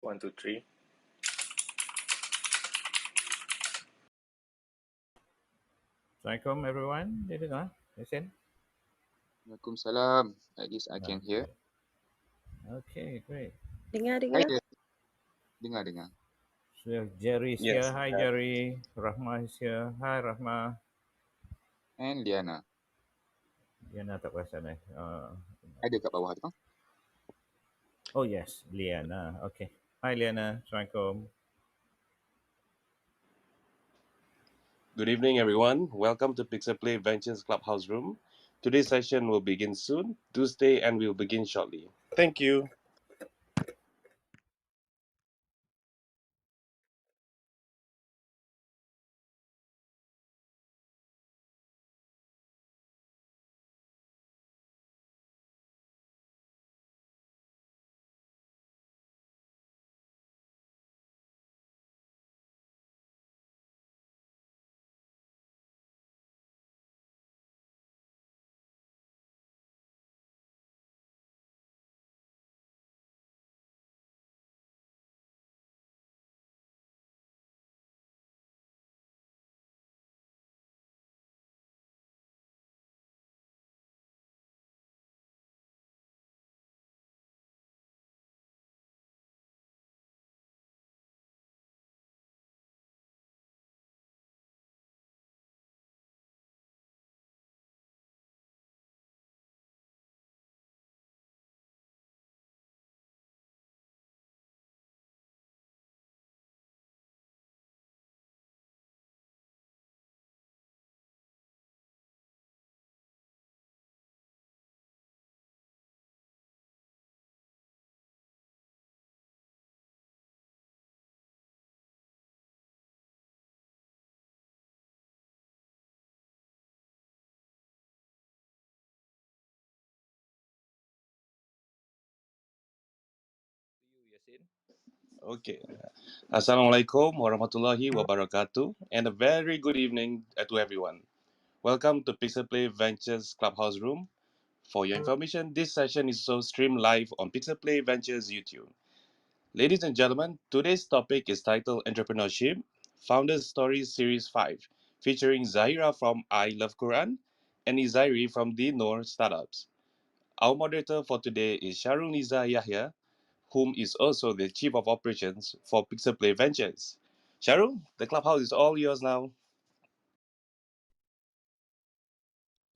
One, two, three. Assalamualaikum everyone. Dia dengar? Listen. Waalaikumsalam. At least I can hear. Okay, great. Hi, Dengar. dengar. So Jerry is Yes. here. Hi Jerry. Rahma is here. Hi Rahma. And Liana. Liana tak perasan Ada kat bawah tu. Oh yes, Liana. Okay. Hi Liana. Assalamualaikum. Good evening, everyone. Welcome to Pixel Play Ventures Clubhouse Room. Today's session will begin soon. Do stay and we'll begin shortly. Thank you. Okay. Assalamualaikum warahmatullahi wabarakatuh, and a very good evening to everyone. Welcome to Pixel Play Ventures Clubhouse Room. For your information, this session is also streamed live on Pixel Play Ventures YouTube. Ladies and gentlemen, today's topic is titled Entrepreneurship, Founders Stories Series 5, featuring Zahira from iLuvQuran and Izairi from TheNoor Startups. Our moderator for today is Sharul Niza Yahya, whom is also the Chief of Operations for Pixel Play Ventures. Sharul, the clubhouse is all yours now.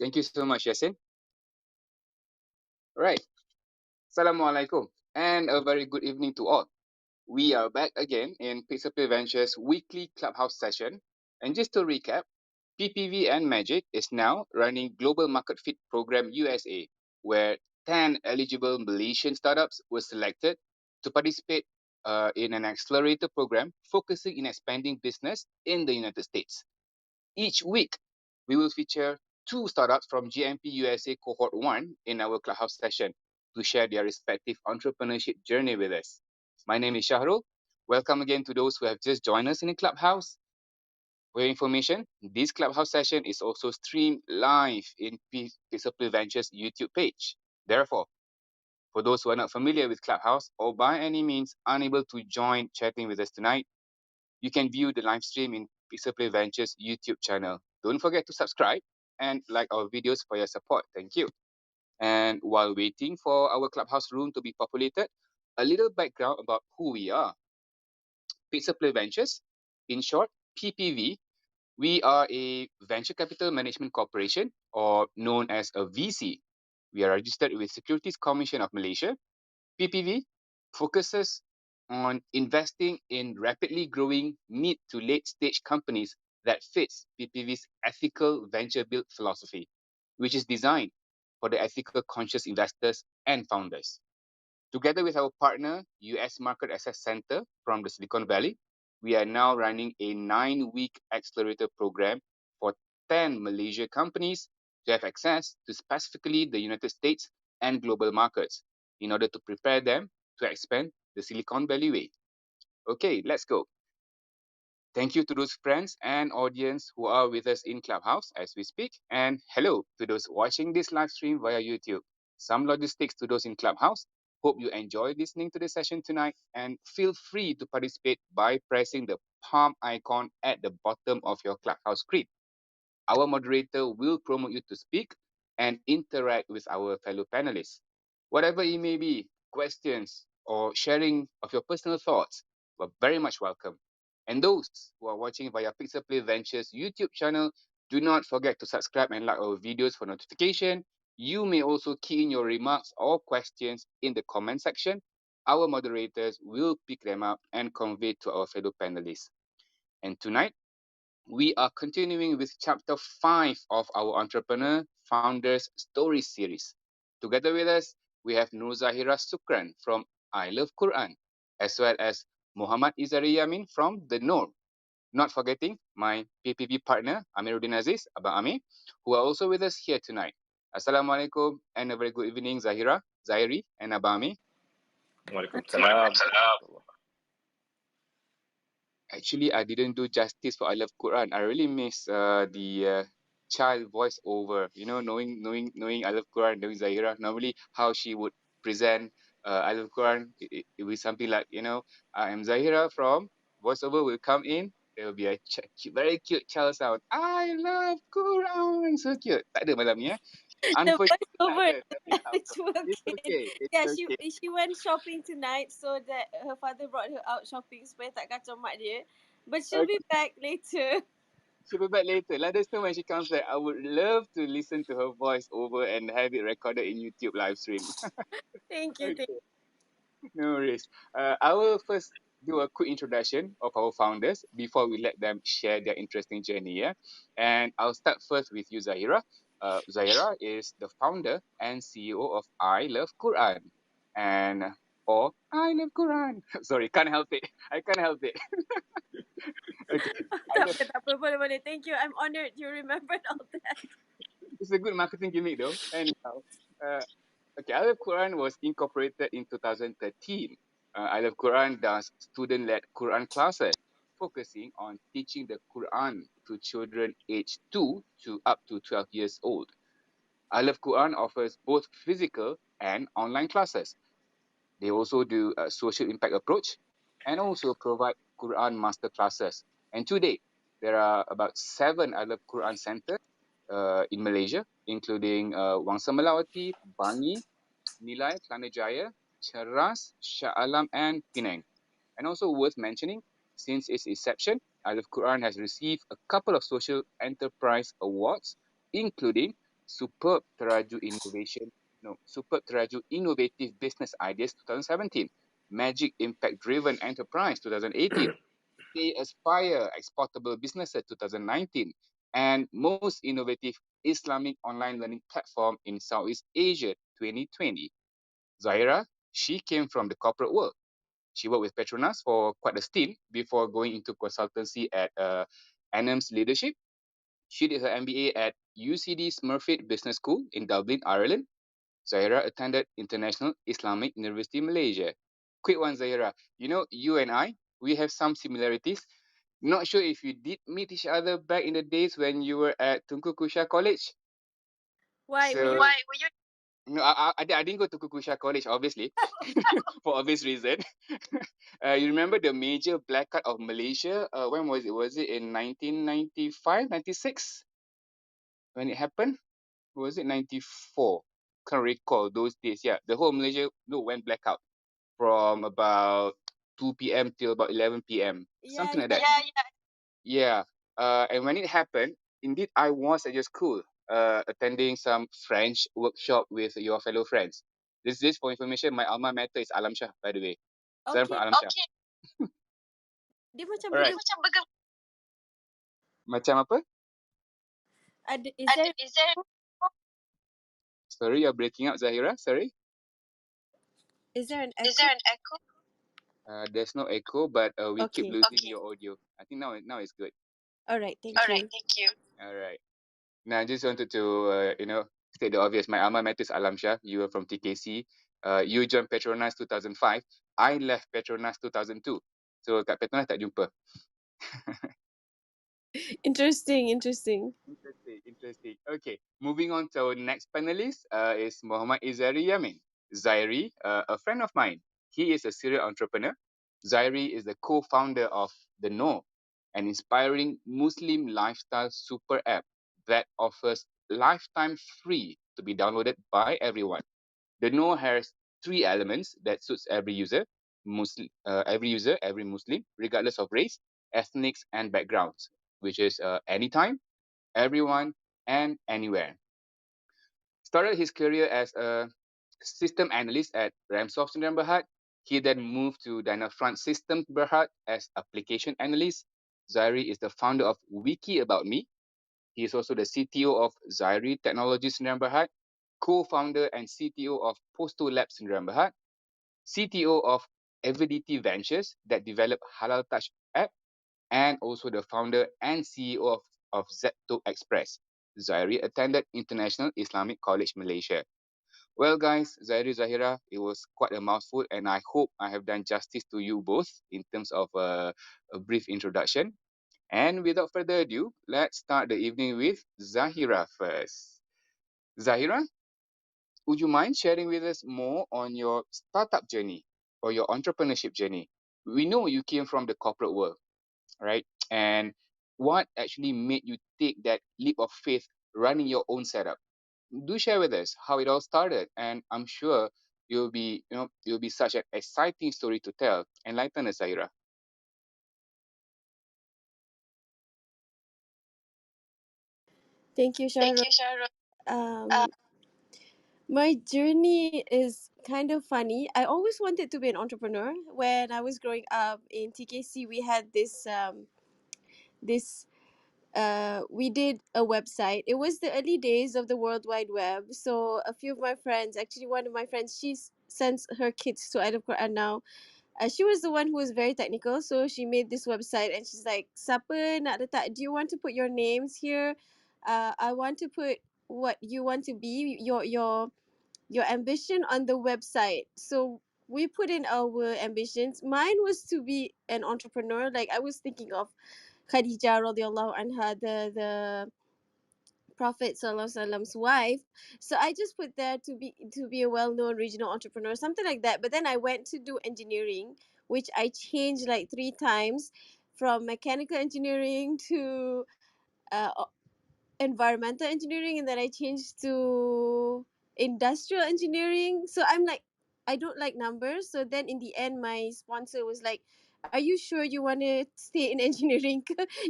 Thank you so much, Yasin. Right. Assalamualaikum. And a very good evening to all. We are back again in Pixel Play Ventures weekly clubhouse session. And just to recap, PPV and Magic is now running Global Market Fit Program USA, where 10 eligible Malaysian startups were selected to participate in an accelerator program focusing in expanding business in the United States. Each week, we will feature 2 startups from GMP USA Cohort 1 in our Clubhouse session to share their respective entrepreneurship journey with us. My name is Shahrul. Welcome again to those who have just joined us in the Clubhouse. For your information, this Clubhouse session is also streamed live in Pixel Play Ventures YouTube page. Therefore, for those who are not familiar with Clubhouse or by any means unable to join chatting with us tonight, you can view the live stream in Pixel Play Ventures YouTube channel. Don't forget to subscribe and like our videos for your support. Thank you. And while waiting for our Clubhouse room to be populated, a little background about who we are. Pixel Play Ventures, in short, PPV, we are a venture capital management corporation, or known as a VC. We are registered with Securities Commission of Malaysia. PPV focuses on investing in rapidly growing mid to late stage companies that fits PPV's ethical venture build philosophy, which is designed for the ethical conscious investors and founders. Together with our partner, US Market Access Center from the Silicon Valley, we are now running a 9-week accelerator program for 10 Malaysia companies to have access to specifically the United States and global markets in order to prepare them to expand the Silicon Valley way. Okay, let's go. Thank you to those friends and audience who are with us in Clubhouse as we speak. And hello to those watching this live stream via YouTube. Some logistics to those in Clubhouse. Hope you enjoy listening to the session tonight, and feel free to participate by pressing the palm icon at the bottom of your Clubhouse screen. Our moderator will promote you to speak and interact with our fellow panelists. Whatever it may be, questions or sharing of your personal thoughts were very much welcome. And those who are watching via Pixel Play Ventures YouTube channel, do not forget to subscribe and like our videos for notification. You may also key in your remarks or questions in the comment section. Our moderators will pick them up and convey to our fellow panelists. And tonight, we are continuing with chapter 5 of our Entrepreneur Founders Stories series. Together with us, we have Nur Zahira Sukran from iLuvQuran, as well as Muhammad Izari Yamin from TheNoor. Not forgetting my PPP partner, Amiruddin Aziz, Abang Amir, who are also with us here tonight. Assalamualaikum and a very good evening, Zahira, Zahiri, and Abang Amir. Waalaikumsalam. Actually, I didn't do justice for iLuvQuran. I really miss the child voice over. You know, knowing iLuvQuran, knowing Zahira. Normally, how she would present iLuvQuran, it was something like, I am Zahira from voiceover will come in. There will be a very cute child sound. I love Quran. So cute. Tak ada malam ni, eh? The Unfortunately, tak voiceover. ada. Tapi tak It's apa. It's okay. okay. It's Yeah, okay. she went shopping tonight, so that her father brought her out shopping supaya tak kacau mak dia. But she'll be back later. She'll be back later. Let us know when she comes back. I would love to listen to her voice over and have it recorded in YouTube live stream. Thank you. Okay, no worries. I will first do a quick introduction of our founders before we let them share their interesting journey. Yeah, and I'll start first with you, Zahira. Zahira is the founder and CEO of iLuvQuran, and or I love Quran. Sorry, can't help it. I can't help it. Okay, Tak apa, boleh. Thank you. I'm honoured you remembered all that. it's a good marketing gimmick though. Anyhow, okay, iLuvQuran was incorporated in 2013. iLuvQuran does student-led Quran classes, focusing on teaching the Quran to children aged 2 to up to 12 years old. iLuvQuran offers both physical and online classes. They also do a social impact approach and also provide Quran master classes. And today, there are about 7 iLuvQuran centers in Malaysia, including Wangsa Melawati, Bangi, Nilai, Kelana Jaya, Cheras, Shah Alam, and Penang. And also worth mentioning, since its inception, iLuvQuran has received a couple of social enterprise awards, including Superb Teraju Innovative Business Ideas 2017, Magic Impact Driven Enterprise 2018, They Aspire Exportable Businesses 2019, and Most Innovative Islamic Online Learning Platform in Southeast Asia 2020. Zahira, she came from the corporate world. She worked with Petronas for quite a stint before going into consultancy at NM's Leadership. She did her MBA at UCD Smurfit Business School in Dublin, Ireland. Zahira attended International Islamic University Malaysia. Quick one, Zahira. You know, you and I, we have some similarities. Not sure if you did meet each other back in the days when you were at Tunku Kusha College. Why? So, Were you? No, I didn't go to Kukusha College, obviously, for obvious reason. You remember the major blackout of Malaysia? When was it? Was it in 1995, 96 when it happened? Or was it 94? Can't recall those days. Yeah, the whole Malaysia went blackout from about 2 p.m. till about 11 p.m. Something like that. Yeah. And when it happened, indeed, I was at your school, attending some French workshop with your fellow friends. This for information. My alma mater is Alam Shah, by the way. So I'm from Okay. Alam Shah. Dia macam Alright. Macam apa? Is there? Sorry, you're breaking up, Zahira. Sorry. Is there an echo? There's no echo, but we keep Okay. losing your audio. I think now it's good. All right. Thank you. Alright. Now, I just wanted to, state the obvious. My alma mater is Alam Shah. You were from TKC. You joined Petronas 2005. I left Petronas 2002. So, kat Petronas tak jumpa. Interesting. Interesting. Okay. Moving on to our next panelist is Muhammad Izari Yamin. Zairi, a friend of mine. He is a serial entrepreneur. Zairi is the co-founder of TheNoor, an inspiring Muslim lifestyle super app that offers lifetime free to be downloaded by everyone. TheNoor has three elements that suits every Muslim, regardless of race, ethnics, and backgrounds, which is anytime, everyone, and anywhere. Started his career as a system analyst at Ramsoft Sdn Berhad. He then moved to Dynafront Systems Berhad as application analyst. Zairi is the founder of Wiki About Me. He is also the CTO of Zairi Technologies Sdn Berhad, co-founder and CTO of Posto Labs Sdn Berhad, CTO of Avidity Ventures that develop Halal Touch app, and also the founder and CEO of Zepto Express. Zairi attended International Islamic College Malaysia. Well, guys, Zairi, Zahira, it was quite a mouthful, and I hope I have done justice to you both in terms of a brief introduction. And without further ado, let's start the evening with Zahira first. Zahira, would you mind sharing with us more on your startup journey or your entrepreneurship journey? We know you came from the corporate world, right? And what actually made you take that leap of faith running your own setup? Do share with us how it all started, and I'm sure you'll be such an exciting story to tell. Enlighten us, Zaira. Thank you, Thank Shahrul. you, Sharon. Um, my journey is kind of funny. I always wanted to be an entrepreneur. When I was growing up in TKC, we had this we did a website. It was the early days of the World Wide Web. So a few of my friends, actually one of my friends, sends her kids to iLuvQuran now. She was the one who was very technical, so she made this website and she's like, "Siapa nak letak? Do you want to put your names here? I want to put what you want to be, your ambition on the website." So we put in our ambitions. Mine was to be an entrepreneur. Like I was thinking of Khadijah radiallahu anha, the Prophet Sallallahu Alaihi Wasallam's wife. So I just put there to be a well-known regional entrepreneur, something like that. But then I went to do engineering, which I changed like 3 times, from mechanical engineering to environmental engineering, and then I changed to industrial engineering. So I'm like, I don't like numbers. So then in the end, my sponsor was like, "Are you sure you want to stay in engineering?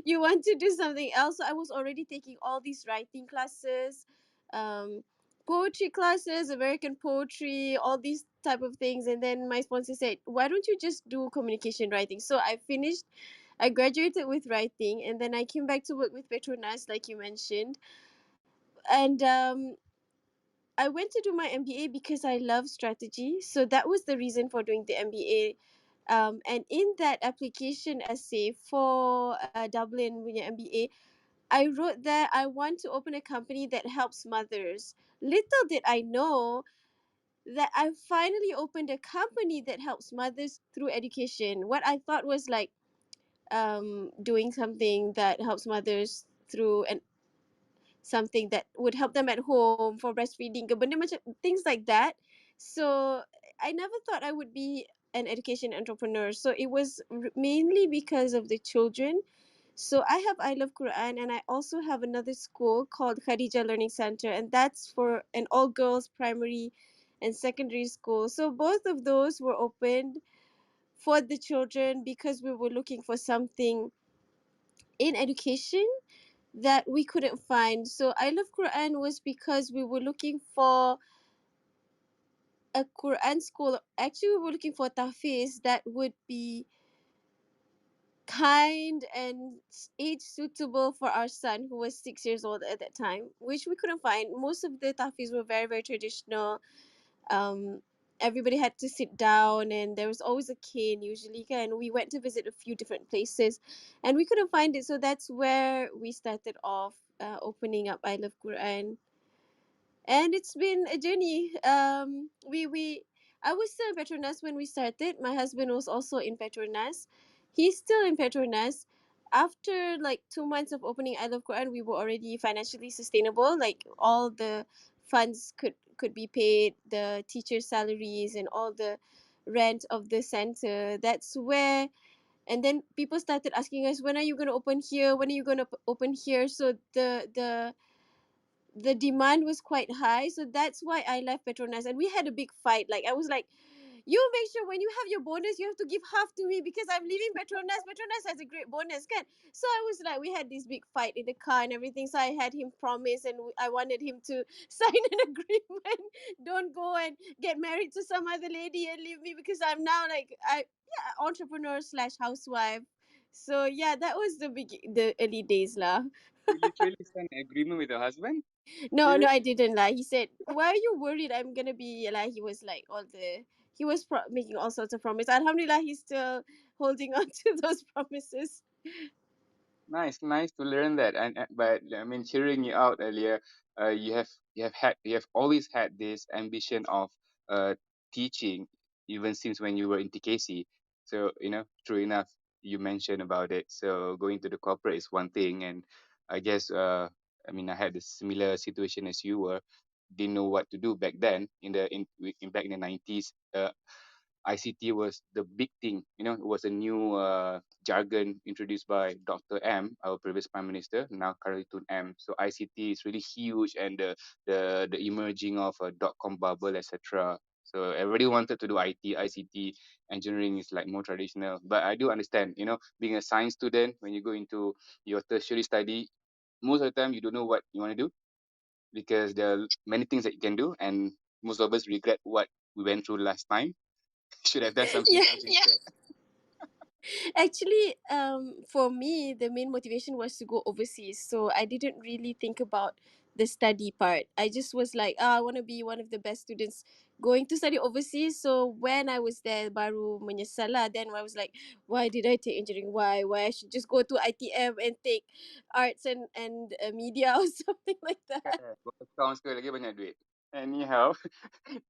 You want to do something else?" So I was already taking all these writing classes, um, poetry classes, American poetry, all these type of things. And then my sponsor said, "Why don't you just do communication writing?" So I graduated with writing, and then I came back to work with Petronas, like you mentioned. And I went to do my MBA because I love strategy. So that was the reason for doing the MBA. And in that application essay for Dublin punya MBA, I wrote that I want to open a company that helps mothers. Little did I know that I finally opened a company that helps mothers through education. What I thought was like doing something that helps mothers through and something that would help them at home for breastfeeding, ke benda macam things like that. So I never thought I would be an education entrepreneur. So it was mainly because of the children. So I have iLuvQuran, and I also have another school called Khadija Learning Center, and that's for an all girls primary and secondary school. So both of those were opened for the children because we were looking for something in education that we couldn't find. So I Love Quran was because we were looking for a Quran school. Actually, we were looking for tahfiz that would be kind and age suitable for our son, who was 6 years old at that time, which we couldn't find. Most of the tahfiz were very, very traditional. um Everybody had to sit down, and there was always a cane usually, and we went to visit a few different places and we couldn't find it. So that's where we started off, opening up I Love Quran. And it's been a journey. We I was still in Petronas when we started. My husband was also in Petronas. He's still in Petronas. After like 2 months of opening I Love Quran, we were already financially sustainable. Like all the funds could be paid, the teacher salaries and all the rent of the center. That's where, and then people started asking us, when are you going to open here, when are you going to open here? So the demand was quite high, so that's why I left Petronas. And we had a big fight. Like, I was like, you make sure when you have your bonus you have to give half to me, because I'm leaving Petronas has a great bonus, kan? So I was like, we had this big fight in the car and everything. So I had him promise, and I wanted him to sign an agreement, don't go and get married to some other lady and leave me, because I'm now like, entrepreneur slash housewife. So yeah, that was the early days lah. You literally signed an agreement with your husband? No, Serious? I didn't lie. He said, "Why are you worried? I'm gonna be like." He was like he was making all sorts of promises. Alhamdulillah, he's still holding on to those promises. Nice to learn that. And but I mean, hearing you out earlier, you have always had this ambition of uh teaching, even since when you were in TKC. So true enough, you mentioned about it. So going to the corporate is one thing, and I guess I mean, I had a similar situation as you were. Didn't know what to do back then in back in the 90s. ICT was the big thing. It was a new jargon introduced by Dr. M, our previous Prime Minister, now currently Tun M. So ICT is really huge, and the emerging of a dot-com bubble, etc. So everybody wanted to do IT, ICT, engineering is like more traditional. But I do understand, being a science student, when you go into your tertiary study, most of the time you don't know what you want to do, because there are many things that you can do, and most of us regret what we went through last time. Should have done something Yeah. else instead. Actually, for me, the main motivation was to go overseas. So I didn't really think about the study part. I just was like, I want to be one of the best students going to study overseas. So when I was there, baru menyesal lah. Then I was like, why did I take engineering? Why I should just go to ITM and take arts and media or something like that. Kawan sekali lagi banyak duit. Anyhow,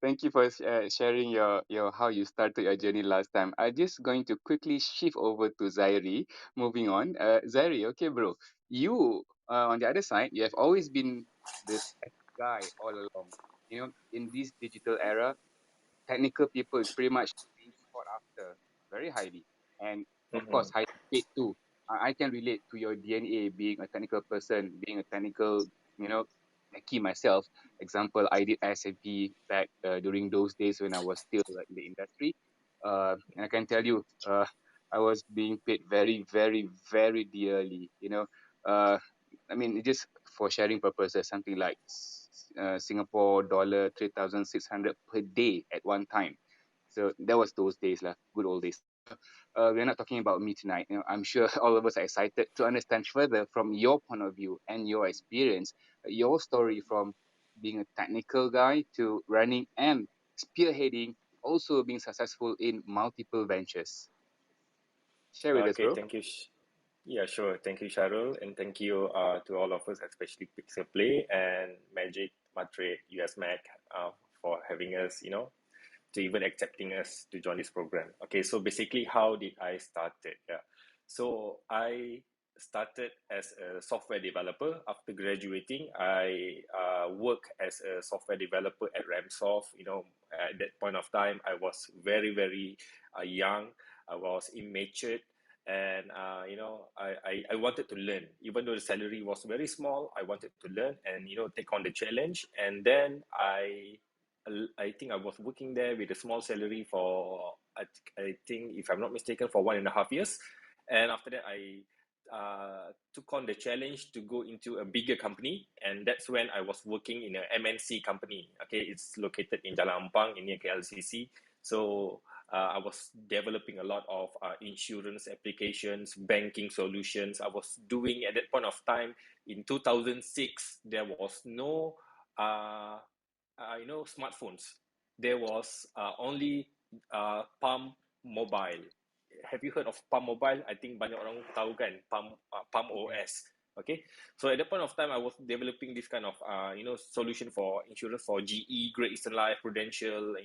thank you for sharing your how you started your journey last time. I'm just going to quickly shift over to Zairi. Moving on, Zairi, okay, bro. You on the other side, you have always been the tech guy all along. In this digital era, technical people is pretty much being sought after very highly, and of course highly paid too. I can relate to your DNA, being a technical person, being a technical, techie myself. Example, I did SAP back during those days when I was still in the industry, and I can tell you, I was being paid very, very, very dearly. I mean, just for sharing purposes, something like Singapore dollar 3,600 per day at one time. So that was those days, lah, good old days. We're not talking about me tonight. I'm sure all of us are excited to understand further from your point of view and your experience, your story from being a technical guy to running and spearheading, also being successful in multiple ventures. Share with us, Okay, bro. thank you. Yeah, sure. Thank you, Sharul, and thank you to all of us, especially Pixel Play and Magic, Matre, US Mac, for having us, to even accepting us to join this program. Okay, so basically, how did I started? Yeah, so I started as a software developer. After graduating, I worked as a software developer at Ramsoft. At that point of time, I was very, very young. I was immature, and I wanted to learn. Even though the salary was very small, I wanted to learn and take on the challenge. And then I think I was working there with a small salary for I think, if I'm not mistaken, for 1.5 years. And after that, I took on the challenge to go into a bigger company, and that's when I was working in a MNC company. Okay, it's located in Jalan Ampang in near KLCC. So I was developing a lot of insurance applications, banking solutions. I was doing at that point of time in 2006. There was no smartphones. There was only Palm Mobile. Have you heard of Palm Mobile? I think banyak orang tahu kan, Palm OS. Okay, so at that point of time, I was developing this kind of solution for insurance for GE, Great Eastern Life, Prudential,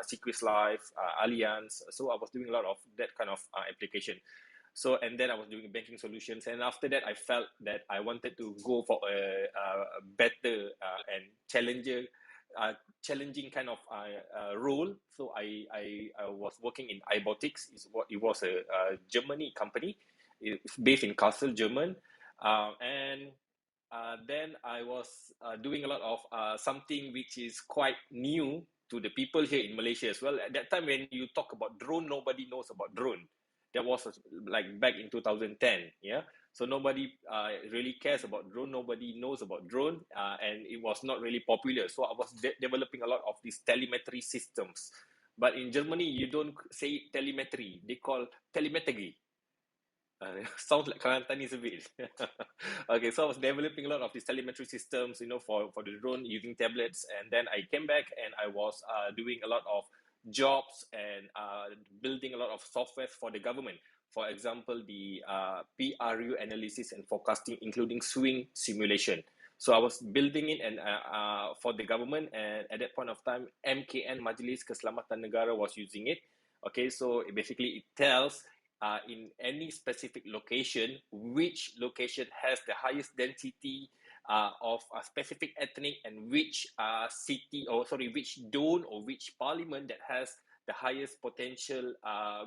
Sequis Life, Allianz. So I was doing a lot of that kind of application. So, and then I was doing banking solutions, and after that, I felt that I wanted to go for a better and challenger challenging kind of role. So I was working in iBotics. It was a Germany company. It's based in Kassel, German. And then I was doing a lot of something which is quite new to the people here in Malaysia as well. At that time, when you talk about drone, nobody knows about drone. That was like back in 2010, yeah. So nobody really cares about drone. Nobody knows about drone, and it was not really popular. So I was developing a lot of these telemetry systems. But in Germany, you don't say telemetry; they call telemetry. Sounds like Kelantanese a bit. Okay, so I was developing a lot of these telemetry systems, for the drone using tablets. And then I came back and I was doing a lot of jobs and building a lot of software for the government. For example, the PRU analysis and forecasting, including swing simulation. So I was building it and for the government, and at that point of time, MKN Majlis Keselamatan Negara was using it. Okay, so basically it tells in any specific location, which location has the highest density of a specific ethnic, and which which zone or which parliament that has the highest potential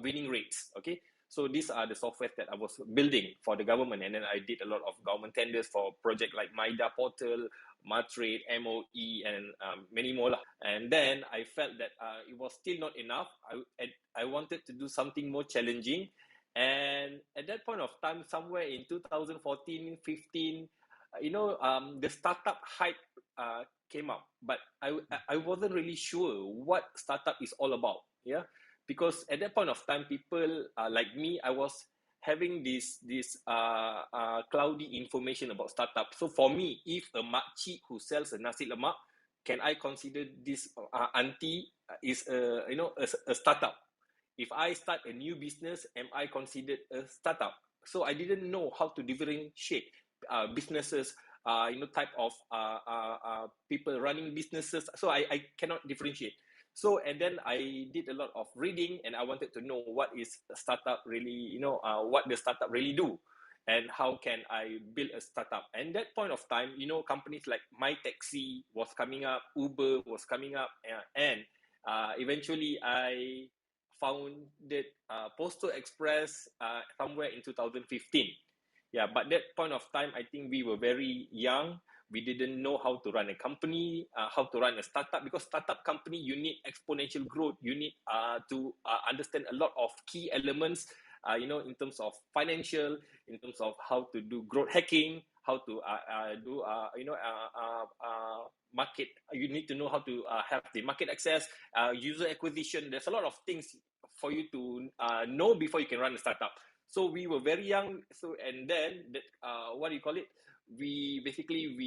winning rates. Okay, so these are the software that I was building for the government, and then I did a lot of government tenders for project like MIDA portal, Matrade, MOE, and many more. And then I felt that it was still not enough. I wanted to do something more challenging. And at that point of time, somewhere in 2014, 15, the startup hype came up, but I wasn't really sure what startup is all about. Yeah, because at that point of time, people like me, I was having this cloudy information about startup. So for me, if a makcik who sells a nasi lemak, can I consider this auntie is a startup? If I start a new business, am I considered a startup? So I didn't know how to differentiate businesses, type of people running businesses. So I cannot differentiate. So, and then I did a lot of reading, and I wanted to know what is a startup really, what the startup really do, and how can I build a startup. And that point of time, companies like MyTaxi was coming up, Uber was coming up, and eventually I founded Postal Express somewhere in 2015. Yeah, but that point of time, I think we were very young. We didn't know how to run a company, how to run a startup, because startup company, you need exponential growth. You need to understand a lot of key elements, in terms of financial, in terms of how to do growth hacking, how to do, market. You need to know how to have the market access, user acquisition. There's a lot of things for you to know before you can run a startup. So we were very young. So, and then what do you call it? We basically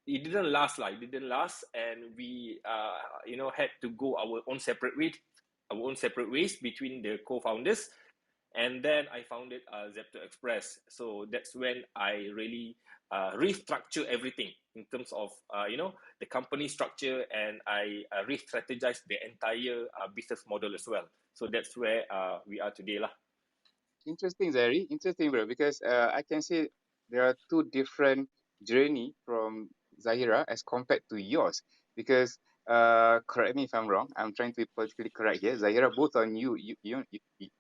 it didn't last. It didn't last, and we had to go our own separate ways between the co-founders. And then I founded Zepto Express. So that's when I really restructure everything in terms of the company structure, and I re-strategized the entire business model as well. So that's where we are today lah. Interesting, Zari. Interesting, bro. Because I can see there are two different journey from Zahira as compared to yours. Because correct me if I'm wrong. I'm trying to be politically correct here. Zahira, both on you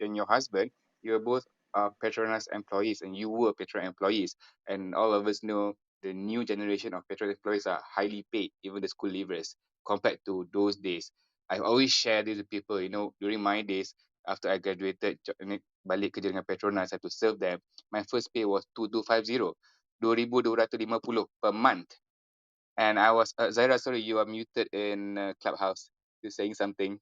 and your husband, you are both Petronas employees, and you were Petronas employees. And all of us know the new generation of Petronas employees are highly paid, even the school leavers, compared to those days. I always share this with people. During my days, after I graduated, balik kerja dengan Petronas, I have to serve them. My first pay was 2250, 2,250 per month. And I was, Zaira, sorry, you are muted in Clubhouse. You're saying something.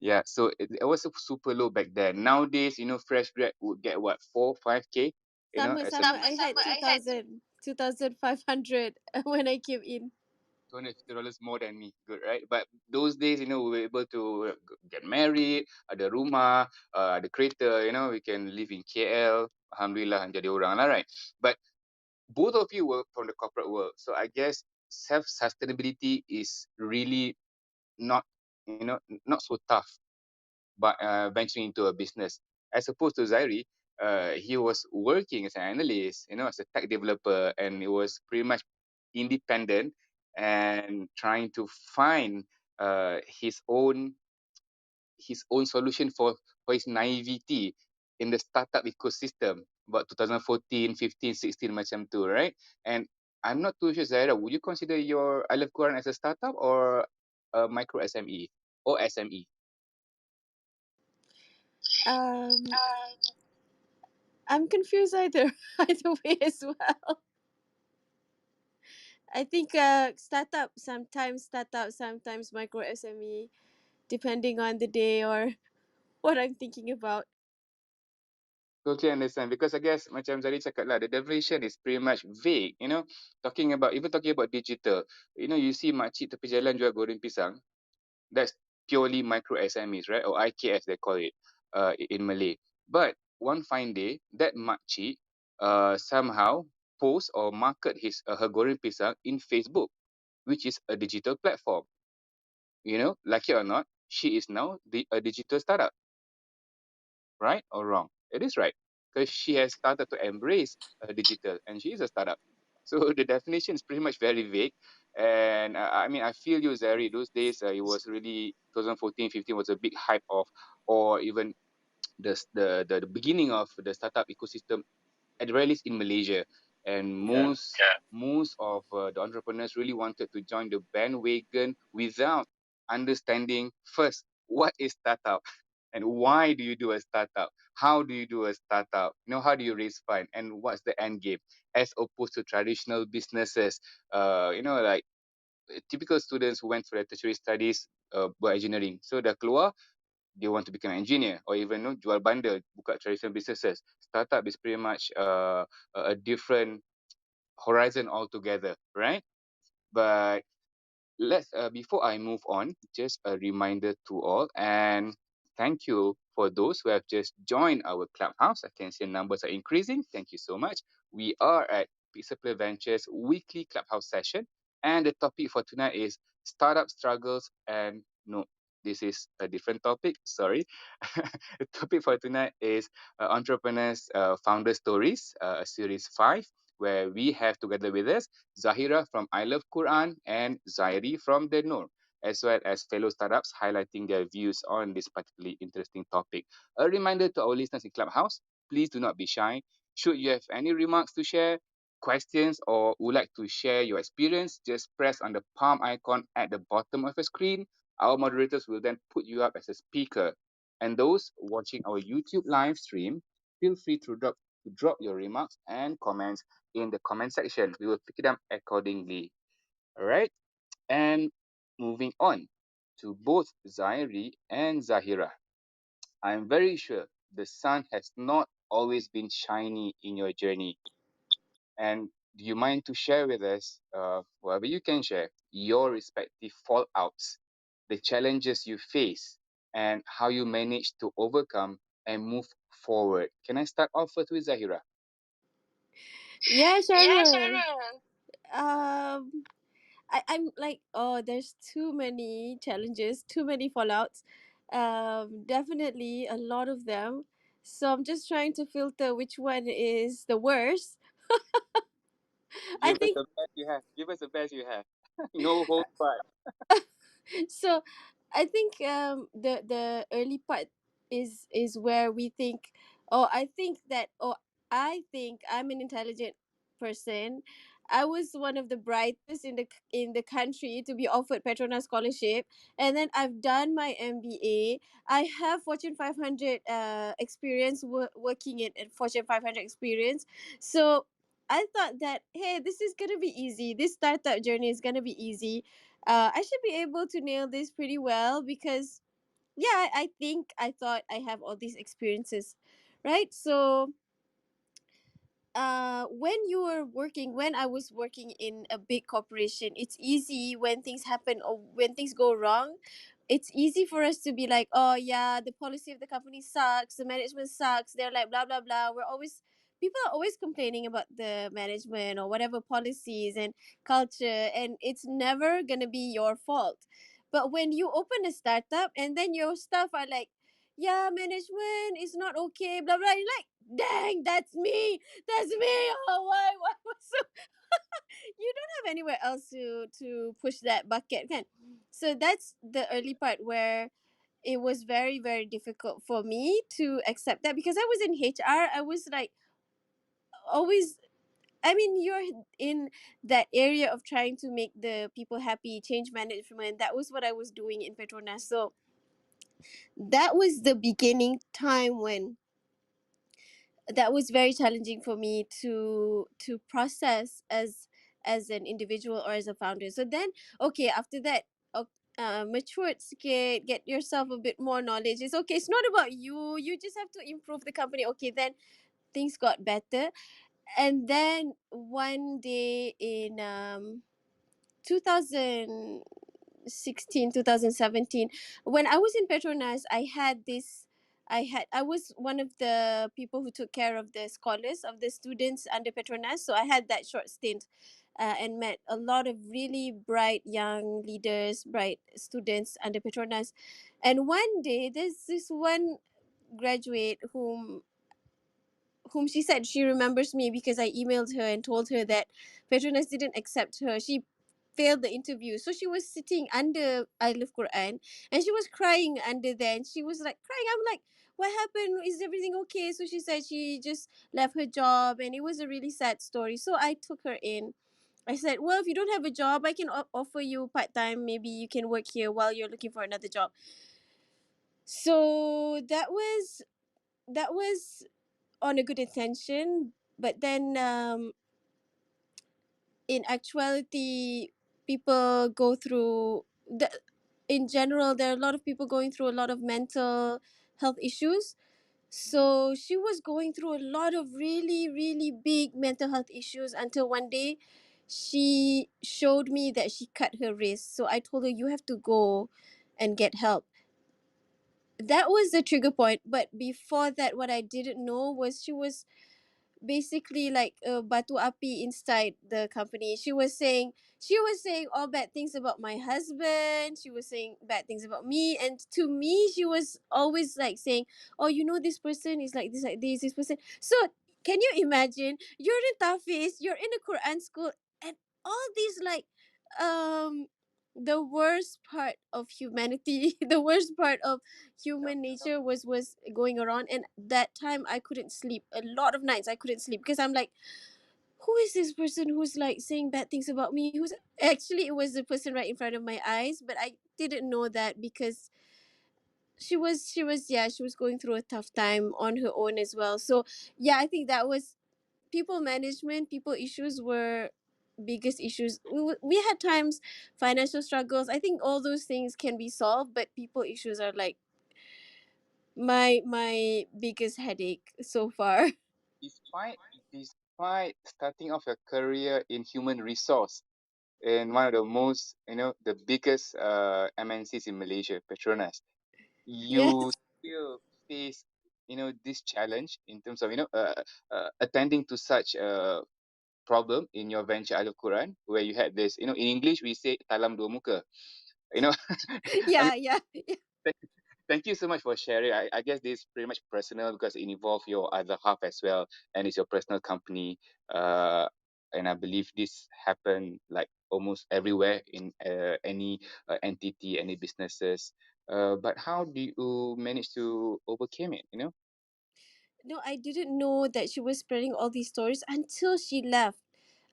Yeah, so it was super low back then. Nowadays, fresh grad would get what, 4-5K? Sama, As sama. I had 2,500 when I came in. $250 more than me. Good, right? But those days, we were able to get married, ada rumah, ada kereta, we can live in KL. Alhamdulillah, jadi orang lah, right? But both of you were from the corporate world. So I guess self-sustainability is really not, not so tough, but venturing into a business. As opposed to Zairi, he was working as an analyst, as a tech developer, and it was pretty much independent. and trying to find his own solution for his naivety in the startup ecosystem about 2014, 15, 16 macam tu, right? And I'm not too sure, Zaira, would you consider your iLuvQuran as a startup or a micro SME or SME? Um, I'm confused either either way as well. I think startup, sometimes micro SME, depending on the day or what I'm thinking about. Totally understand, because I guess macam Zari cakap lah, the definition is pretty much vague, talking about digital, you see makcik tepi jalan jual goreng pisang, that's purely micro SMEs, right? Or IKS they call it in Malay. But one fine day, that makcik somehow post or market her goreng pisang in Facebook, which is a digital platform. Like it or not, she is now a digital startup. Right or wrong? It is right, because she has started to embrace digital, and she is a startup. So the definition is pretty much very vague. And I mean, I feel you, Zari. Those days, it was really 2014, 15 was a big hype of, or even the beginning of the startup ecosystem, at the very least in Malaysia. And Yeah. most of the entrepreneurs really wanted to join the bandwagon without understanding first what is startup and why do you do a startup, how do you do a startup, how do you raise fund, and what's the end game, as opposed to traditional businesses, like typical students who went for their tertiary studies, buat engineering, so dah keluar, they want to become an engineer, or even jual bundle, buka traditional businesses. Startup is pretty much a different horizon altogether, right? But let's before I move on, just a reminder to all, and thank you for those who have just joined our Clubhouse. I can see numbers are increasing. Thank you so much. We are at Pixel Ventures weekly Clubhouse session, and the topic for tonight is startup struggles. And no, this is a different topic. Sorry. The topic for tonight is entrepreneurs founder stories, series 5, where we have together with us Zahira from iLuvQuran and Zairi from TheNoor, as well as fellow startups highlighting their views on this particularly interesting topic. A reminder to our listeners in Clubhouse, please do not be shy. Should you have any remarks to share, questions, or would like to share your experience, just press on the palm icon at the bottom of the screen. Our moderators will then put you up as a speaker. And those watching our YouTube live stream, feel free to drop your remarks and comments in the comment section. We will pick it up accordingly. All right. And moving on to both Zairi and Zahira. I'm very sure the sun has not always been shiny in your journey. And do you mind to share with us, whatever you can share, your respective fallouts, the challenges you face, and how you manage to overcome and move forward? Can I start off with Zahira? Yeah, Yeah, Sharon. Sharon. I'm like, oh, there's too many challenges, too many fallouts. Definitely a lot of them. So I'm just trying to filter which one is the worst. I Give us think the best you have. Give us the best you have. No hold back. so. I think the early part is where we think, oh, I think I'm an intelligent person. I was one of the brightest in the country to be offered Petronas scholarship, and then I've done my MBA. I have Fortune 500 experience, working in Fortune 500 experience. So I thought that, hey, this is gonna be easy. This startup journey is gonna be easy. I should be able to nail this pretty well because, yeah, I thought I have all these experiences, right? So when I was working in a big corporation, it's easy when things happen or when things go wrong. It's easy for us to be like, oh yeah, the policy of the company sucks, the management sucks, they're like blah blah blah. People are always complaining about the management or whatever policies and culture, and it's never gonna be your fault. But when you open a startup and then your staff are like, yeah, management is not okay, blah blah. You're like, dang, that's me. That's me. Oh, why so you don't have anywhere else to push that bucket, kan? So that's the early part where it was very, very difficult for me to accept that, because I was in HR. I was like always, I mean, you're in that area of trying to make the people happy, change management. That was what I was doing in Petronas. So that was the beginning time when that was very challenging for me to process as an individual or as a founder. So then, okay, after that, matured sikit, get yourself a bit more knowledge. It's okay. It's not about you. You just have to improve the company. Okay, then things got better. And then one day in 2016, 2017, when I was in Petronas, I was one of the people who took care of the scholars, of the students under Petronas. So I had that short stint, and met a lot of really bright young leaders, bright students under Petronas. And one day there's this one graduate whom she said she remembers me because I emailed her and told her that Petronas didn't accept her. She failed the interview. So she was sitting under iLuvQuran and she was crying under there. And she was like crying. I'm like, what happened? Is everything okay? So she said she just left her job and it was a really sad story. So I took her in. I said, well, if you don't have a job, I can offer you part-time. Maybe you can work here while you're looking for another job. So that was on a good intention, but then in actuality, people go through the in general there are a lot of people going through a lot of mental health issues. So she was going through a lot of really, really big mental health issues until one day she showed me that she cut her wrist. So I told her, you have to go and get help. That was the trigger point. But before that, what I didn't know was she was basically like a batu api inside the company. She was saying all bad things about my husband. She was saying bad things about me, and to me she was always like saying, oh, this person is like this person. So can you imagine, you're in Tafiz, you're in a Quran school, and all these like um the worst part of humanity, the worst part of human nature was going around. And that time I couldn't sleep. A lot of nights I couldn't sleep because I'm like, who is this person who's like saying bad things about me? Who's Actually, it was the person right in front of my eyes, but I didn't know that because she was going through a tough time on her own as well. So yeah, I think that was people management, people issues were biggest issues. We had times financial struggles. I think all those things can be solved, but people issues are like my biggest headache so far. Despite despite starting off your career in human resource in one of the most, the biggest MNCs in Malaysia, Petronas, Yes. you still face, this challenge in terms of, attending to such a problem in your venture Al Quran, where you had this, in English we say talam dua muka, you know. I mean, Yeah, yeah. thank you so much for sharing. I guess this is pretty much personal because it involves your other half as well, and it's your personal company. And I believe this happened like almost everywhere in any entity, any businesses. But how do you manage to overcome it? No, I didn't know that she was spreading all these stories until she left.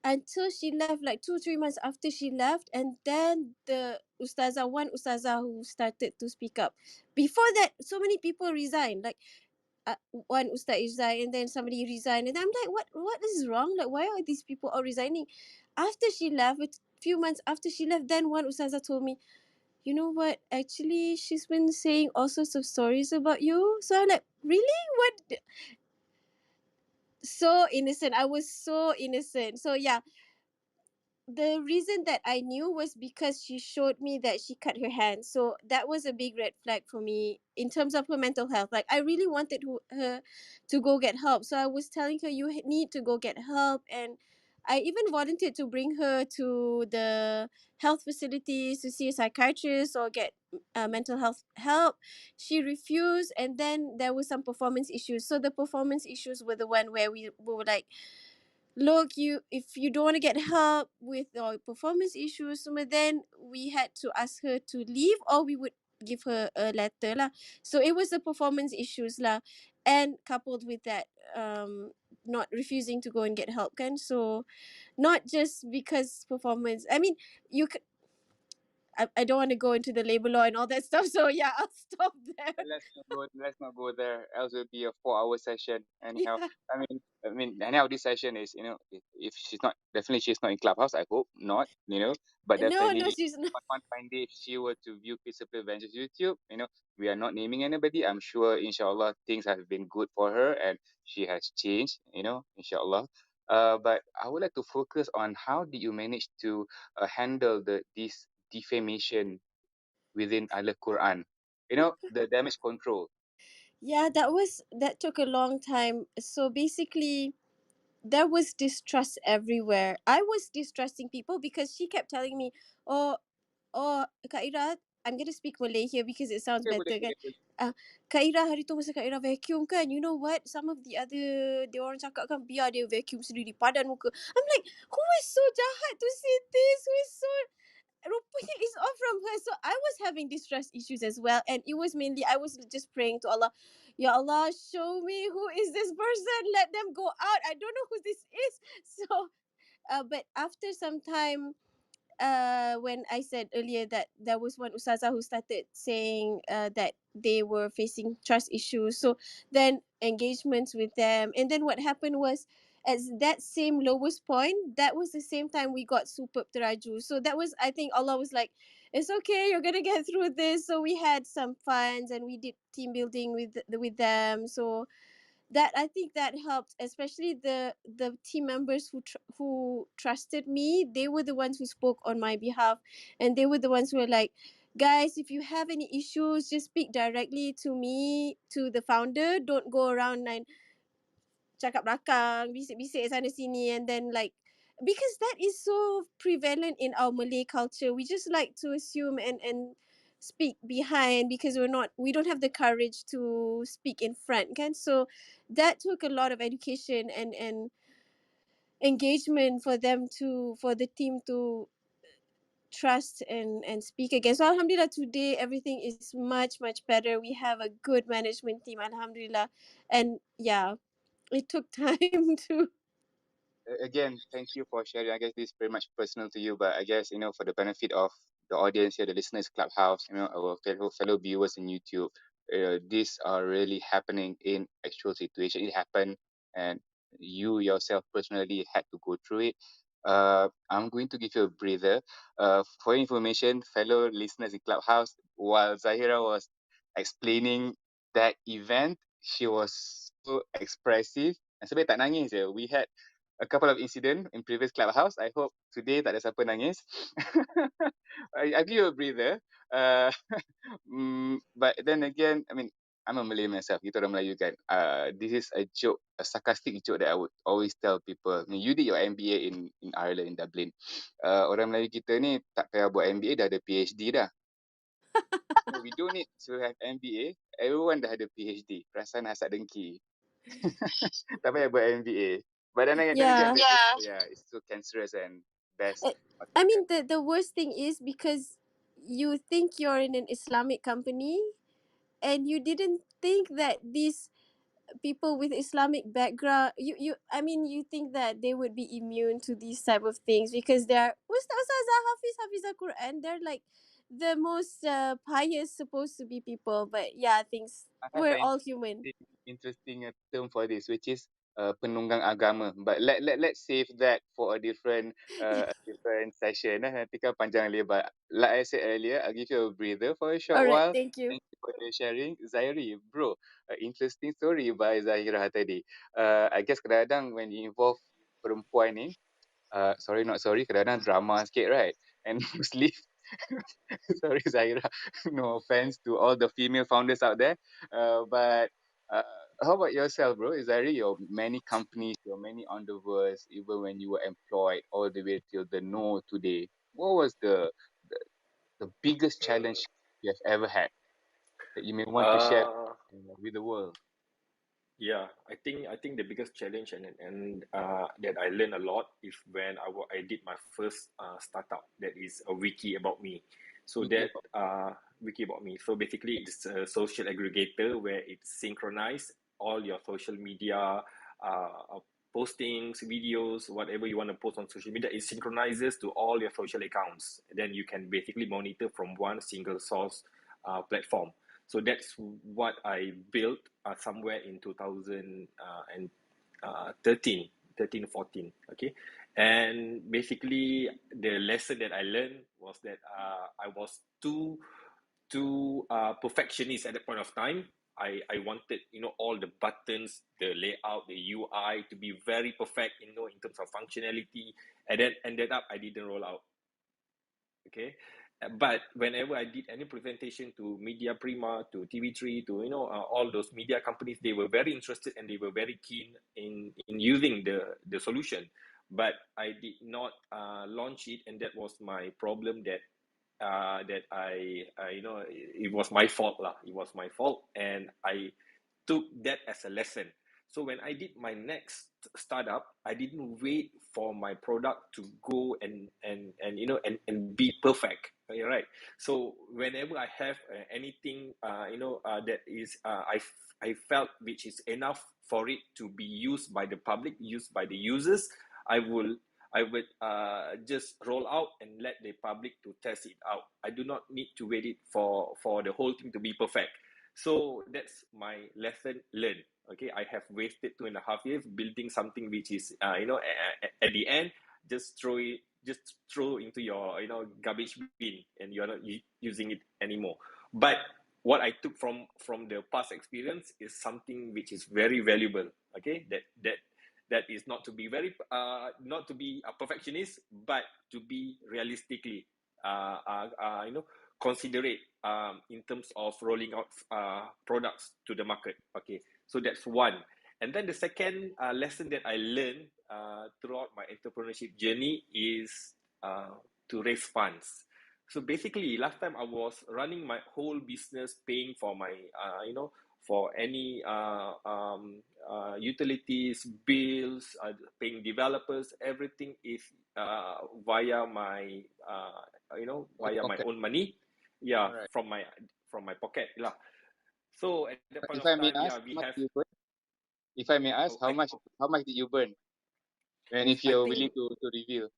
Until she left, like 2 3 months after she left, and then one ustazah who started to speak up. Before that, so many people resigned. Like one ustaz resigned, and then somebody resigned, and I'm like, what is wrong? Like, why are these people all resigning? After she left, a few months after she left, then one ustazah told me, you know what? Actually, she's been saying all sorts of stories about you. So I'm like, really? What? So innocent. I was so innocent. So yeah, the reason that I knew was because she showed me that she cut her hand. So that was a big red flag for me in terms of her mental health. Like, I really wanted her to go get help. So I was telling her, you need to go get help. And I even volunteered to bring her to the health facilities to see a psychiatrist or get mental health help. She refused, and then there was some performance issues. So the performance issues were the one where we were like, look, you, if you don't want to get help with your performance issues, so then we had to ask her to leave, or we would give her a letter lah. So it was the performance issues lah, and coupled with that, not refusing to go and get help kan. So not just because performance, I mean, you I don't want to go into the labor law and all that stuff, so yeah, I'll stop there. Let's not go there. Else it'll be a 4-hour session. Anyhow, Yeah. anyhow, this session is, if she's not, definitely she's not in Clubhouse. I hope not. But No, definitely she's not. on one fine day, if she were to view Peaceable Ventures YouTube, we are not naming anybody. I'm sure, inshallah, things have been good for her and she has changed. Inshallah. But I would like to focus on how did you manage to handle this defamation within iLuvQuran. The damage control. Yeah, that took a long time. So basically, there was distrust everywhere. I was distrusting people because she kept telling me, "Oh, Kak Ira, I'm gonna speak Malay here because it sounds Okay, boleh, better kan. boleh, boleh. Kak Ira, hari tu masa Kak Ira vacuum kan, you know what? Some of the other, dia orang cakap kan, biar dia vacuum sendiri, padan muka. I'm like, who is so jahat to say this? Who is so, rupanya is all from her. So I was having distress issues as well, and it was mainly, I was just praying to Allah, Ya Allah, show me who is this person, let them go out, I don't know who this is. So but after some time, when I said earlier that there was one ustazah who started saying that they were facing trust issues, so then engagements with them, and then what happened was, at that same lowest point, that was the same time we got superb teraju. So that was, I think Allah was like, it's okay, you're gonna get through this. So we had some funds and we did team building with them. So that, I think that helped, especially the team members who trusted me. They were the ones who spoke on my behalf, and they were the ones who were like, guys, if you have any issues, just speak directly to me, to the founder. Don't go around and cakap belakang, bisik-bisik sana sini, and then like, because that is so prevalent in our Malay culture. We just like to assume and speak behind because we don't have the courage to speak in front kan. So that took a lot of education and engagement for the team to trust and speak again. So alhamdulillah, today everything is much better. We have a good management team, alhamdulillah. And yeah, it took time to. Again, thank you for sharing. I guess this is very much personal to you, but I guess, for the benefit of the audience here, the listeners, Clubhouse, our fellow viewers in YouTube, these are really happening in actual situation. It happened, and you yourself personally had to go through it. I'm going to give you a breather. For your information, fellow listeners in Clubhouse, while Zahira was explaining that event, she was so expressive. And sampai tak nangis je. We had a couple of incidents in previous Clubhouse. I hope today tak ada siapa nangis. I give you a breather. But then again, I'm a Malay myself. Kita orang Melayu kan. This is a joke, a sarcastic joke that I would always tell people. You did your MBA in Ireland, in Dublin. Orang Melayu kita ni tak payah buat MBA, dah ada PhD dah. So we don't need to have MBA. Everyone dah ada PhD. Perasaan hasad dengki. Tak payah buat MBA. But then again, Yeah. it's so cancerous and best. I mean, the worst thing is because you think you're in an Islamic company and you didn't think that these people with Islamic background, you think that they would be immune to these type of things because they're Ustazah, Hafiza Quran. They're like the most pious supposed to be people. But yeah, I have we're an all human. interesting term for this, which is penunggang agama. But let's save that for a different session. Nanti kan panjang lebar. Like I said earlier, I'll give you a breather for a short All right, while. thank you. Thank you for your sharing. Zairi, bro, interesting story by Zahira tadi. I guess kadang-kadang when you involve perempuan ni, sorry not sorry, kadang-kadang drama sikit, right? And mostly, sorry Zahira, no offense to all the female founders out there, but How about yourself, bro? Is there your many companies, your many endeavors, even when you were employed all the way till TheNoor today? What was the, the biggest challenge you have ever had that you may want to share Uh, with the world? Yeah, I think the biggest challenge and that I learned a lot is when I did my first startup, that is a wiki about me. So Wiki that about. wiki about me. So basically, it's a social aggregator where it synchronizes all your social media postings, videos, whatever you want to post on social media. It synchronizes to all your social accounts. Then you can basically monitor from one single source platform. So that's what I built somewhere in 2013, 13, 14. Okay. And basically, the lesson that I learned was that I was too perfectionist at that point of time. I wanted, all the buttons, the layout, the UI to be very perfect, in terms of functionality. And then ended up I didn't roll out. Okay. But whenever I did any presentation to Media Prima, to TV3, to all those media companies, they were very interested and they were very keen in using the solution. But I did not launch it, and that was my problem. That it was my fault lah. It was my fault, and I took that as a lesson. So when I did my next startup, I didn't wait for my product to go and be perfect. Right. So whenever I have anything that is I felt which is enough for it to be used by the public, used by the users, I will I would just roll out and let the public to test it out. I do not need to wait it for the whole thing to be perfect. So that's my lesson learned. Okay, I have wasted 2.5 years building something which is, at the end, just throw into your, garbage bin, and you're not using it anymore. But what I took from the past experience is something which is very valuable. Okay, that is not to be not to be a perfectionist, but to be realistically, considerate in terms of rolling out products to the market. Okay, so that's one. And then the second lesson that I learned throughout my entrepreneurship journey is to raise funds. So basically, last time I was running my whole business, paying for my, for any utilities, bills, paying developers, everything is via my, Your via my pocket. own money. Yeah, All right. from my pocket lah. So at that point If of I may time, ask, yeah, how we much have. do you burn? If I may ask, Oh, how much did you burn? And if I you're willing think to reveal.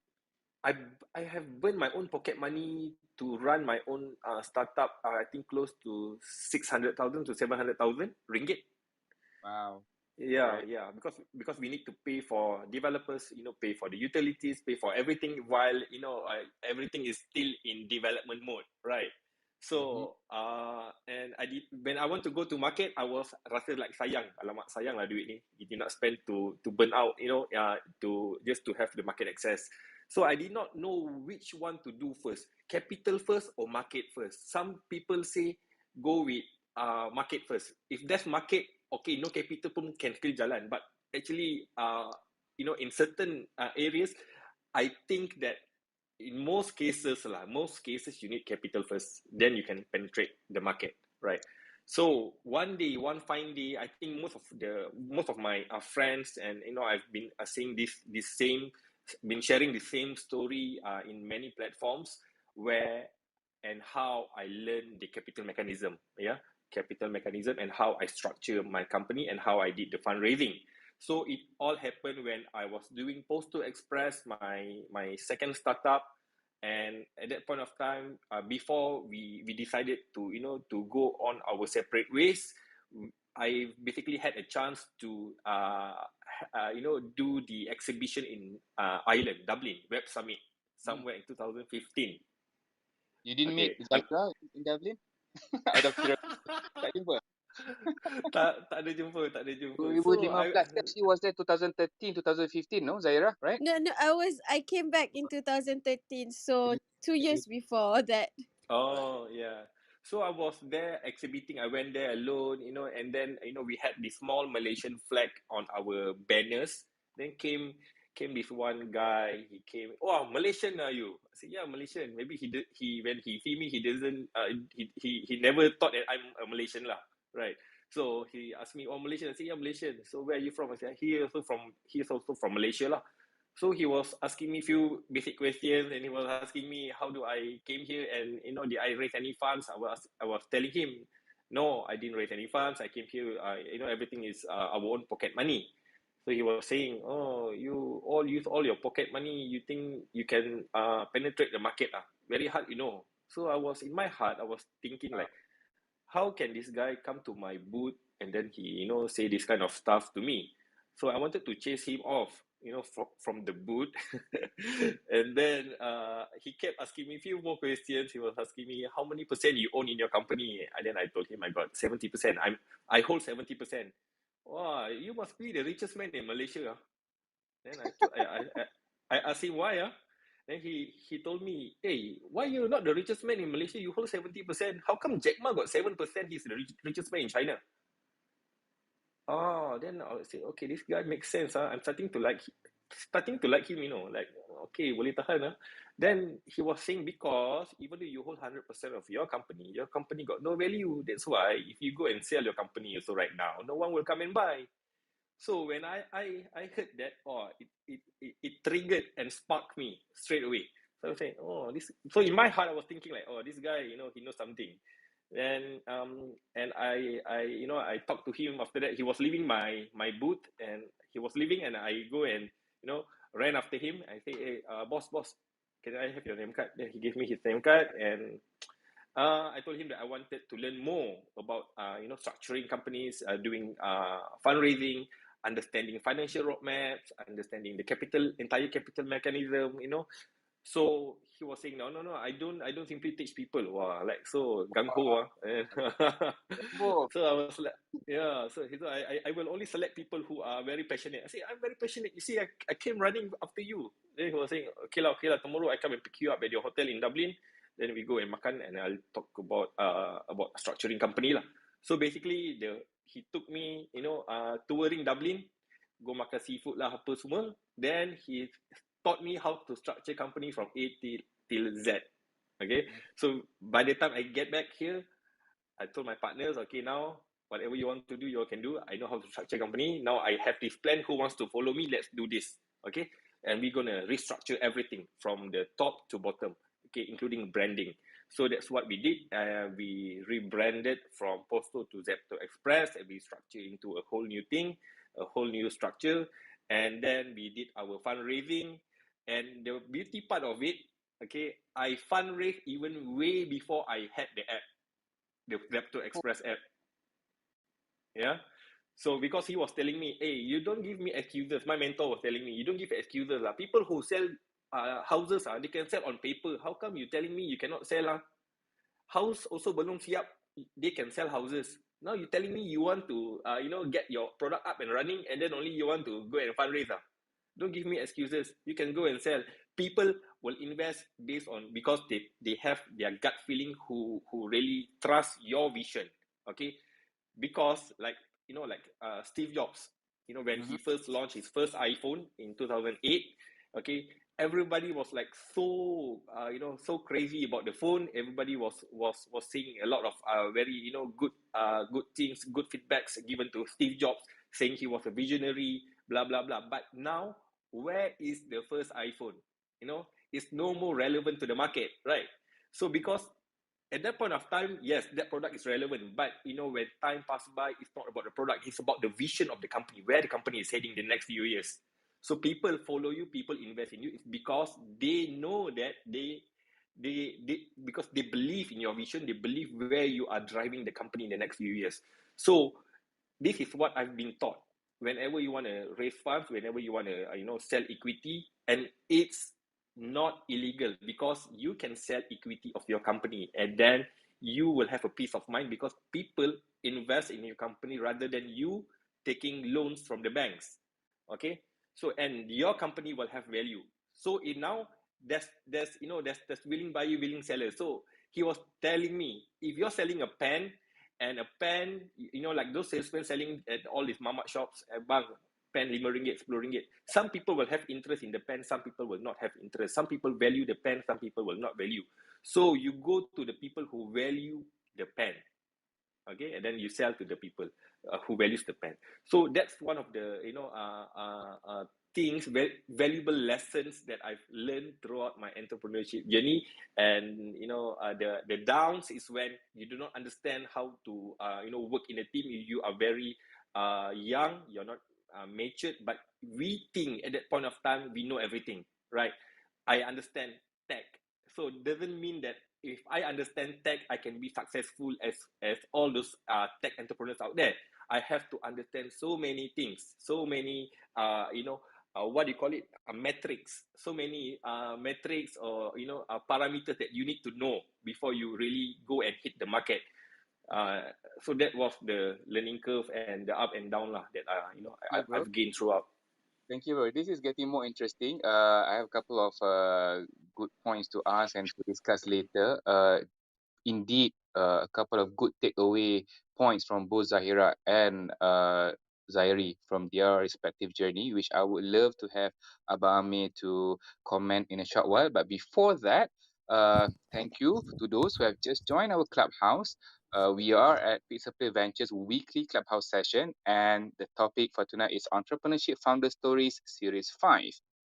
I I have burned my own pocket money to run my own startup. I think close to 600,000 to 700,000 ringgit. Wow. Yeah, Right. yeah, because we need to pay for developers, pay for the utilities, pay for everything while everything is still in development mode, right? Mm-hmm. So and I did when I want to go to market, I was rasa like sayang, alamak sayang lah duit ni. You did not spend to burn out, to just to have the market access. So I did not know which one to do first, capital first or market first. Some people say go with market first. If there's market, okay, no capital pun can still jalan. But actually, in certain areas, I think that in most cases you need capital first, then you can penetrate the market, right? So one fine day, I think most of my friends, and I've been saying this same, been sharing the same story in many platforms, where and how I learned the capital mechanism, capital mechanism, and how I structure my company and how I did the fundraising. So it all happened when I was doing Postal Express, my second startup, and at that point of time, before we decided to go on our separate ways, I basically had a chance to do the exhibition in Ireland, Dublin Web Summit, Mm. somewhere in 2015. You didn't meet Okay. Zaira in Dublin? Out of curiosity. Tak jumpa? Tak ada jumpa, tak ada jumpa. So 2015. She was there 2013, 2015, no, Zaira, right? No, no, I came back in 2013, so 2 years before that. oh yeah. So I was there exhibiting. I went there alone, and then we had this small Malaysian flag on our banners. Then came this one guy. He came. Oh, Malaysian are you? I said, yeah, Malaysian. Maybe he when he see me, he doesn't. He never thought that I'm a Malaysian lah, right? So he asked me, oh, Malaysian. I said, yeah, Malaysian. So where are you from? I said, he's also from Malaysia lah. So he was asking me few basic questions, and he was asking me how do I came here, and did I raise any funds? I was telling him, no, I didn't raise any funds. I came here, everything is our own pocket money. So he was saying, oh, you all use all your pocket money. You think you can penetrate the market? Very hard, So I was in my heart, I was thinking like, how can this guy come to my booth and then he, say this kind of stuff to me? So I wanted to chase him off, from the booth. And then he kept asking me a few more questions. He was asking me, how many percent you own in your company? And then I told him I got 70%. I hold 70%. Wow, you must be the richest man in Malaysia. Then I asked him why. Then he told me, hey, why you not the richest man in Malaysia? You hold 70%. How come Jack Ma got 7%? He's the richest man in China. Oh, then I say, okay, this guy makes sense. I'm starting to like him, like, okay, boleh tahan. Then he was saying, because even though you hold 100% of your company got no value. That's why if you go and sell your company also right now, no one will come and buy. So when I heard that, it triggered and sparked me straight away. So I was saying, so in my heart I was thinking like, this guy, he knows something. Then and I talked to him after that. He was leaving my booth, and he was leaving, and I go and ran after him. I say, hey, boss, can I have your name card? Then he gave me his name card, and I told him that I wanted to learn more about structuring companies, doing fundraising, understanding financial roadmaps, understanding the entire capital mechanism. So he was saying, no, I don't simply teach people. Wow, like so gung ho. So I was like, yeah. So I will only select people who are very passionate. I say, I'm very passionate. You see, I came running after you. Then he was saying, okay lah. Tomorrow I come and pick you up at your hotel in Dublin. Then we go and makan, and I'll talk about structuring company lah. So basically, he took me, touring Dublin, go makan seafood lah, apa semua. Then he taught me how to structure company from A till Z. Okay, so by the time I get back here, I told my partners, okay, now whatever you want to do, you all can do. I know how to structure company. Now I have this plan. Who wants to follow me? Let's do this. Okay, and we're gonna restructure everything from the top to bottom. Okay, including branding. So that's what we did. We rebranded from Posto to Zepto Express, and we structured into a whole new thing, a whole new structure. And then we did our fundraising. And the beauty part of it, okay, I fundraised even way before I had the app, the Zepto Express app. Yeah. So because he was telling me, hey, you don't give me excuses. My mentor was telling me, you don't give excuses. People who sell houses, they can sell on paper. How come you telling me you cannot sell? House also belum siap, they can sell houses. Now you telling me you want to get your product up and running, and then only you want to go and fundraise. Don't give me excuses. You can go and sell. People will invest based on, because they have their gut feeling, who really trust your vision. Okay, because like Steve Jobs, when he first launched his first iPhone in 2008, okay, everybody was like so so crazy about the phone. Everybody was saying a lot of very good things, good feedbacks given to Steve Jobs, saying he was a visionary, blah blah blah. But now, where is the first iPhone? It's no more relevant to the market, right? So because at that point of time, yes, that product is relevant. But when time passes by, it's not about the product. It's about the vision of the company, where the company is heading the next few years. So people follow you, people invest in you. It's because they know that because they believe in your vision, they believe where you are driving the company in the next few years. So this is what I've been taught. Whenever you want to raise funds, whenever you want to sell equity, and it's not illegal, because you can sell equity of your company, and then you will have a peace of mind, because people invest in your company rather than you taking loans from the banks. Okay, so and your company will have value. So now there's willing buyer, willing seller. So He was telling me, if you're selling a pen, and a pen, like those salesmen selling at all these mamak shops, bang, pen RM5, RM10. Some people will have interest in the pen, some people will not have interest. Some people value the pen, some people will not value. So you go to the people who value the pen, okay, and then you sell to the people who values the pen. So that's one of the things, valuable lessons that I've learned throughout my entrepreneurship journey. And the downs is when you do not understand how to work in a team. You are very young, you're not matured, but we think at that point of time we know everything, right? I understand tech, so it doesn't mean that if I understand tech, I can be successful as all those tech entrepreneurs out there. I have to understand so many things, so many what do you call it, metrics, so many metrics, or parameters that you need to know before you really go and hit the market. So that was the learning curve and the up and down lah that Yeah, bro. I've gained throughout. Thank you, bro. This is getting more interesting. I have a couple of good points to ask and to discuss later. Indeed, a couple of good takeaway points from both Zahira and Zairi from their respective journey, which I would love to have Abah Amir to comment in a short while. But before that, thank you to those who have just joined our clubhouse. We are at Pizza Play Ventures weekly clubhouse session, and the topic for tonight is Entrepreneurship Founder Stories Series 5.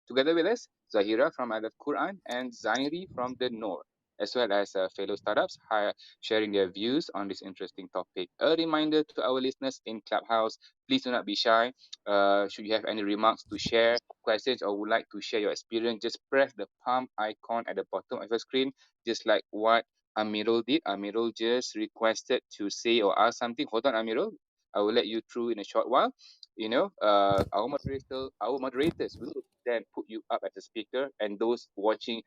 Together with us, Zahira from iLuvQuran and Zairi from TheNoor, as well as fellow startups sharing their views on this interesting topic. A reminder to our listeners in Clubhouse, please do not be shy. Should you have any remarks to share, questions, or would like to share your experience, just press the palm icon at the bottom of your screen, just like what Amirul did. Amirul just requested to say or ask something. Hold on, Amirul. I will let you through in a short while. Our moderators will then put you up as a speaker, and those watching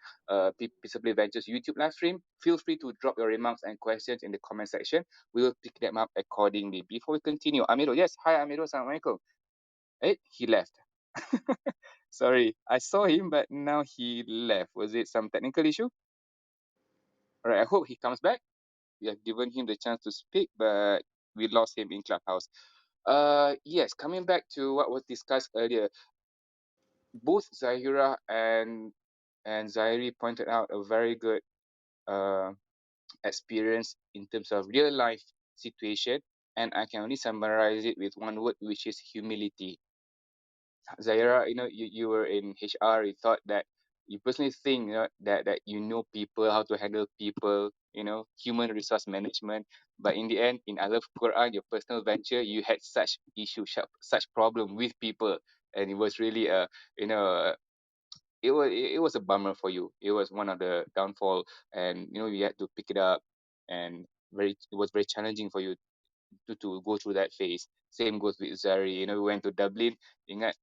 Pizza Play Ventures YouTube live stream, feel free to drop your remarks and questions in the comment section. We will pick them up accordingly. Before we continue, Amirul, yes, hi Amirul, Assalamualaikum. He left. Sorry, I saw him, but now he left. Was it some technical issue? All right, I hope he comes back. We have given him the chance to speak, but we lost him in Clubhouse. Yes, coming back to what was discussed earlier, both Zahira and Zairi pointed out a very good experience in terms of real life situation, and I can only summarize it with one word, which is humility. Zaira, you were in HR. You thought that you personally think that you know people, how to handle people, human resource management. But in the end, in iLuvQuran, your personal venture, you had such issue, such problem with people, and it was really it was a bummer for you. It was one of the downfall, and you had to pick it up, and it was very challenging for you to go through that phase. Same goes with Zari. We went to Dublin. Ingat,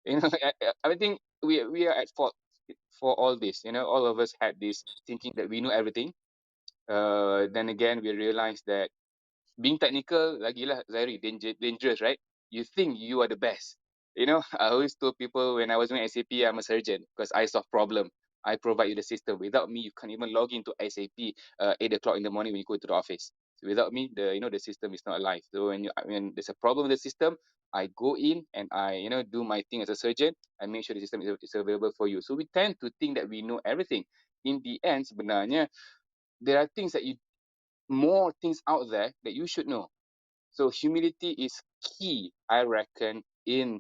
I think we are at fault for all this. All of us had this thinking that we know everything. Then again, we realized that being technical, lagilah Zairi, dangerous, right? You think you are the best. I always told people when I was doing SAP, I'm a surgeon because I solve problem. I provide you the system. Without me, you can't even log into SAP 8 o'clock in the morning when you go to the office. So without me, the system is not alive. So when there's a problem with the system, I go in and I do my thing as a surgeon. I make sure the system is available for you. So we tend to think that we know everything. In the end, sebenarnya there are more things out there that you should know. So humility is key, I reckon, in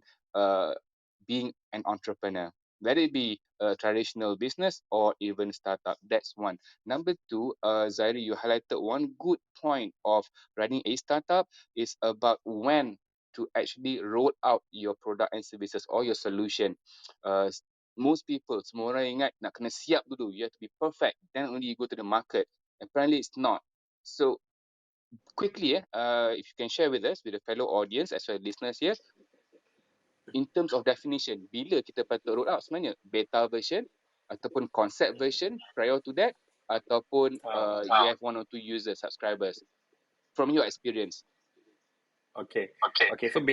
being an entrepreneur, whether it be a traditional business or even startup. That's one. Number two, Zairi, you highlighted one good point of running a startup is about when to actually roll out your product and services or your solution. Most people, semua orang ingat nak kena siap dulu. You have to be perfect. Then only you go to the market. Apparently, it's not. So quickly, if you can share with us, with the fellow audience as well as listeners here, in terms of definition, bila kita patut roll out sebenarnya? Beta version ataupun concept version prior to that, ataupun you have 1 or 2 users, subscribers, from your experience? Okay. So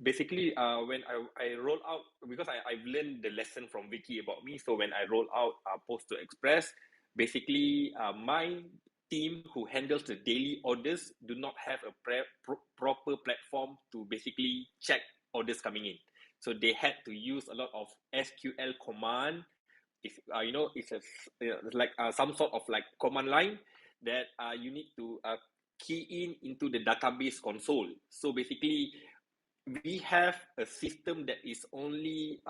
basically, when I roll out, because I've learned the lesson from Vicky about me. So when I roll out Post to Express, basically my team who handles the daily orders do not have a proper platform to basically check orders coming in. So they had to use a lot of SQL command. If it's like some sort of like command line that you need to key into the database console. So basically, we have a system that is only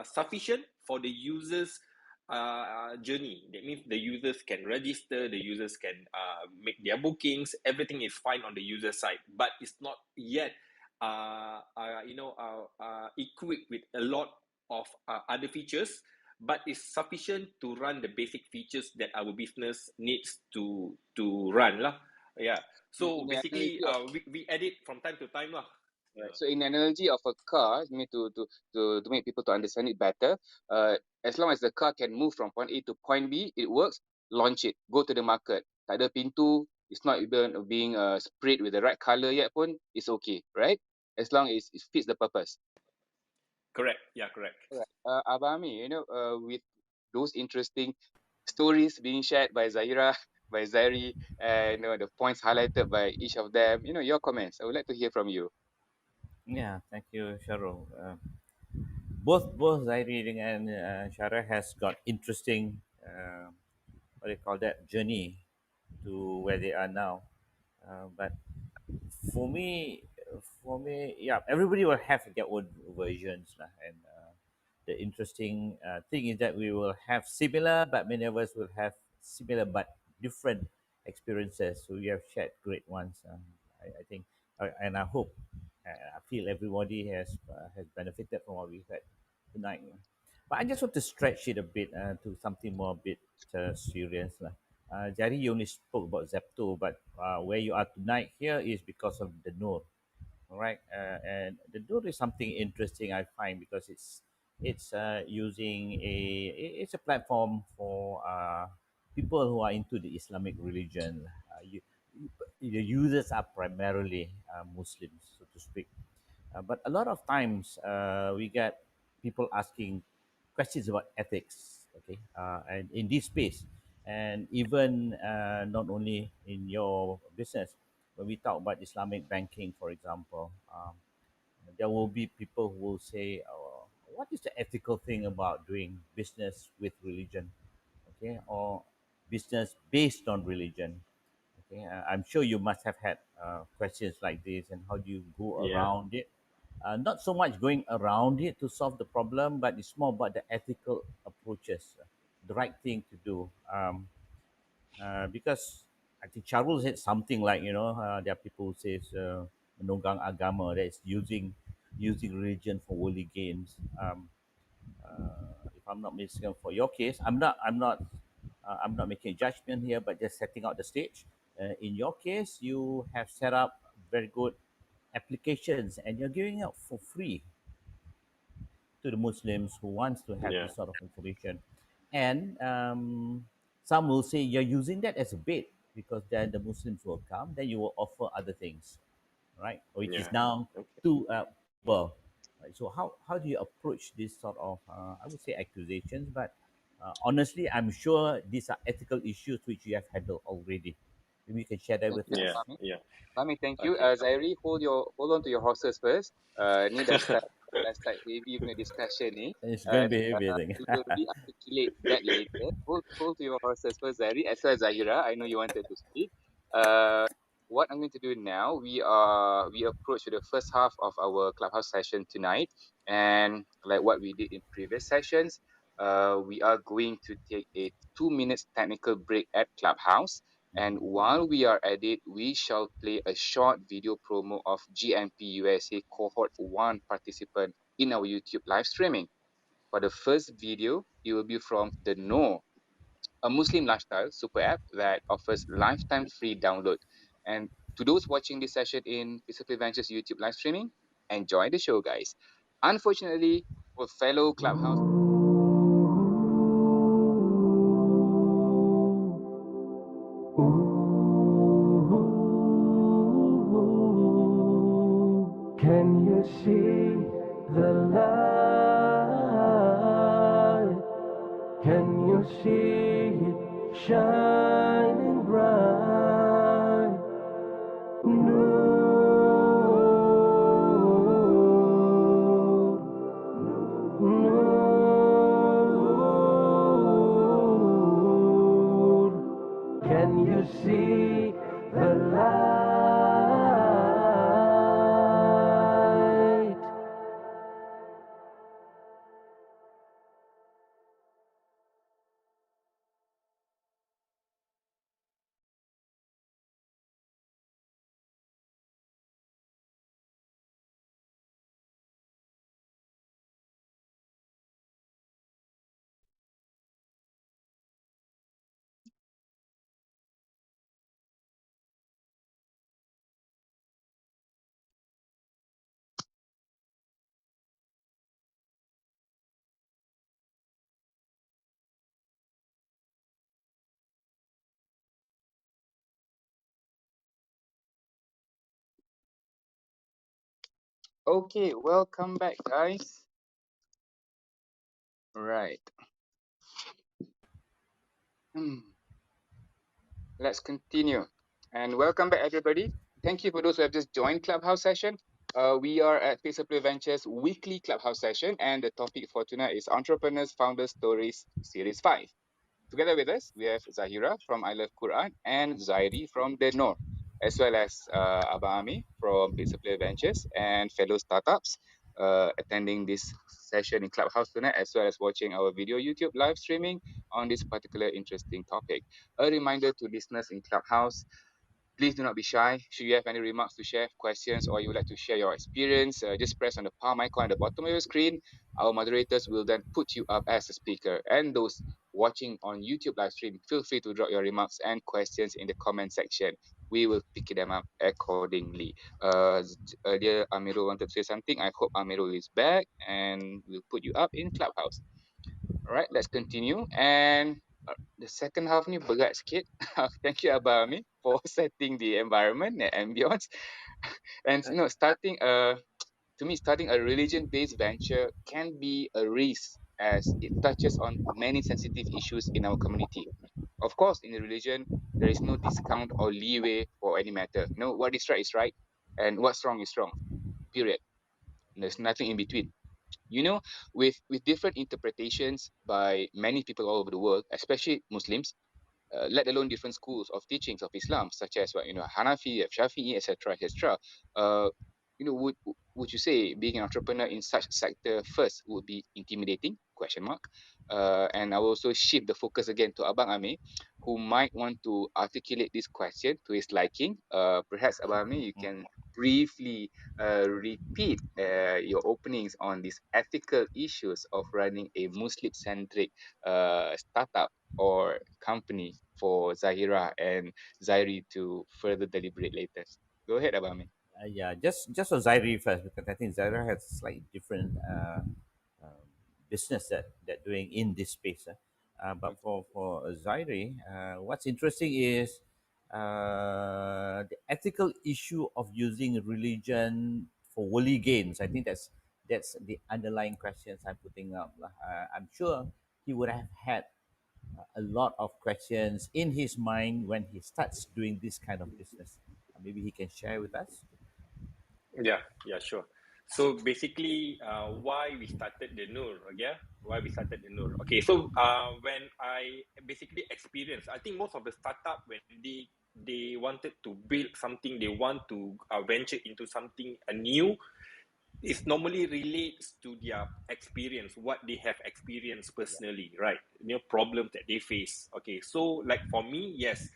sufficient for the users journey. That means the users can register, the users can make their bookings, everything is fine on the user side, but it's not yet equipped with a lot of other features, but it's sufficient to run the basic features that our business needs to run lah. Yeah. So In the basically, analogy of we edit from time to time lah. right. So in analogy of a car, to make people to understand it better, as long as the car can move from point A to point B, it works. Launch it, go to the market. Tak ada pintu, it's not even being sprayed with the right color yet pun, it's okay, right? As long as it fits the purpose. Correct. Yeah, correct. Right. Abang Ami, with those interesting stories being shared by Zahira, by Zairi, and the points highlighted by each of them, your comments. I would like to hear from you. Yeah, thank you, Shahrul. Both Zairi dengan Syara has got interesting what do you call that, journey to where they are now. But for me, yeah, everybody will have their own versions lah. And the interesting thing is that we will have similar, but many of us will have similar but different experiences. So we have shared great ones. I think, and I hope, I feel everybody has benefited from what we've had tonight. But I just want to stretch it a bit to something more a bit serious lah. Jari, you only spoke about Zepto, but where you are tonight here is because of TheNoor. All right, and TheNoor is something interesting I find, because it's using it's a platform for people who are into the Islamic religion. The users are primarily Muslims, so to speak. But a lot of times we get people asking questions about ethics, okay, and in this space, and even not only in your business, when we talk about Islamic banking, for example, there will be people who will say, what is the ethical thing about doing business with religion, okay, or business based on religion? Okay, I'm sure you must have had questions like this, and how do you go Yeah. around it? Not so much going around it to solve the problem, but it's more about the ethical approaches, the right thing to do. Because I think Charul said something like, there are people who says menunggang agama, that is using religion for worldly gains. If I'm not mistaken, for your case, I'm not making a judgment here, but just setting out the stage. In your case, you have set up very good applications, and you're giving out for free to the Muslims who wants to have Yeah. this sort of information. And some will say you're using that as a bait, because then the Muslims will come, then you will offer other things, right? Which is Yeah. now Okay. too well. Right? So how do you approach this sort of I would say accusations, but honestly, I'm sure these are ethical issues which you have handled already. Maybe you can share that Thank with you, us. Yeah. Fahmi. Yeah. Fahmi, thank you. Okay. Zairi, hold on to your horses first. Ni dah start heavy punya discussion ni. It's going to And be heavy, I think. we will re-articulate that later. Hold to your horses first, Zairi. As well as Zahira, I know you wanted to speak. What I'm going to do now, we approach the first half of our Clubhouse session tonight, and like what we did in previous sessions, we are going to take a 2 minutes technical break at Clubhouse. And while we are at it, we shall play a short video promo of GMP USA Cohort 1 participant in our YouTube live streaming. For the first video, it will be from TheNoor, a Muslim lifestyle super app that offers lifetime free download. And to those watching this session in Pacific Ventures YouTube live streaming, enjoy the show, guys. Unfortunately, for fellow Clubhouse, can you see the light? Can you see it shining bright. Noor, Noor. Can you see the light? Okay, welcome back, guys. Right. Let's continue. And welcome back, everybody. Thank you for those who have just joined Clubhouse session. We are at Pace of Play Ventures weekly Clubhouse session, and the topic for tonight is Entrepreneurs Founder Stories Series 5. Together with us, we have Zahira from iLuvQuran and Zairi from TheNoor, as well as Abang Ami from Pizza Play Ventures and fellow startups attending this session in Clubhouse tonight, as well as watching our video YouTube live streaming on this particular interesting topic. A reminder to listeners in Clubhouse, please do not be shy. Should you have any remarks to share, questions, or you would like to share your experience, just press on the palm icon at the bottom of your screen. Our moderators will then put you up as a speaker. And those watching on YouTube live stream, feel free to drop your remarks and questions in the comment section. We will pick them up accordingly. Earlier, Amirul wanted to say something. I hope Amirul is back and we'll put you up in Clubhouse. All right, let's continue. And the second half ni berat sikit. Thank you Abang Ami for setting the environment and ambience. And starting starting a religion-based venture can be a risk as it touches on many sensitive issues in our community. Of course, in the religion, there is no discount or leeway for any matter. What is right, and what's wrong is wrong. Period. There's nothing in between. With different interpretations by many people all over the world, especially Muslims, let alone different schools of teachings of Islam, such as Hanafi, Shafi'i, etc., etc. Uh, would you say being an entrepreneur in such sector first would be intimidating? Question mark. And I will also shift the focus again to Abang Ami, who might want to articulate this question to his liking. Perhaps Abang Ami, you can briefly repeat your openings on these ethical issues of running a Muslim-centric startup or company for Zahira and Zairi to further deliberate later. Go ahead, Abami. Yeah, just on Zairi first, because I think Zaira has slightly different business that doing in this space. But for Zairi, what's interesting is the ethical issue of using religion for worldly gains. I think that's the underlying questions I'm putting up. I'm sure he would have had a lot of questions in his mind when he starts doing this kind of business. Maybe he can share with us. Yeah, sure. So basically, why we started TheNoor, yeah? Why we started TheNoor? Okay, so when I basically experienced, I think most of the startup when they wanted to build something, they want to venture into something new. It normally relates to their experience, what they have experienced personally, right? Problems that they face. Okay, so like for me, yes,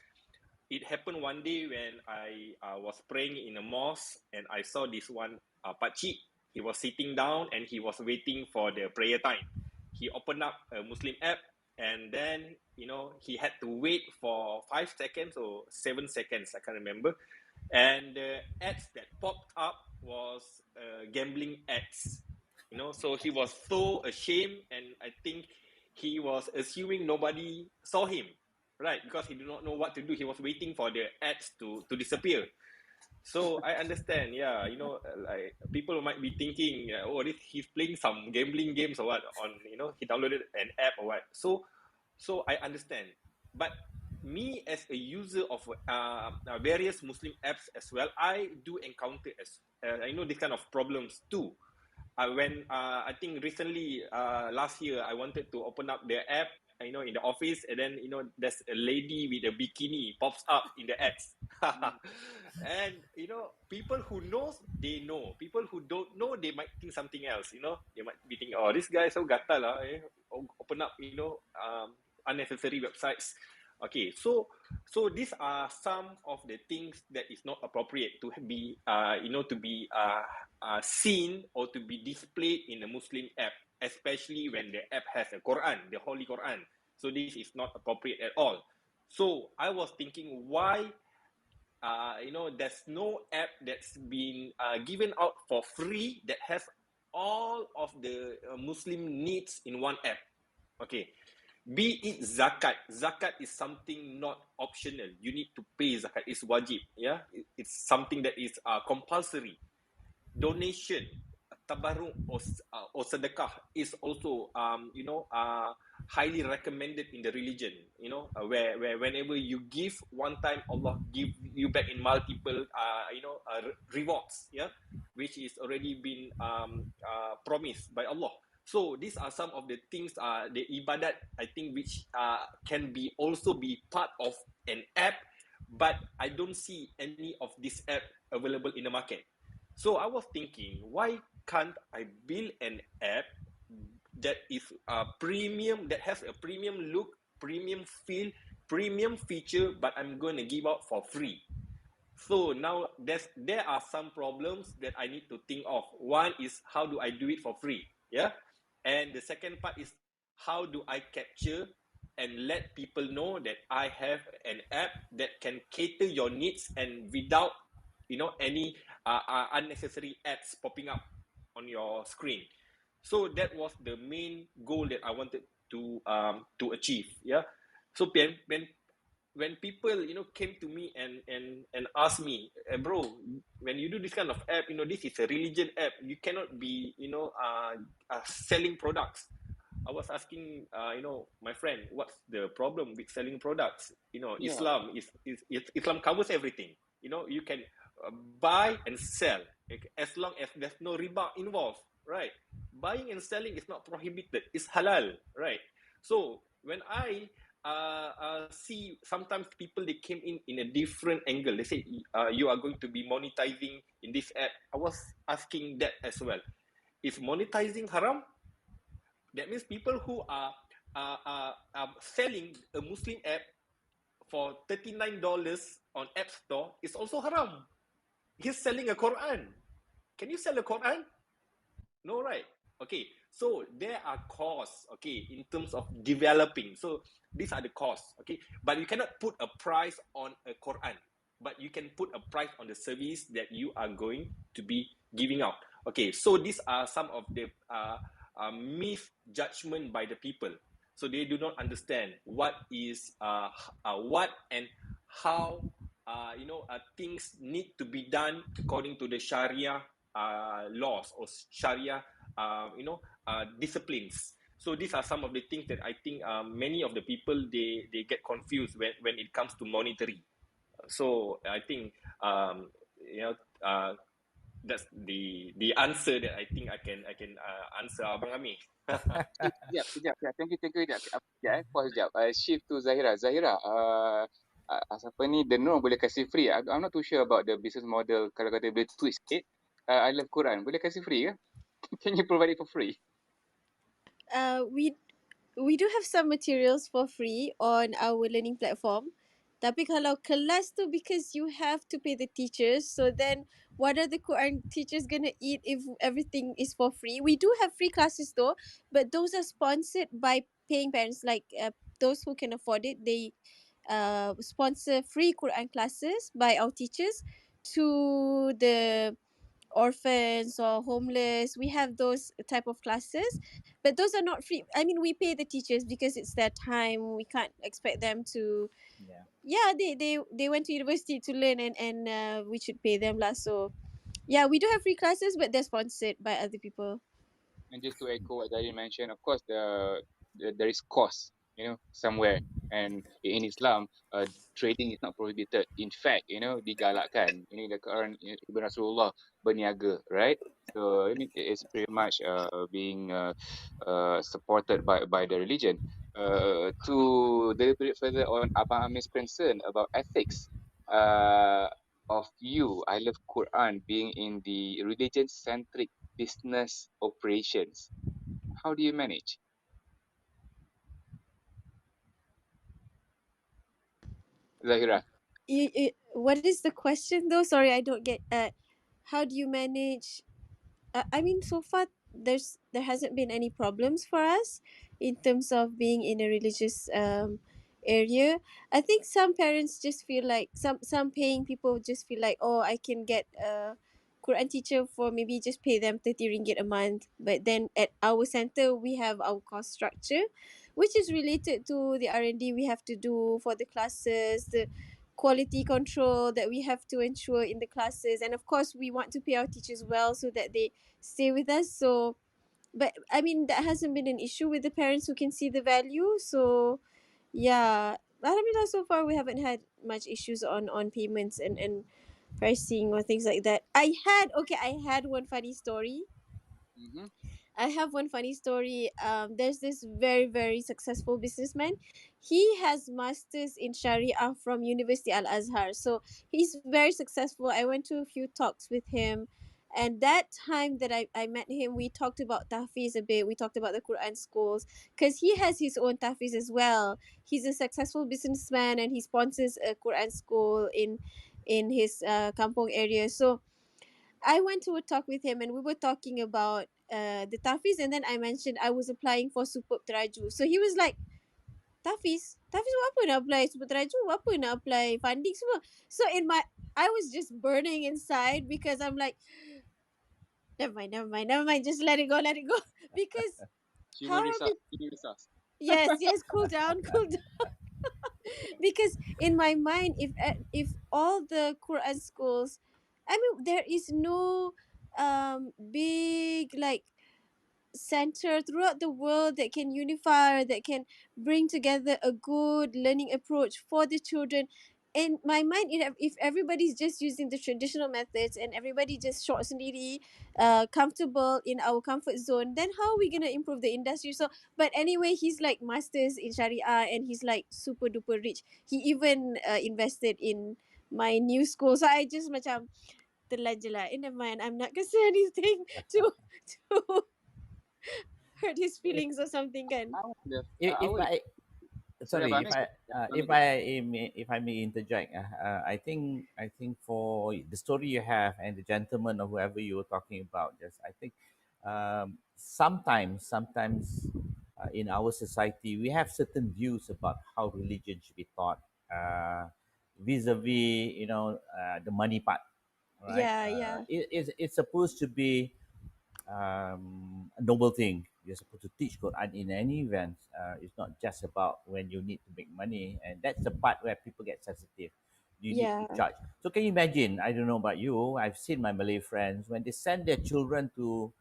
it happened one day when I was praying in a mosque and I saw this one pakcik. He was sitting down and he was waiting for the prayer time. He opened up a Muslim app and then he had to wait for 5 seconds or 7 seconds, I can't remember. And the ads that popped up was gambling ads. So he was so ashamed, and I think he was assuming nobody saw him, right? Because he did not know what to do. He was waiting for the ads to disappear. So I understand, yeah, like people might be thinking, oh, he's playing some gambling games or what on, he downloaded an app or what. So I understand. But me as a user of various Muslim apps as well, I do encounter I know this kind of problems too. When I think recently last year I wanted to open up the app, in the office, and then there's a lady with a bikini pops up in the ads. And people who knows, they know. People who don't know, they might think something else. They might be thinking, oh, this guy so gatal lah, open up unnecessary websites. Okay, so these are some of the things that is not appropriate to be seen or to be displayed in a Muslim app, especially when the app has a Quran, the Holy Quran. So this is not appropriate at all. So I was thinking, why there's no app that's been given out for free that has all of the Muslim needs in one app. Okay, be it zakat. Zakat is something not optional. You need to pay zakat. It's wajib. Yeah, it's something that is compulsory. Donation, tabarruk, or sedekah is also highly recommended in the religion. Where whenever you give one time, Allah give you back in multiple rewards. Yeah, which is already been promised by Allah. So these are some of the things, the ibadat, I think, which can be also be part of an app, but I don't see any of this app available in the market. So I was thinking, why can't I build an app that is premium, that has a premium look, premium feel, premium feature, but I'm going to give out for free? So now there are some problems that I need to think of. One is, how do I do it for free? Yeah. And the second part is, how do I capture and let people know that I have an app that can cater your needs and without any unnecessary ads popping up on your screen. So that was the main goal that I wanted to achieve. Yeah. So when people came to me and asked me, bro, when you do this kind of app, this is a religion app, you cannot be selling products. I was asking my friend, what's the problem with selling products? Yeah. Islam Islam covers everything. You can buy and sell, as long as there's no riba involved, right? Buying and selling is not prohibited, it's halal, right? So when I see sometimes people, they came in a different angle. They say, you are going to be monetizing in this app. I was asking that as well. If monetizing haram, that means people who are selling a Muslim app for $39 on App Store is also haram. He's selling a Quran. Can you sell a Quran? No, right? Okay, so there are costs, okay, in terms of developing. So these are the costs, okay, but you cannot put a price on a Quran, but you can put a price on the service that you are going to be giving out. Okay, so these are some of the misjudgment by the people. So they do not understand what is what and how things need to be done according to the Sharia laws or Sharia disciplines. So these are some of the things that I think many of the people, they get confused when it comes to monetary. So I think that's the answer that I think I can answer Abang Ami. Sekejap. Thank you. Sekejap. Pause sekejap. Shift to Zahira. Zahira, apa ni, TheNoor boleh kasih free? I'm not too sure about the business model. Kalau kata boleh tweak sikit, iLuvQuran boleh kasih free ke? Can you provide it for free? We do have some materials for free on our learning platform. Tapi kalau kelas tu, because you have to pay the teachers, so then what are the Quran teachers gonna eat if everything is for free? We do have free classes though, but those are sponsored by paying parents. Like those who can afford it, they sponsor free Quran classes by our teachers to the orphans or homeless. We have those type of classes, but those are not free. I mean, we pay the teachers because it's their time. We can't expect them to, they went to university to learn, and we should pay them lah. So yeah, we do have free classes, but they're sponsored by other people. And just to echo what Zahir mentioned, of course, there is cost somewhere. And in Islam, trading is not prohibited. In fact, digalakkan. Ini the Quran, Ibn Rasulullah berniaga, right? So it's pretty much being supported by the religion. To deliberate further on Abang Amir's concern about ethics of you, I love Quran being in the religion-centric business operations. How do you manage, Zahira? What is the question though? Sorry, I don't get. How do you manage? I mean, so far there hasn't been any problems for us in terms of being in a religious area. I think some parents just feel like some paying people just feel like, oh, I can get a Quran teacher for maybe just pay them 30 ringgit a month. But then at our center we have our cost structure, which is related to the R&D we have to do for the classes, the quality control that we have to ensure in the classes, and of course we want to pay our teachers well so that they stay with us. So but I mean that hasn't been an issue with the parents who can see the value. So yeah, alhamdulillah, so far we haven't had much issues on payments and pricing or things like that. I had one funny story. Mm-hmm. I have one funny story. There's this very, very successful businessman. He has masters in Sharia from University Al Azhar. So he's very successful. I went to a few talks with him. And that time that I met him, we talked about tahfiz a bit. We talked about the Quran schools because he has his own tahfiz as well. He's a successful businessman and he sponsors a Quran school in his kampong area. So I went to a talk with him and we were talking about the Tafis, and then I mentioned I was applying for Superb Teraju. So he was like, Tafis buat apa nak apply Superb Teraju? Buat apa nak apply funding semua? So I was just burning inside because I'm like, never mind, just let it go, let it go. Because how Human are resource. we? Human resource. Yes, cool down, cool down. Because in my mind, if all the Quran schools, I mean, there is no big like center throughout the world that can unify, that can bring together a good learning approach for the children. In my mind, if everybody's just using the traditional methods and everybody just short sendiri, comfortable in our comfort zone, then how are we gonna improve the industry? So, but anyway, he's like masters in Sharia and he's like super duper rich. He even invested in my new school. So I just macam telan je lah. Never mind, I'm not gonna say anything to to hurt his If feelings or something kan. I wonder. I if would. I Sorry, sorry Abang Amir. Abang Amir. if I may interject, I think for the story you have and the gentleman or whoever you were talking about, just I think sometimes in our society we have certain views about how religion should be taught, vis-a-vis the money part, right? Yeah. It's supposed to be a noble thing. You're supposed to teach Quran in any event. It's not just about when you need to make money, and that's the part where people get sensitive. You need to Yeah. charge. So can you imagine? I don't know about you. I've seen my Malay friends when they send their children to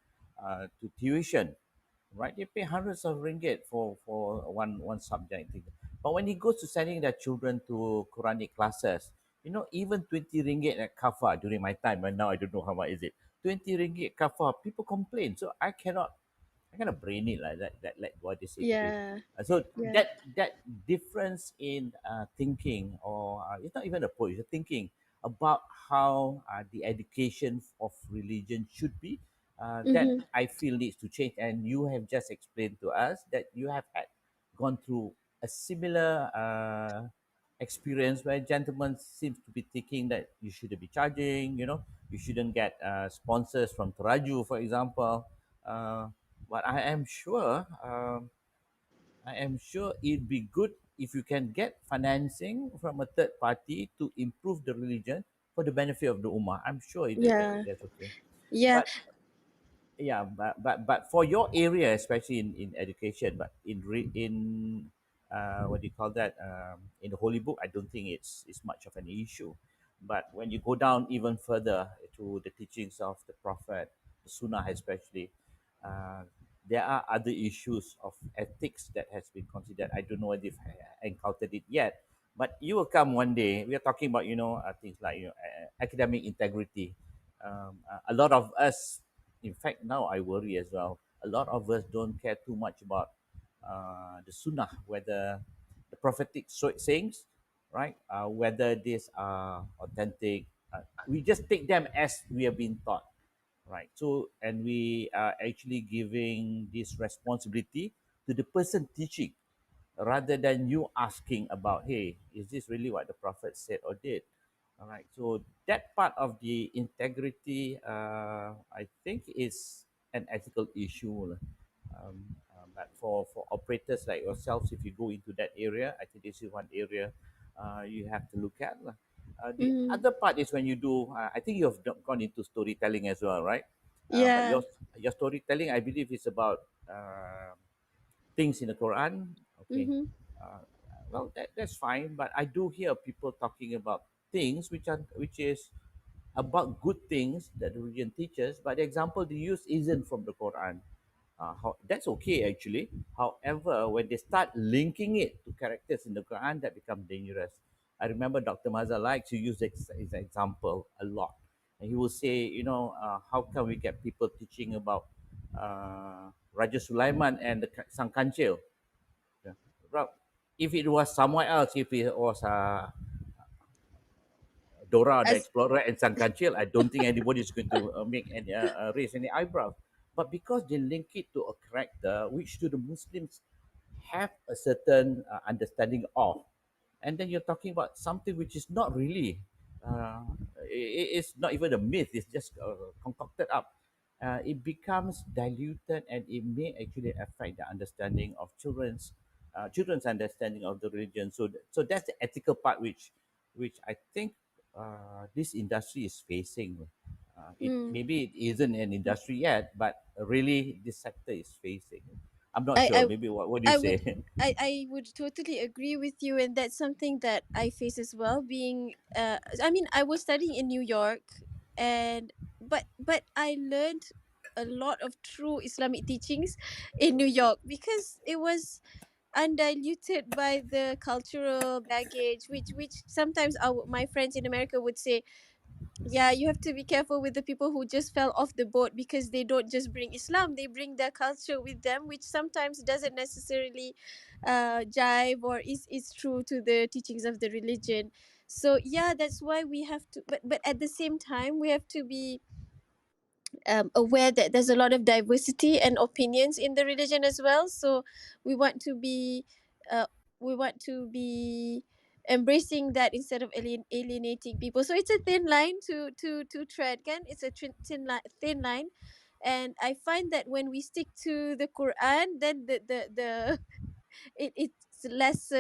tuition, right? They pay hundreds of ringgit for one subject. But when he goes to sending their children to Quranic classes, even 20 ringgit at Kafa during my time, and now I don't know how much is it. 20 ringgit Kafa, people complain. So I kind of brain it like that like what they say to do. Yeah. So Yeah. that difference in thinking, or it's not even approach, it's thinking about how the education of religion should be, that Mm-hmm. I feel needs to change. And you have just explained to us that you have gone through a similar experience where gentlemen seems to be thinking that you shouldn't be charging, you shouldn't get sponsors from Teraju, for example. But I am sure it'd be good if you can get financing from a third party to improve the religion for the benefit of the ummah. I'm sure Yeah. that's okay. Yeah. But yeah, but for your area, especially in education, but in what do you call that, in the holy book, I don't think it's much of an issue. But when you go down even further to the teachings of the prophet, the sunnah especially, uh, there are other issues of ethics that has been considered. I don't know whether you've encountered it yet, but you will come one day. We are talking about things like academic integrity. A lot of us, in fact, now I worry as well. A lot of us don't care too much about the sunnah, whether the prophetic sayings, right? Whether these are authentic. We just take them as we have been taught, right? So, and we are actually giving this responsibility to the person teaching rather than you asking about, hey, is this really what the prophet said or did? All right. So that part of the integrity, I think, is an ethical issue. But for operators like yourselves, if you go into that area, I think this is one area you have to look at. The Mm. other part is when you do, I think you have gone into storytelling as well, right? But Yeah. your storytelling, I believe, is about things in the Quran. Okay, Mm-hmm. uh, well that's fine. But I do hear people talking about things which is about good things that the religion teaches, but the example they use isn't from the Quran. That's okay actually. However, when they start linking it to characters in the Quran, that becomes dangerous. I remember Dr. Maza likes to use his example a lot. And he will say, how can we get people teaching about Raja Sulaiman and the Sang Kancil? Yeah. Well, if it was somewhere else, if it was Dora the As Explorer and Sang Kancil, I don't think anybody is going to make any raise any eyebrows. But because they link it to a character which to the Muslims have a certain understanding of, and then you're talking about something which is not really, uh, it's not even a myth. It's just concocted up. It becomes diluted, and it may actually affect the understanding of children's understanding of the religion. So that's the ethical part which I think this industry is facing. It mm, maybe it isn't an industry yet, but really this sector is facing. I'm not I sure. I Maybe what do you I would say? I would totally agree with you, and that's something that I face as well. Being I mean, I was studying in New York, and but I learned a lot of true Islamic teachings in New York because it was undiluted by the cultural baggage, which sometimes my friends in America would say, yeah, you have to be careful with the people who just fell off the boat because they don't just bring Islam, they bring their culture with them, which sometimes doesn't necessarily jive or is true to the teachings of the religion. So yeah, that's why we have to, but at the same time we have to be aware that there's a lot of diversity and opinions in the religion as well. So we want to be uh, we want to be embracing that instead of alienating people. So it's a thin line to tread, kan? It's a thin line. And I find that when we stick to the Quran, then the it's less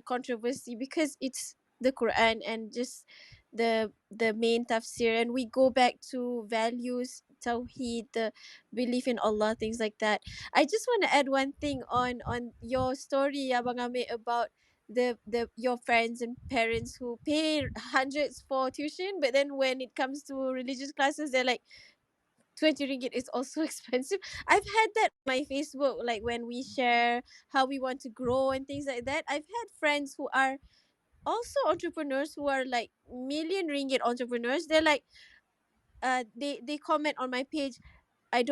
controversy because it's the Quran and just the main tafsir, and we go back to values, tawheed, the belief in Allah, things like that. I just want to add one thing on your story, Abang Amir, about the your friends and parents who pay hundreds for tuition, but then when it comes to religious classes, they're like, 20 ringgit is also expensive. I've had that on my Facebook, like when we share how we want to grow and things like that. I've had friends who are also entrepreneurs who are like million ringgit entrepreneurs. They're like, they comment on my page. I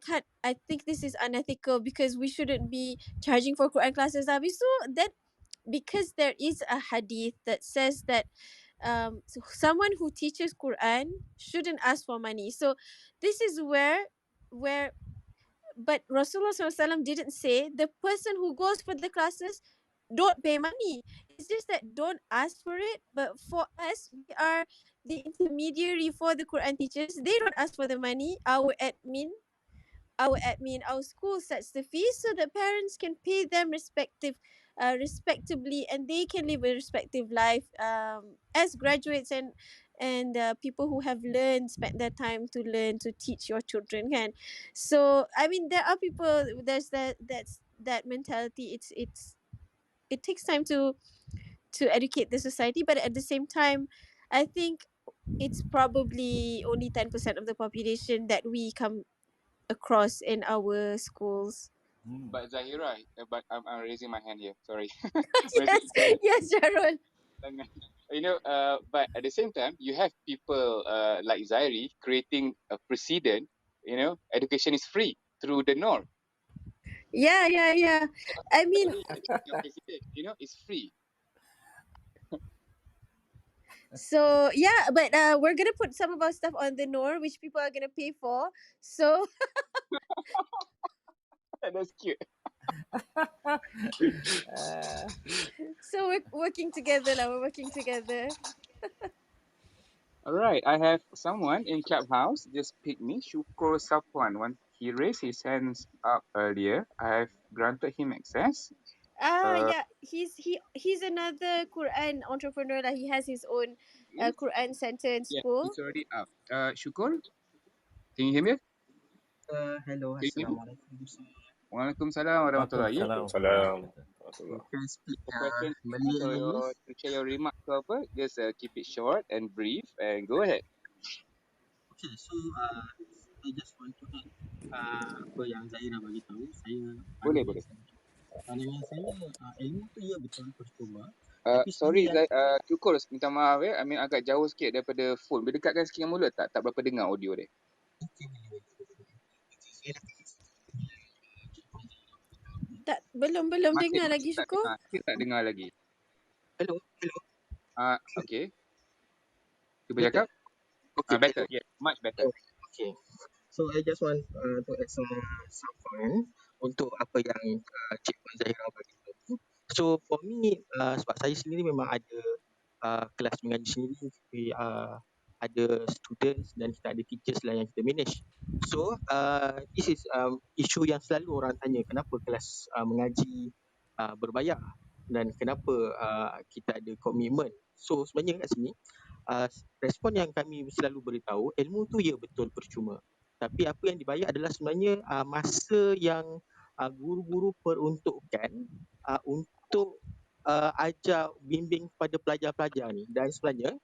can't, I think this is unethical because we shouldn't be charging for Quran classes. Habis tu, that because there is a hadith that says that someone who teaches Quran shouldn't ask for money. So this is where but Rasulullah SAW didn't say the person who goes for the classes don't pay money. It's just that don't ask for it. But for us, we are the intermediary for the Quran teachers. They don't ask for the money. Our school sets the fees so that parents can pay them respectively, and they can live a respective life as graduates and people who have learned, spent their time to learn to teach your children, can. So I mean, there are people, there's that mentality. It takes time to educate the society, but at the same time, I think it's probably only 10% of the population that we come across in our schools. But Zahira, but I'm raising my hand here. Sorry. Yes, yes, Jarul. But at the same time, you have people like Zairi creating a precedent. Education is free through TheNoor. Yeah, yeah, yeah. I mean, Your president, it's free. so yeah, but we're gonna put some of our stuff on the Nor, which people are gonna pay for. So That's cute. Uh, so we're working together now. We're working together. All right, I have someone in Clubhouse just pick me, Syukur Safwan. He raised his hands up earlier. I have granted him access. Uh, Yeah, he's another Quran entrepreneur. That he has his own yes, Quran center in yeah, school. it's already up. Syukur, can you hear me? Hello, Can you hear me? Assalamualaikum. So, Waalaikumsalam warahmatullahi. Waalaikumsalam Waalaikumsalam you warahmatullahi. can speak The question Malay or and English. to share your remarks ke apa, just keep it short and brief and go ahead. Okay, so I just want to add apa yang Zahira bagi tahu. Saya Boleh, pandangan boleh. saya, ilmu tu ya betul percuma. Tapi Sorry, sebenarnya yang Syukur, minta maaf ya. I mean agak jauh sikit daripada phone. Boleh dekatkan sikit dengan mulut tak? Tak berapa dengar audio dia. okay, boleh. Saya nak Tak, belum dengar Masih lagi tak Syukur. dengar. Masih tak dengar lagi. hello, Okay. Cuba better. cakap. Okay, Better. hello. Yes, much better. Okay. So I just want to add some comment untuk apa yang Cikgu Zahira bagi tahu. So for me, sebab saya sendiri memang ada kelas mengaji sendiri, ada students dan kita ada teachers lah yang kita manage. So this is isu yang selalu orang tanya, kenapa kelas mengaji berbayar dan kenapa kita ada komitmen. So sebenarnya kat sini respon yang kami selalu beritahu, ilmu tu ya betul percuma. Tapi apa yang dibayar adalah sebenarnya masa yang guru-guru peruntukkan untuk ajar bimbing kepada pelajar-pelajar ni. Dan sebenarnya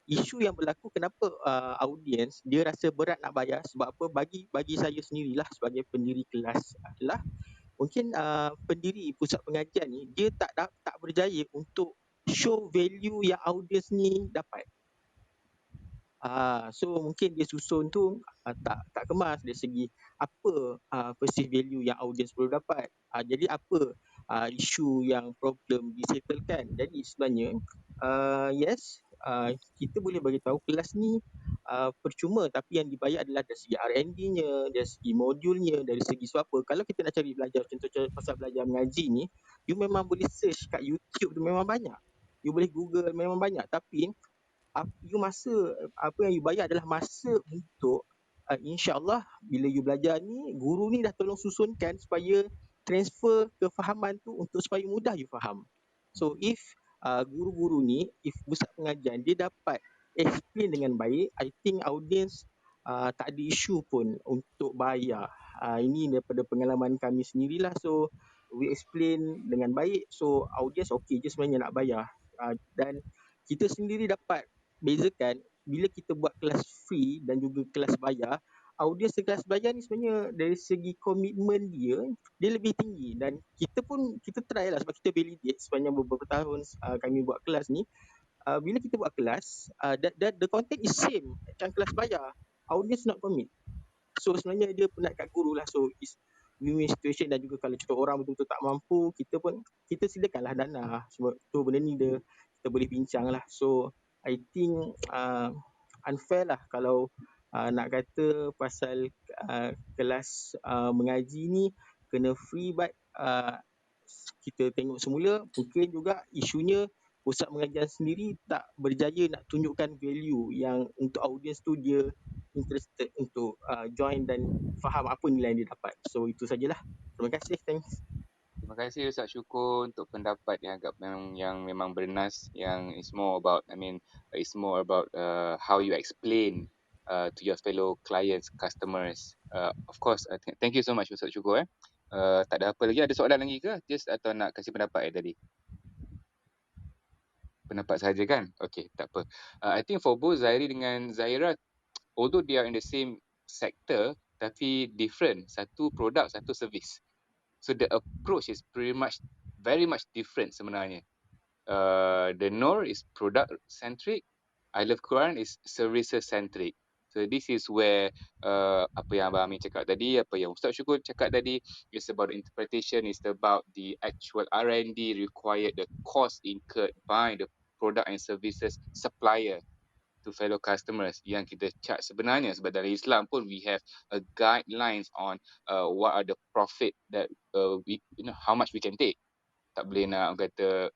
isu yang berlaku kenapa audiens dia rasa berat nak bayar sebab apa, bagi saya sendirilah sebagai pendiri kelas adalah mungkin pendiri pusat pengajian ni dia tak berjaya untuk show value yang audiens ni dapat. So mungkin dia susun tu tak kemas dari segi apa perceived value yang audience perlu dapat. Jadi apa isu yang problem disettlekan. Jadi sebenarnya yes, kita boleh bagi tahu kelas ni percuma, tapi yang dibayar adalah dari segi R&D-nya, dari segi modulnya, dari segi apa. Kalau kita nak cari belajar contoh pasal belajar mengaji ni, you memang boleh search kat YouTube tu memang banyak. You boleh Google memang banyak, tapi you masa apa yang you bayar adalah masa untuk insya-Allah bila you belajar ni, guru ni dah tolong susunkan supaya transfer kefahaman tu untuk supaya mudah you faham. So if guru-guru ni, if pusat pengajian dia dapat explain dengan baik, I think audience tak ada isu pun untuk bayar. Ini daripada pengalaman kami sendirilah. So we explain dengan baik, so audience okey je sebenarnya nak bayar. Dan kita sendiri dapat bezakan bila kita buat kelas free dan juga kelas bayar, audiens kelas bayar ni sebenarnya dari segi komitmen dia lebih tinggi, dan kita try lah sebab kita validate sepanjang beberapa tahun kami buat kelas ni. Bila kita buat kelas, the content is same macam kelas bayar, audiens not commit. So sebenarnya dia penat kat guru lah. So is win-win situation. Dan juga kalau contoh orang betul-betul tak mampu, kita sediakanlah dana. Sebab tu benda ni kita boleh bincang lah. So I think unfair lah kalau nak kata pasal kelas mengaji ni kena free, but kita tengok semula mungkin juga isunya pusat pengajian sendiri tak berjaya nak tunjukkan value yang untuk audiens tu dia interested untuk join dan faham apa nilai yang dia dapat. So itu sajalah. Terima kasih. Thanks. Terima kasih Ustaz Syukur untuk pendapat yang agak yang memang bernas, yang is more about, it's more about how you explain to your fellow clients, customers. Of course, thank you so much Ustaz Syukur. Tak ada apa lagi, ada soalan lagi ke? Just atau nak kasih pendapat tadi? Pendapat saja kan? Okay, tak apa. I think for both Zairi dengan Zahira, although they are in the same sector, tapi different. Satu produk, satu service. So the approach is very much different sebenarnya. TheNoor is product centric, iLuvQuran is services centric. So this is where apa yang Abang Amin cakap tadi, apa yang Ustaz Syukur cakap tadi, it's about the interpretation, it's about the actual R&D required, the cost incurred by the product and services supplier to fellow customers yang kita charge sebenarnya. Sebab dalam Islam pun we have a guidelines on what are the profit that we, how much we can take. Tak boleh nak kata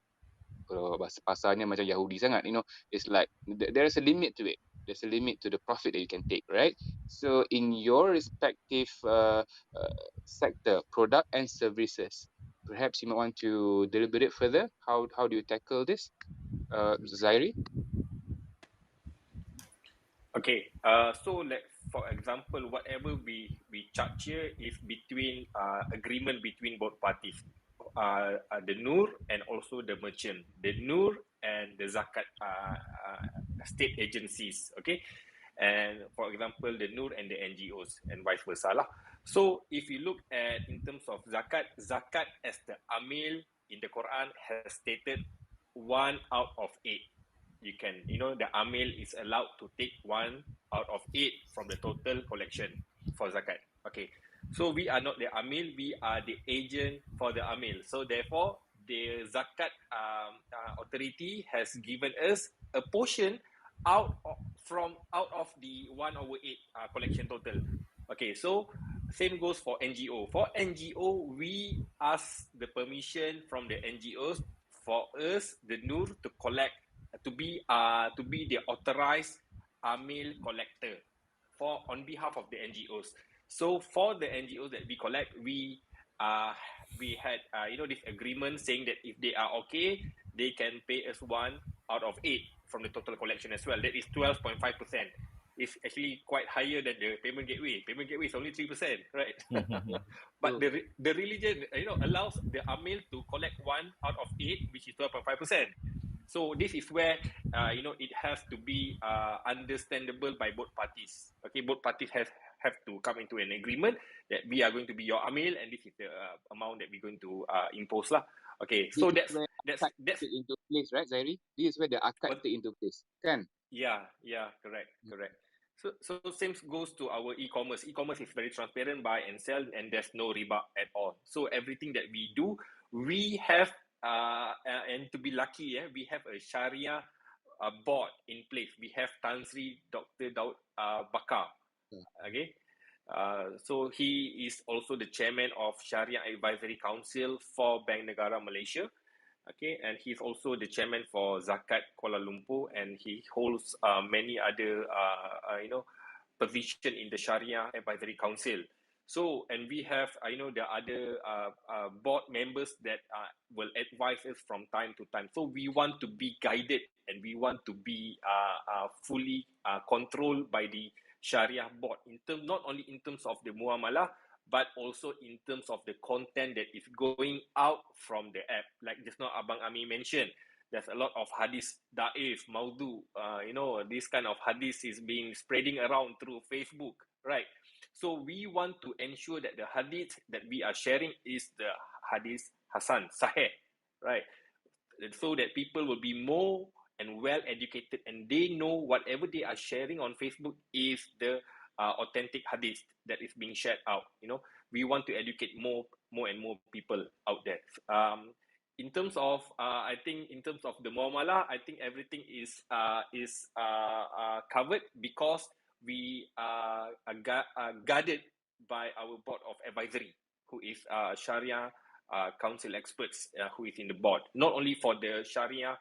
kalau bahasa pasarnya macam Yahudi sangat, it's like there is a limit to it. There's a limit to the profit that you can take, right? So in your respective sector, product and services, perhaps you might want to deliberate further. How do you tackle this, Zairi? Okay, so for example, whatever we charge here is between agreement between both parties, the Noor and also the merchant, the Noor and the zakat state agencies. Okay, and for example, the Noor and the NGOs and vice versa lah. So if you look at in terms of zakat as the amil in the Quran has stated 1 out of 8. You can, the amil is allowed to take 1 out of 8 from the total collection for zakat. Okay, so we are not the amil, we are the agent for the amil. So therefore, the zakat authority has given us a portion out of the 1/8 collection total. Okay, so same goes for NGO. For NGO, we ask the permission from the NGOs for us, the Noor, to collect, to be the authorized amil collector on behalf of the NGOs. So for the NGOs that we collect, we had this agreement saying that if they are okay, they can pay us 1 out of 8 from the total collection as well. That is 12.5%. It's actually quite higher than the payment gateway. Payment gateway is only 3%, right? But the religion, allows the amil to collect 1 out of 8, which is 12.5%. So this is where it has to be understandable by both parties. Okay, both parties have to come into an agreement that we are going to be your amil, and this is the amount that we're going to impose lah. Okay, so that's into place, right, Zairi? This is where the akad take into place, kan? Yeah, correct. So same goes to our e-commerce. E-commerce is very transparent, buy and sell, and there's no riba at all. So everything that we do, we have and to be lucky, we have a Sharia board in place. We have Tan Sri Dr. Daud Bakar. Okay, so he is also the chairman of Sharia Advisory Council for Bank Negara Malaysia. Okay, and he's also the chairman for Zakat Kuala Lumpur, and he holds many other position in the Sharia Advisory Council. So, and we have the other board members that will advise us from time to time. So we want to be guided, and we want to be fully controlled by the Sharia board, not only in terms of the muamalah, but also in terms of the content that is going out from the app. Like just now Abang Ami mentioned, there's a lot of hadith da'if, maudu, this kind of hadith is being spreading around through Facebook, right? So we want to ensure that the hadith that we are sharing is the hadith Hasan, Sahih, right? So that people will be more and well educated, and they know whatever they are sharing on Facebook is the authentic hadith that is being shared out. We want to educate more and more people out there. In terms of I think in terms of the muamalah, I think everything is covered, because we are guarded by our board of advisory, who is Sharia council experts, who is in the board, not only for the Sharia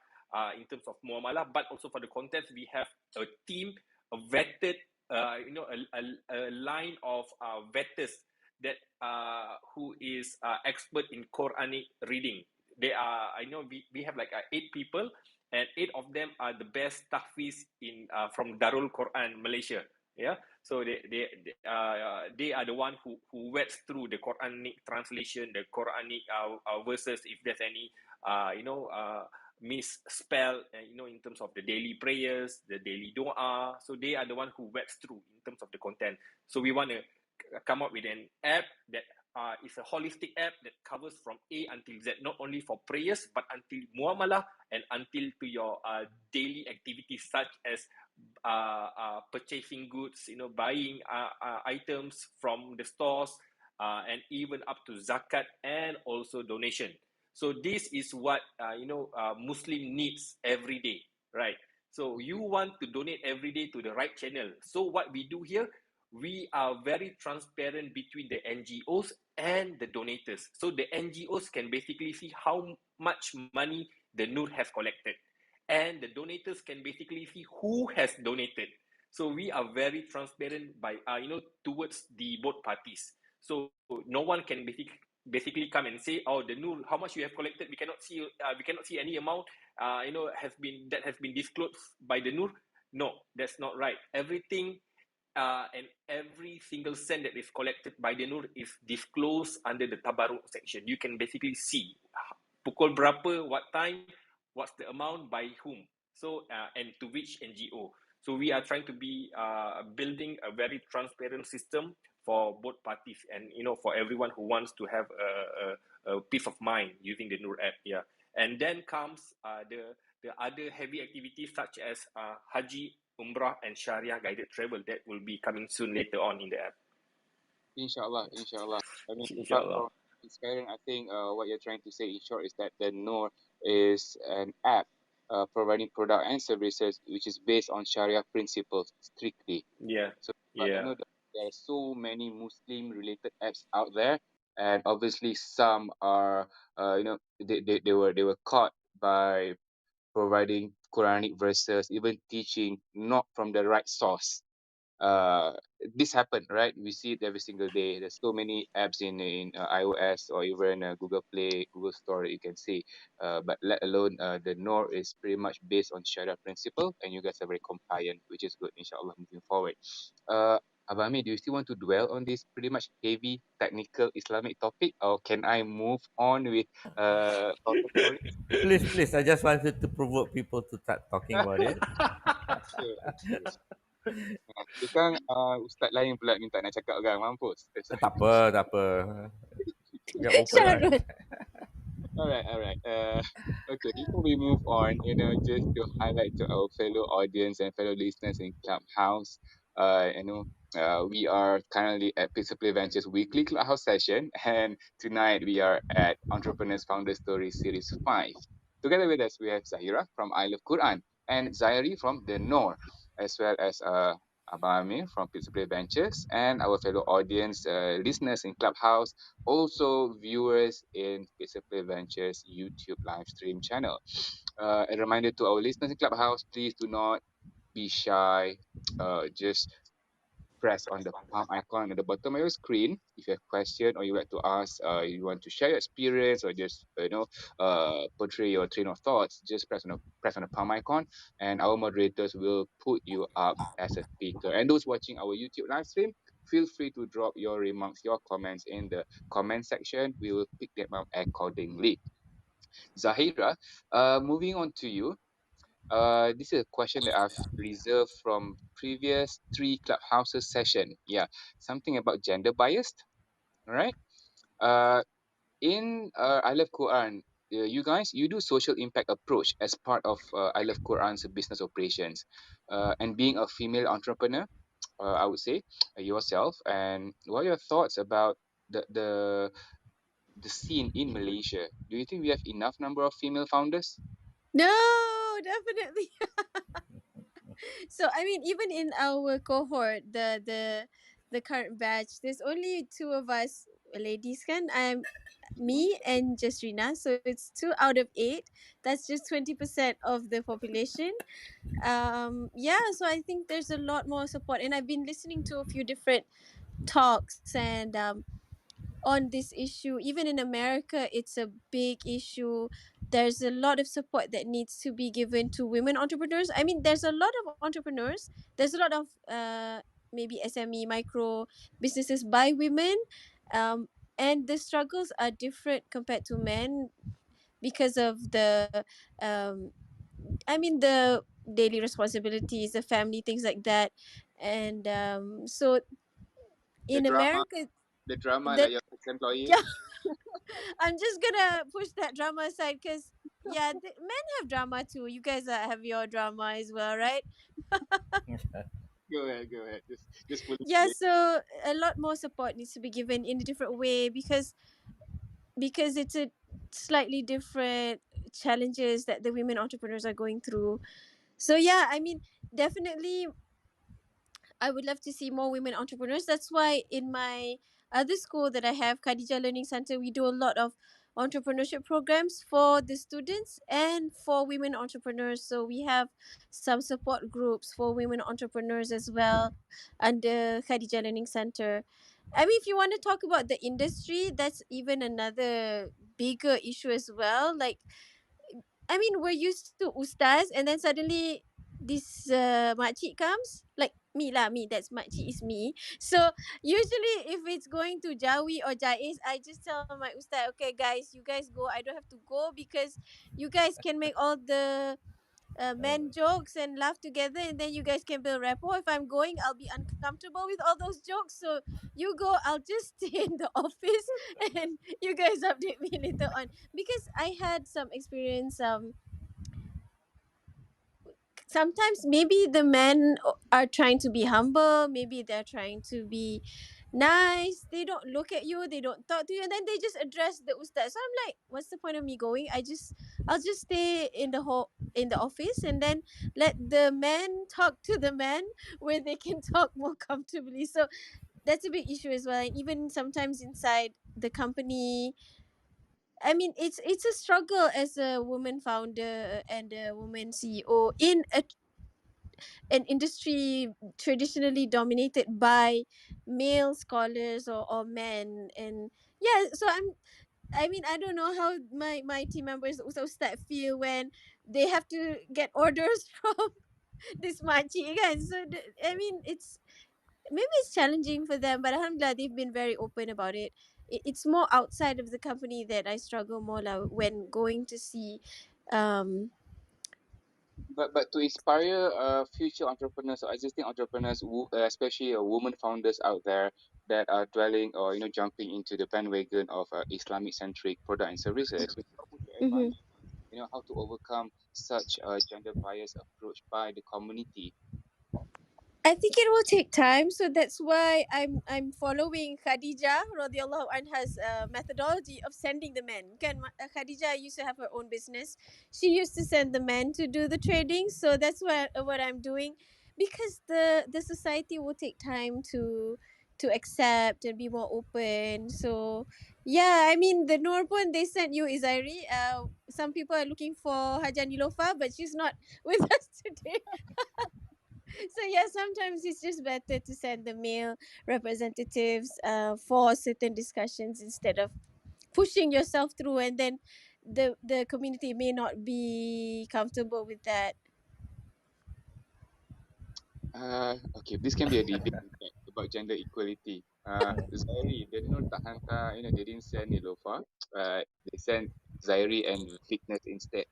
in terms of muamalah, but also for the contents. We have a team, a vetted, a line of vetters that who is expert in Quranic reading. They are, we have like 8 people, and 8 of them are the best tahfiz in from Darul Quran Malaysia. Yeah, so they are the one who wets through the Quranic translation, the Quranic verses, if there's any misspell, in terms of the daily prayers, the daily doa. So they are the one who wets through in terms of the content. So we want to come up with an app that is a holistic app that covers from A until Z, not only for prayers, but until muamalah and until to your daily activities such as purchasing goods, buying items from the stores, and even up to zakat and also donation. So this is what Muslim needs every day, right? So you want to donate every day to the right channel. So what we do here, we are very transparent between the NGOs and the donators. So the NGOs can basically see how much money the Noor has collected, and the donators can basically see who has donated. So we are very transparent by towards the both parties. So no one can basically come and say, oh, the Noor, how much you have collected, we cannot see any amount has been disclosed by the Noor. No, that's not right. Everything and every single cent that is collected by the Noor is disclosed under the Tabaruk section. You can basically see pukul berapa, what time, what's the amount, by whom, so and to which NGO. So we are trying to be building a very transparent system for both parties, and for everyone who wants to have a peace of mind using the Noor app. Yeah, and then comes the other heavy activities such as Haji, Umrah, and Sharia guided travel that will be coming soon later on in the app. Inshallah, inshallah. I mean, apart Inshallah. from transparent, I think what you're trying to say in short is that the Noor is an app providing product and services which is based on Sharia principles strictly. Yeah. So I Yeah. know that there are so many Muslim related apps out there, and obviously some are they were caught by providing Quranic verses, even teaching not from the right source. This happened, right? We see it every single day. There's so many apps in iOS or even Google Play, Google Store that you can see. But let alone the Noor is pretty much based on Sharia principle, and you guys are very compliant, which is good, inshallah, moving forward. Abami, do you still want to dwell on this pretty much heavy technical Islamic topic, or can I move on with horror stories? Please, I just wanted to provoke people to start talking about it. Okay, okay. Sekarang ustaz lain pula minta nak cakap kan, mampus. Tak apa, tak apa. We are open, right? Sharon. Alright, alright. Okay, before we move on, just to highlight to our fellow audience and fellow listeners in Clubhouse, we are currently at Pizza Play Ventures weekly Clubhouse session, and tonight we are at Entrepreneurs Founder Story Series 5. Together with us, we have Zahira from iLuvQuran and Zairi from TheNoor, as well as Abang Amir from Pizza Play Ventures, and our fellow audience, listeners in Clubhouse, also viewers in Play Ventures YouTube live stream channel. A reminder to our listeners in Clubhouse, please do not be shy. Just press on the palm icon at the bottom of your screen if you have a question or you like to ask, you want to share your experience or just portray your train of thoughts. Just press on the palm icon, and our moderators will put you up as a speaker. And those watching our YouTube live stream, feel free to drop your remarks, your comments in the comment section. We will pick them up accordingly. Zahira, moving on to you. This is a question that I've reserved from previous 3 Clubhouses session. Yeah, something about gender biased. All right. In I Love Quran, you guys, you do social impact approach as part of I Love Quran's business operations. And being a female entrepreneur, I would say yourself. And what are your thoughts about the scene in Malaysia? Do you think we have enough number of female founders? No, definitely. So I mean, even in our cohort, the current batch, there's only two of us ladies. Kan, I'm me and Jasrina. So it's 2 out of 8. That's just 20% of the population. Yeah. So I think there's a lot more support, and I've been listening to a few different talks and on this issue. Even in America, it's a big issue. There's a lot of support that needs to be given to women entrepreneurs. I mean, there's a lot of entrepreneurs. There's a lot of maybe SME micro businesses by women, and the struggles are different compared to men because of the the daily responsibilities, the family, things like that, and so The in drama, America, the drama the like your ex-employer. yeah, I'm just gonna push that drama aside because yeah, men have drama too. You guys have your drama as well, right? Go ahead, go ahead. Just pull it Yeah, straight. so a lot more support needs to be given in a different way because it's a slightly different challenges that the women entrepreneurs are going through. So yeah, I mean, definitely I would love to see more women entrepreneurs. That's why in my other school that I have, Khadija Learning Center, we do a lot of entrepreneurship programs for the students and for women entrepreneurs. So we have some support groups for women entrepreneurs as well under Khadija Learning Center. I mean, if you want to talk about the industry, that's even another bigger issue as well. Like, I mean, we're used to ustaz, and then suddenly this makcik comes, like me lah, me. That's makcik is me. So usually, if it's going to Jawi or Jais, I just tell my ustaz, okay, guys, you guys go. I don't have to go because you guys can make all the men jokes and laugh together, and then you guys can build rapport. If I'm going, I'll be uncomfortable with all those jokes. So you go, I'll just stay in the office, and you guys update me later on. Because I had some experience. Sometimes maybe the men are trying to be humble. Maybe they're trying to be nice. They don't look at you. They don't talk to you, and then they just address the ustaz. So I'm like, what's the point of me going? I'll just stay in the whole in the office, and then let the men talk to the men where they can talk more comfortably. So that's a big issue as well. And even sometimes inside the company, I mean, it's a struggle as a woman founder and a woman CEO in an industry traditionally dominated by male scholars or men. And yeah, so I mean, I don't know how my team members also start feel when they have to get orders from this makcik kan. So I mean, it's maybe it's challenging for them, but alhamdulillah they've been very open about it. It's more outside of the company that I struggle more lah when going to see um But to inspire future entrepreneurs or existing entrepreneurs, especially women founders out there that are dwelling or jumping into the bandwagon of Islamic centric product and services, what would your mhm. advice? How to overcome such a gender bias approach by the community. I think it will take time, so that's why I'm following Khadija radiallahu anha's methodology of sending the men. Kan Khadija used to have her own business. She used to send the men to do the trading, so that's what I'm doing, because the society will take time to accept and be more open. So yeah, I mean the Noor pun they sent you Izairi. Some people are looking for Haja Nilofa, but she's not with us today. So yeah, sometimes it's just better to send the male representatives for certain discussions instead of pushing yourself through, and then the community may not be comfortable with that. Okay, this can be a debate in fact, about gender equality. Zairi, they didn't tak hantar, they didn't send Nilofa. They sent Zairi and Fitness instead.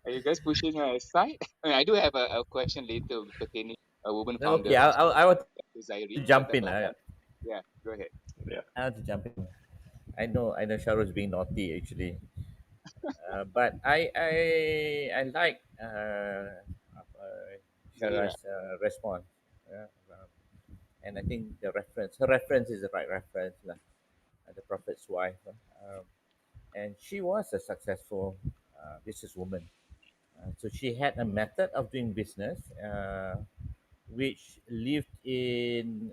Are you guys pushing her aside? I mean, I do have a question later pertaining a woman founder Okay, I want to to Zairi, jump in. but yeah, go ahead. Yeah. I want to jump in. I know Shahrul is being naughty actually, but I like Zaira. Shara's response. Yeah, and I think her reference is the right reference lah. The Prophet's wife, and she was a successful businesswoman. So she had a method of doing business, which lived in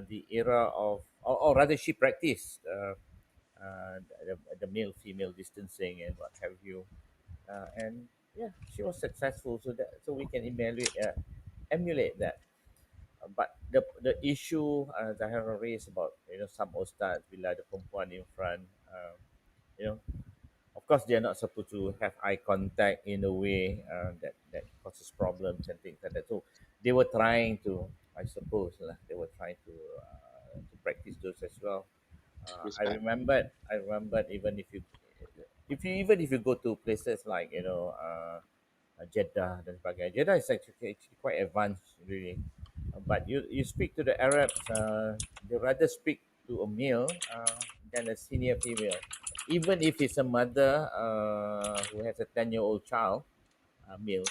the era of, or rather, she practiced the male female distancing and what have you. And yeah, she was successful, so we can emulate that. But the issue Zahara raised about some ustaz bila ada perempuan in front, you know of course they're not supposed to have eye contact in a way that causes problems and things like that. So they were trying to, I suppose lah, they were trying to practice those as well. Respect. I remembered, even if you go to places like Jeddah dan sebagainya. Jeddah is actually quite advanced really. But you speak to the Arabs, they rather speak to a male than a senior female. Even if it's a mother who has a 10-year-old child, male,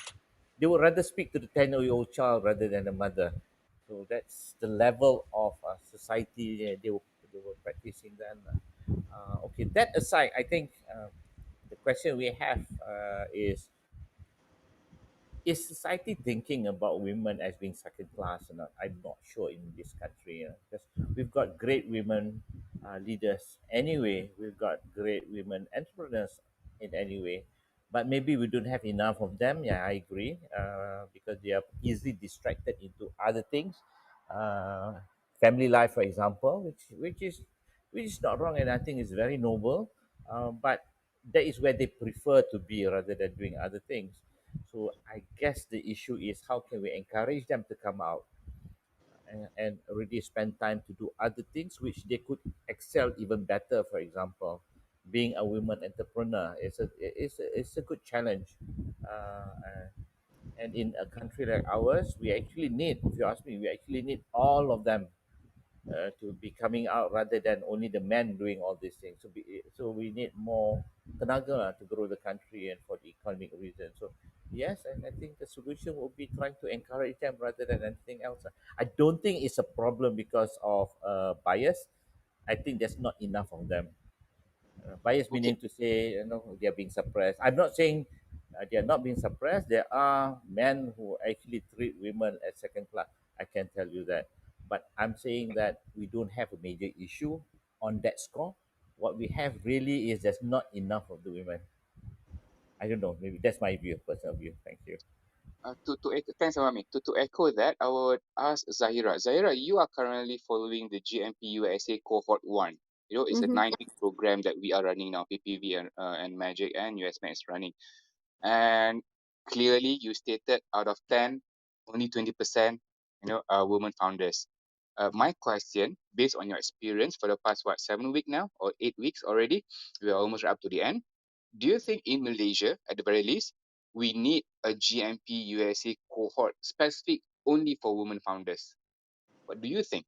they would rather speak to the 10-year-old child rather than the mother. So that's the level of society they were practicing then. Okay, that aside, I think the question we have is society thinking about women as being second class or not? I'm not sure in this country, because we've got great women leaders anyway. We've got great women entrepreneurs in any way, but maybe we don't have enough of them. Yeah, I agree, because they are easily distracted into other things, uh, family life, for example, which is not wrong, and I think is very noble. But that is where they prefer to be rather than doing other things. So I guess the issue is how can we encourage them to come out and really spend time to do other things which they could excel even better. For example, being a woman entrepreneur is a good challenge, uh, and in a country like ours, we actually need, if you ask me, we actually need all of them to be coming out rather than only the men doing all these things. So we need more tenaga to grow the country and for the economic reasons. So yes, and I think the solution will be trying to encourage them rather than anything else. I don't think it's a problem because of bias. I think there's not enough of them. Bias Okay. meaning to say, they are being suppressed. I'm not saying they are not being suppressed. There are men who actually treat women as second class. I can tell you that. But I'm saying that we don't have a major issue on that score. What we have really is there's not enough of the women. I don't know. Maybe that's my view, personal view. Thank you. Thanks, Amami. To echo that, I would ask Zahira. Zahira, you are currently following the GMP USA Cohort 1. It's a Mm-hmm. 9-week program that we are running now, PPV and Magic and USMA is running. And clearly, you stated out of 10, only 20%, are women founders. My question, based on your experience for the past, 7 weeks now, or 8 weeks already, we are almost up to the end. Do you think in Malaysia, at the very least, we need a GMP USA cohort specific only for women founders? What do you think?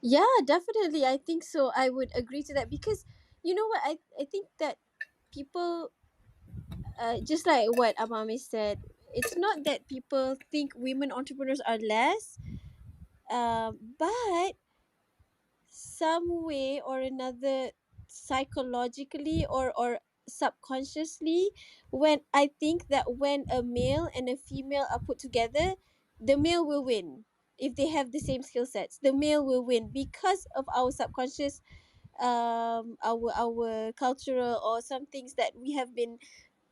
Yeah, definitely. I think so. I would agree to that because you know what? I think that people, just like what Amami said, it's not that people think women entrepreneurs are less, but some way or another, psychologically or subconsciously, when I think that when a male and a female are put together, the male will win. If they have the same skill sets, the male will win because of our subconscious, our cultural or some things that we have been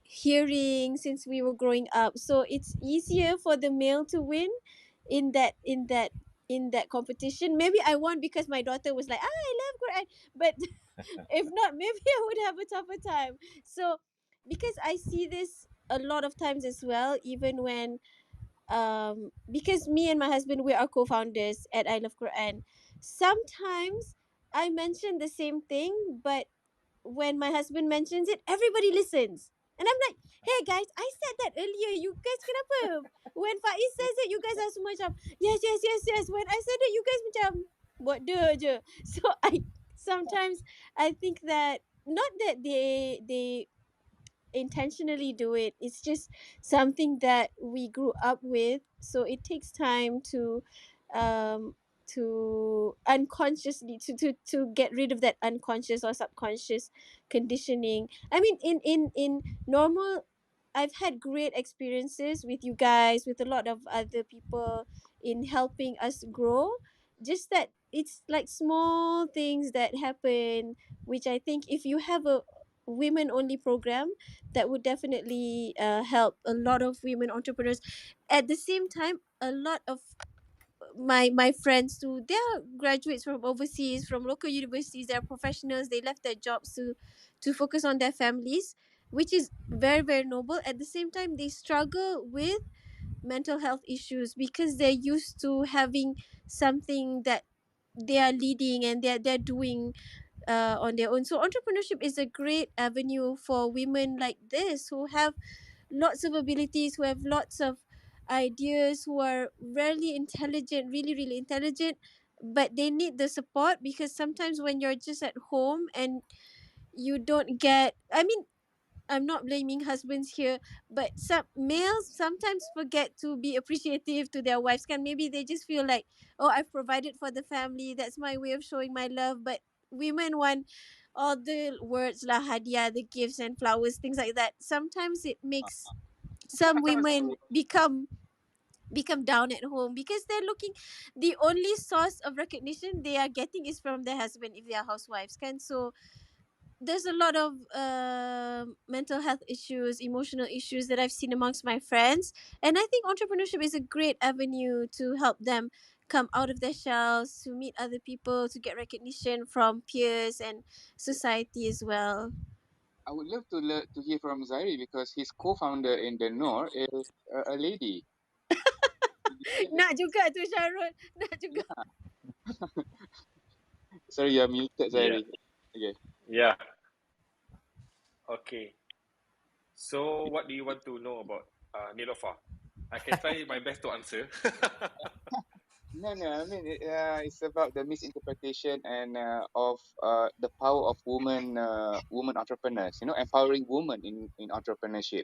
hearing since we were growing up. So it's easier for the male to win in that competition. Maybe I won because my daughter was like, I love Quran. But if not, maybe I would have a tougher time. So because I see this a lot of times as well, even when because me and my husband, we are co-founders at iLuvQuran. Sometimes I mention the same thing, but when my husband mentions it, everybody listens. And I'm like, hey guys, I said that earlier. You guys kenapa? When Faiz says it, you guys are semua macam, yes, yes, yes, yes. When I said it, you guys macam, buat dia je. So sometimes I think that, not that they intentionally do it. It's just something that we grew up with. So it takes time um to unconsciously to get rid of that unconscious or subconscious conditioning. I mean, in normal, I've had great experiences with you guys, with a lot of other people, in helping us grow. Just that it's like small things that happen, which I think if you have a women only program, that would definitely help a lot of women entrepreneurs. At the same time, a lot of my friends too, they are graduates from overseas, from local universities. They're professionals. They left their jobs to focus on their families, which is very, very noble. At the same time, they struggle with mental health issues because they're used to having something that they are leading and they're doing on their own. So entrepreneurship is a great avenue for women like this, who have lots of abilities, who have lots of ideas, who are really intelligent, really, really intelligent, but they need the support, because sometimes when you're just at home and you don't get, I mean, I'm not blaming husbands here, but some males sometimes forget to be appreciative to their wives. Can maybe they just feel like, oh, I've provided for the family. That's my way of showing my love. But women want all the words lah, hadiah, the gifts and flowers, things like that. Sometimes it makes some women become down at home, because they're looking, the only source of recognition they are getting is from their husband if they are housewives, can. So there's a lot of mental health issues, emotional issues that I've seen amongst my friends. And I think entrepreneurship is a great avenue to help them come out of their shells, to meet other people, to get recognition from peers and society as well. I would love to hear from Zairi, because his co-founder in TheNoor is a lady. Nak juga tu Syarul. Nak juga. Yeah. Sorry, you're muted, Yeah. Zairi. Okay. Yeah. Okay. So, what do you want to know about Nilofa? I can try my best to answer. No, I mean it's about the misinterpretation and of the power of women entrepreneurs. You know, empowering women in entrepreneurship.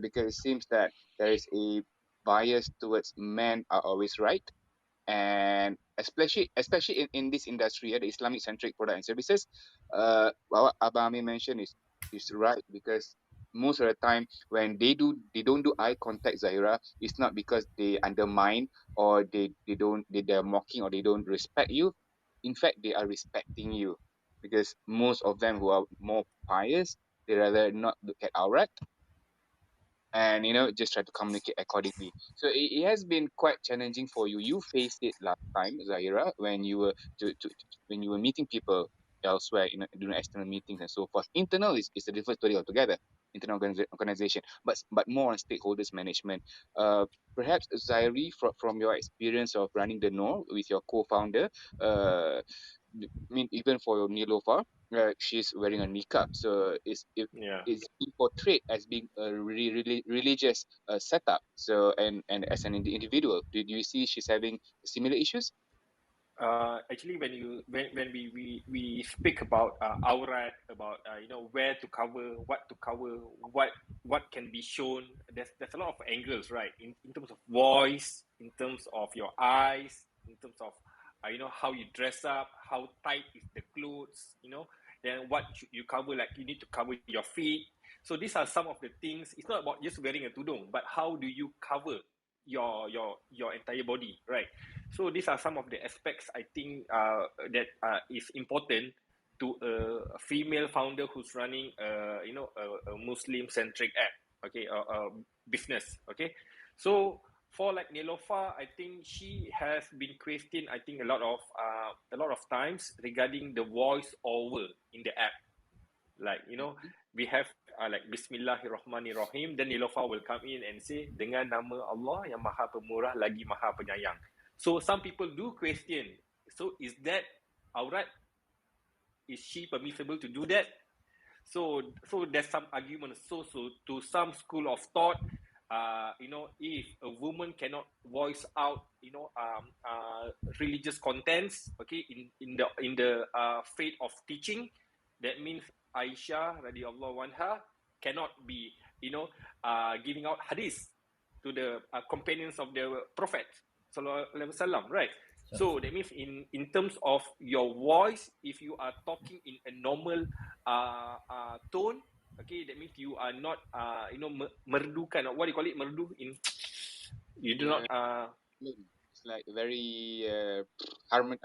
Because it seems that there is a bias towards men are always right, and especially in this industry, the Islamic centric product and services. What Abang Amin mentioned is right, because most of the time when they don't do eye contact, Zahira, it's not because they undermine, or they're mocking, or they don't respect you. In fact, they are respecting you, because most of them who are more pious, they rather not look at aurat, and just try to communicate accordingly. So it has been quite challenging for you. You faced it last time, Zahira, when you were when you were meeting people elsewhere, during external meetings and so forth. Internal is a different story altogether. Internal organization, but more on stakeholders management. Perhaps Zairi, from your experience of running TheNoor with your co-founder, I mean, even for Nilofa, she's wearing a niqab, so Yeah. it's being portrayed as being a really religious setup. So, and as an individual, did you see she's having similar issues? Actually, when we speak about aurat, about where to cover, what can be shown, there's a lot of angles, right? In terms of voice, in terms of your eyes, in terms of how you dress up, how tight is the clothes, then what should you cover, like you need to cover your feet. So these are some of the things. It's not about just wearing a tudung, but how do you cover your entire body, right? So these are some of the aspects I think that is important to a female founder who's running a Muslim centric app, okay, a business, okay. So for like Nilofa, I think she has been questioned, I think a lot of times regarding the voice over in the app. Like, we have like Bismillahirrahmanirrahim, then Nilofa will come in and say, dengan nama Allah yang maha pemurah lagi maha penyayang. So some people do question, so is that aurat? Is she permissible to do that? So there's some argument. So to some school of thought, if a woman cannot voice out, religious contents, okay, in the faith of teaching, that means Aisyah radhiyallahu anha cannot be, giving out hadith to the companions of the Prophet sallallahu alaihi wasallam, right? So that means in terms of your voice, if you are talking in a normal tone, okay, that means you are not merdukan, what do you call it, merdu, in you do not It's like very harmony,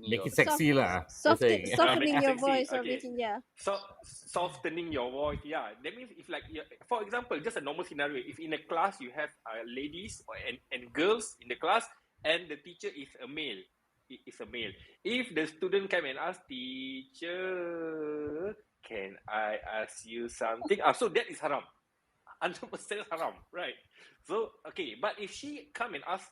Make or it sexy lah. You're saying. make Softening it your sexy, voice, or okay. making, yeah. So softening your voice, yeah. That means if like, for example, just a normal scenario, if in a class you have ladies and girls in the class, and the teacher is a male, if the student come and ask, teacher, can I ask you something? So that is haram. 100% haram, right? So okay, but if she come and ask,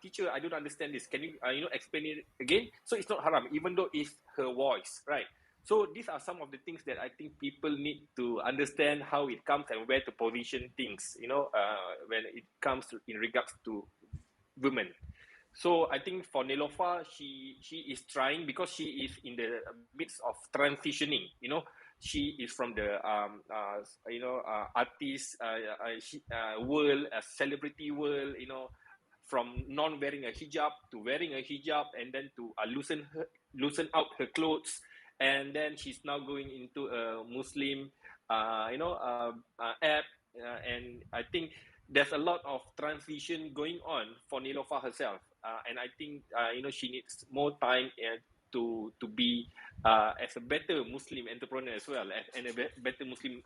teacher, I don't understand this, can you explain it again? So it's not haram, even though it's her voice, right? So these are some of the things that I think people need to understand how it comes and where to position things, when it comes to, in regards to women. So I think for Nelofa, she is trying, because she is in the midst of transitioning. She is from the artist world, celebrity world. From non wearing a hijab to wearing a hijab, and then to loosen out her clothes, and then she's now going into a Muslim, app, and I think there's a lot of transition going on for Nilofa herself, and I think she needs more time to be as a better Muslim entrepreneur as well, and a better Muslim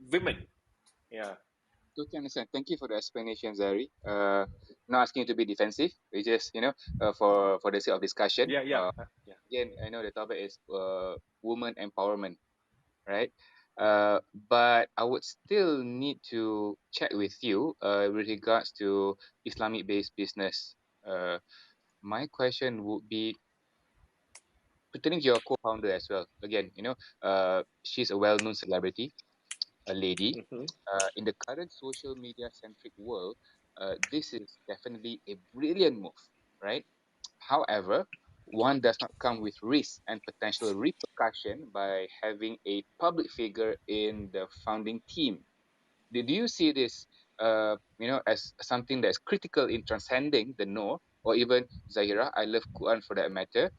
women. Yeah. Totally understand. Thank you for the explanation, Zari. Not asking you to be defensive. We just, for the sake of discussion. Yeah. Yeah. Again, I know the topic is woman empowerment, right? But I would still need to check with you with regards to Islamic-based business. My question would be pertaining to your co-founder as well. Again, she's a well-known celebrity, a lady. Mm-hmm. In the current social media-centric world, this is definitely a brilliant move, right? However, one does not come with risk and potential repercussion by having a public figure in the founding team. Did you see this, as something that's critical in transcending the no, or even Zahira, I love Quran for that matter,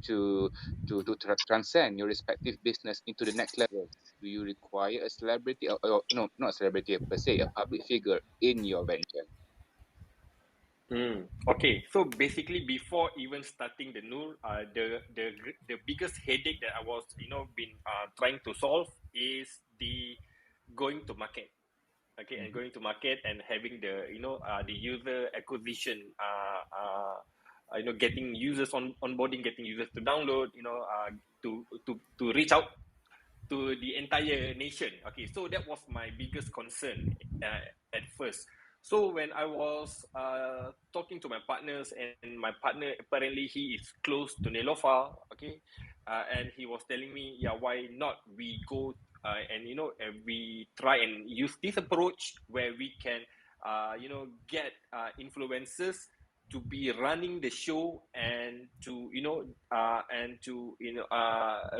to transcend your respective business into the next level? Do you require a celebrity, or no, not a celebrity per se, a public figure in your venture? Okay, so basically, before even starting the Noor, the biggest headache that I was been trying to solve is the going to market. Okay, and going to market and having the the user acquisition, getting users onboarding, getting users to download, to reach out to the entire nation. Okay, so that was my biggest concern at first. So when I was talking to my partners, and my partner, apparently he is close to Nelofa, okay, and he was telling me, yeah, why not we go and we try and use this approach where we can get influencers to be running the show, and to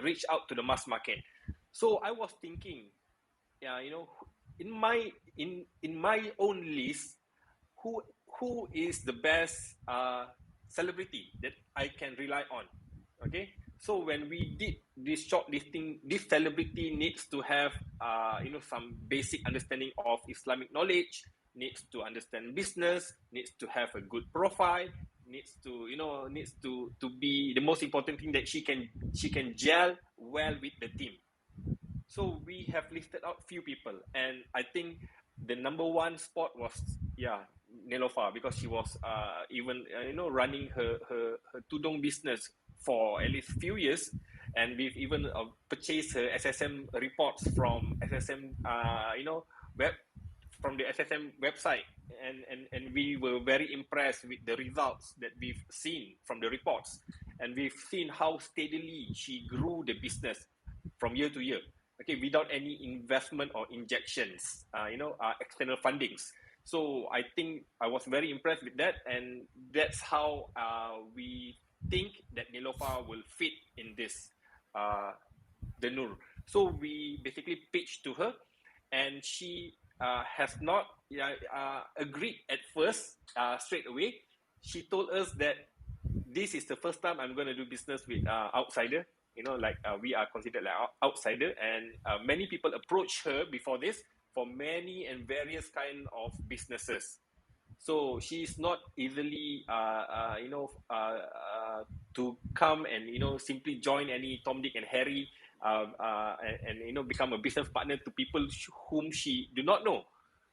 reach out to the mass market. So I was thinking, yeah, in my own list, who is the best celebrity that I can rely on? Okay, so when we did this shortlisting, this celebrity needs to have some basic understanding of Islamic knowledge, needs to understand business, needs to have a good profile, needs to be, the most important thing, that she can gel well with the team. So we have listed out few people, and I think the number one spot was Nelofa, because she was even running her tudong business for at least few years, and we've even purchased her SSM reports from SSM from the SSM website, and we were very impressed with the results that we've seen from the reports, and we've seen how steadily she grew the business from year to year, okay, without any investment or injections, external fundings. So I think I was very impressed with that, and that's how we think that Nilofa will fit in this TheNoor. So we basically pitched to her, and she has not agreed at first straight away. She told us that this is the first time I'm going to do business with outsider. We are considered like outsider, and many people approached her before this for many and various kind of businesses. So she's not easily to come and simply join any Tom, Dick and Harry, and become a business partner to people whom she do not know.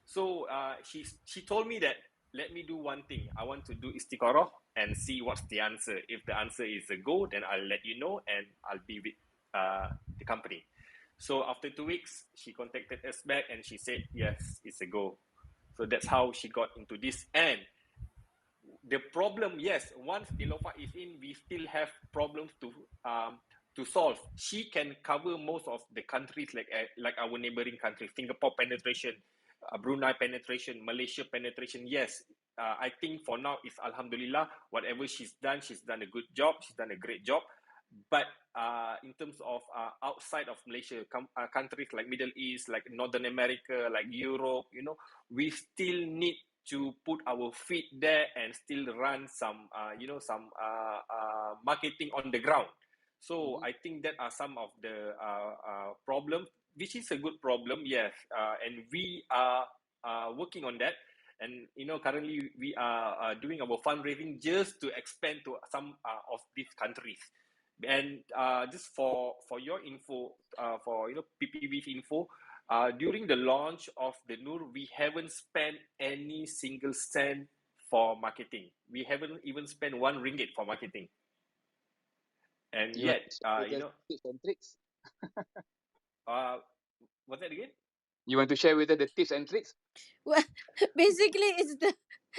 So she told me that, let me do one thing. I want to do istikharah and see what's the answer. If the answer is a go, then I'll let you know, and I'll be with the company. So after 2 weeks, she contacted us back, and she said, yes, it's a go. So that's how she got into this. And the problem, yes, once Nilofa is in, we still have problems to to solve. She can cover most of the countries like our neighboring countries, Singapore penetration, Brunei penetration, Malaysia penetration. Yes, I think for now it's Alhamdulillah. Whatever she's done a good job. She's done a great job. But in terms of outside of Malaysia, countries like Middle East, like Northern America, like Europe, we still need to put our feet there and still run some, some marketing on the ground. So I think that are some of the problems, which is a good problem, yes, and we are working on that. And currently we are doing our fundraising just to expand to some of these countries. And just for your info, for PPV's info, during the launch of TheNoor, we haven't spent any single cent for marketing. We haven't even spent RM1 for marketing. And You want yet, to share with us tips and tricks? what's that again? You want to share with us the tips and tricks? Well, basically, it's the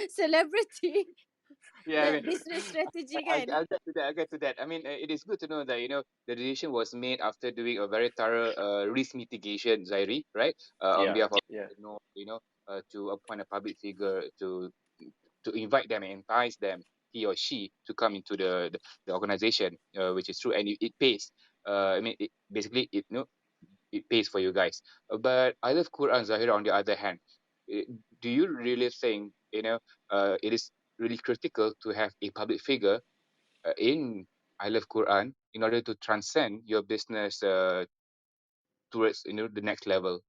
celebrity, Yeah, I the mean, business strategy, I'll, kan? I'll get to that. I'll get to that. I mean, it is good to know that the decision was made after doing a very thorough risk mitigation, Zairi, right? On Yeah, behalf of yeah. to appoint a public figure to invite them and entice them, he or she, to come into the organization, which is true, and it pays. I mean, basically it pays for you guys. But I love Quran, Zahira. On the other hand, do you really think it is really critical to have a public figure in I Love Quran in order to transcend your business towards the next level?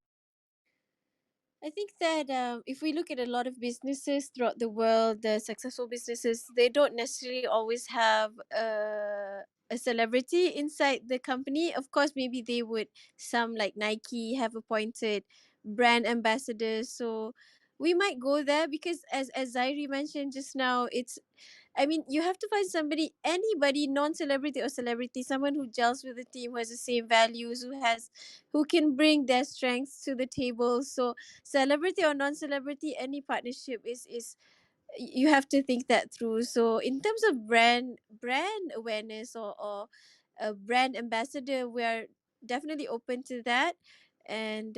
I think that if we look at a lot of businesses throughout the world, the successful businesses, they don't necessarily always have a celebrity inside the company. Of course, maybe they would, some like Nike have appointed brand ambassadors. So we might go there because as Zairi mentioned just now, I mean, you have to find somebody, anybody, non-celebrity or celebrity, someone who gels with the team, who has the same values, who can bring their strengths to the table. So, celebrity or non-celebrity, any partnership is you have to think that through. So in terms of brand awareness or a brand ambassador, we are definitely open to that. And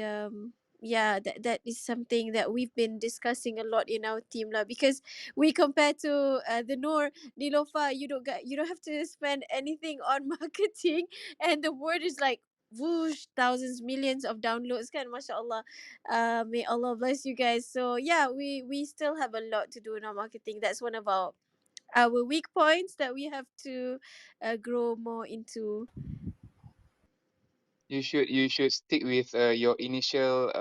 yeah, that is something that we've been discussing a lot in our team lah, because we compare to TheNoor, Nilofa, you don't have to spend anything on marketing, and the word is like whoosh, thousands, millions of downloads, kan, mashallah. May Allah bless you guys. So yeah, we still have a lot to do in our marketing. That's one of our weak points that we have to grow more into. You should stick with your initial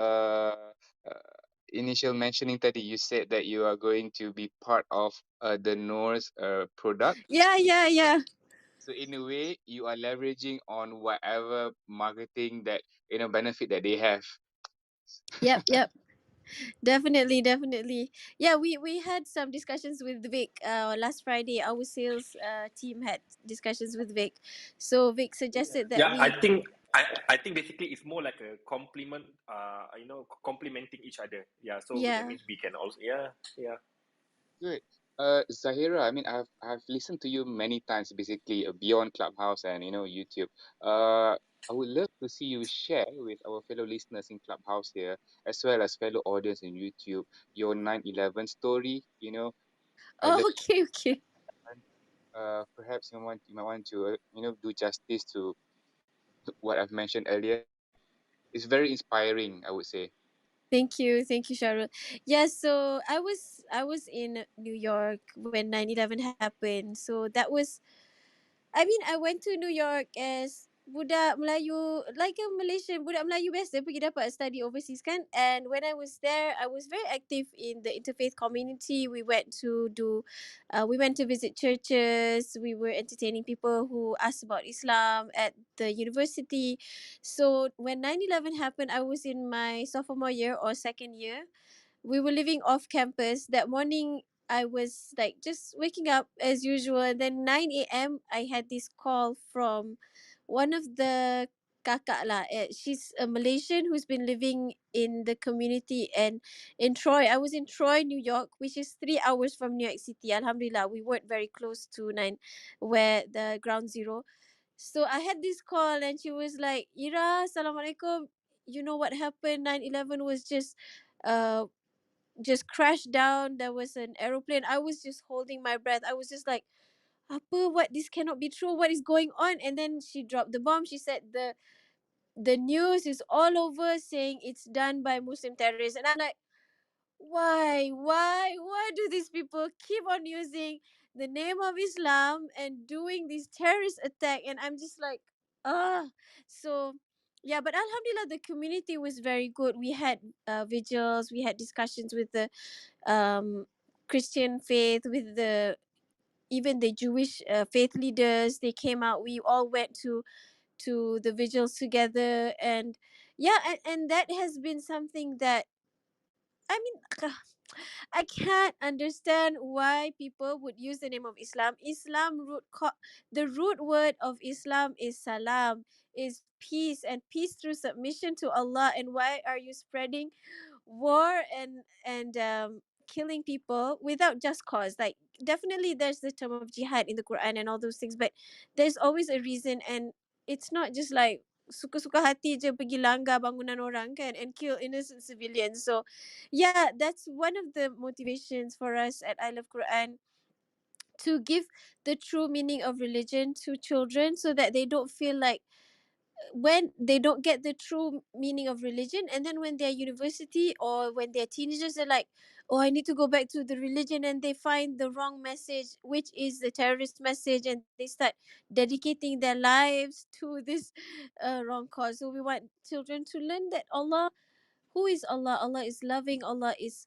mentioning that you said that you are going to be part of the Noor's product. Yeah. So in a way, you are leveraging on whatever marketing that benefit that they have. Yep. Definitely. Yeah, we had some discussions with Vic last Friday. Our sales team had discussions with Vic. So Vic suggested that Yeah, I we think I think basically it's more like a compliment, complementing each other. Yeah, so that yeah. means we can also, yeah. Good. Zahira, I mean, I've listened to you many times, basically beyond Clubhouse and YouTube. I would love to see you share with our fellow listeners in Clubhouse here, as well as fellow audience in YouTube, your 9/11 story. I love. Oh, okay. Perhaps you might want to do justice to what I've mentioned earlier. It's very inspiring, I would say. Thank you, Sharul. Yeah, so I was in New York when 9/11 happened. So that was, I mean, I went to New York as budak Melayu, like a Malaysian budak Melayu biasa pergi dapat study overseas, kan. And when I was there, I was very active in the interfaith community. We went to visit churches. We were entertaining people who asked about Islam at the university. So when 9/11 happened, I was in my sophomore year or second year. We were living off campus. That morning, I was like just waking up as usual. And then 9 a.m., I had this call from one of the kakak lah. She's a Malaysian who's been living in the community and in Troy. I was in Troy, New York, which is 3 hours from New York City. Alhamdulillah, we weren't very close to where the ground zero. So I had this call and she was like, Ira, Assalamualaikum. You know what happened? 9/11 was just crashed down. There was an aeroplane. I was just holding my breath. I was just like, Apa, what? This cannot be true. What is going on? And then she dropped the bomb. She said the news is all over saying it's done by Muslim terrorists. And I'm like, why do these people keep on using the name of Islam and doing this terrorist attack? And I'm just like, so yeah, but alhamdulillah, the community was very good. We had vigils, we had discussions with the Christian faith, with the even the Jewish faith leaders. They came out. We all went to the vigils together. And yeah, and that has been something that, I mean, I can't understand why people would use the name of Islam. The root word of Islam is salam, is peace, and peace through submission to Allah. And why are you spreading war and killing people without just cause? Like, definitely there's the term of jihad in the Quran and all those things, but there's always a reason. And it's not just like suka-suka hati je pergi langgar bangunan orang kan and kill innocent civilians. So yeah, that's one of the motivations for us at I Love Quran, to give the true meaning of religion to children, so that they don't feel like, when they don't get the true meaning of religion, and then when they're university or when they're teenagers, they're like, oh, I need to go back to the religion, and they find the wrong message, which is the terrorist message, and they start dedicating their lives to this wrong cause. So we want children to learn that Allah, who is Allah? Allah is loving. Allah is.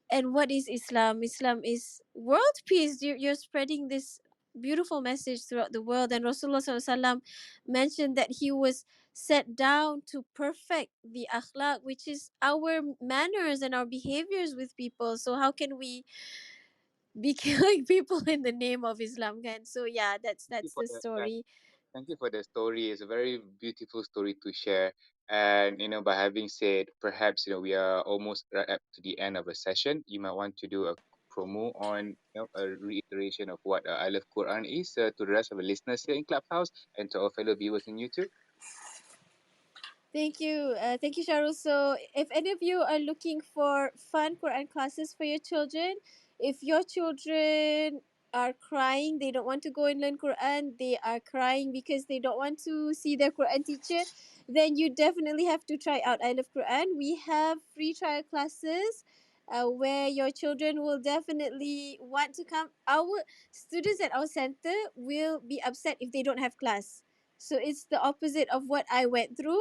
And what is Islam? Islam is world peace. You're spreading this beautiful message throughout the world. And Rasulullah SAW mentioned that he was set down to perfect the akhlaq, which is our manners and our behaviors with people. So how can we be killing people in the name of Islam? Kan? So yeah, Thank you that's for the the story. Thank you for the story. It's a very beautiful story to share. And by having said, perhaps we are almost right up to the end of the session. You might want to do a promo on a reiteration of what I Love Quran is to the rest of the listeners here in Clubhouse and to our fellow viewers in YouTube. Thank you, Sharul. So, if any of you are looking for fun Quran classes for your children, if your children are crying, they don't want to go and learn Quran, they are crying because they don't want to see their Quran teacher, then you definitely have to try out I Love Quran. We have free trial classes. Where your children will definitely want to come. Our students at our center will be upset if they don't have class. So it's the opposite of what I went through.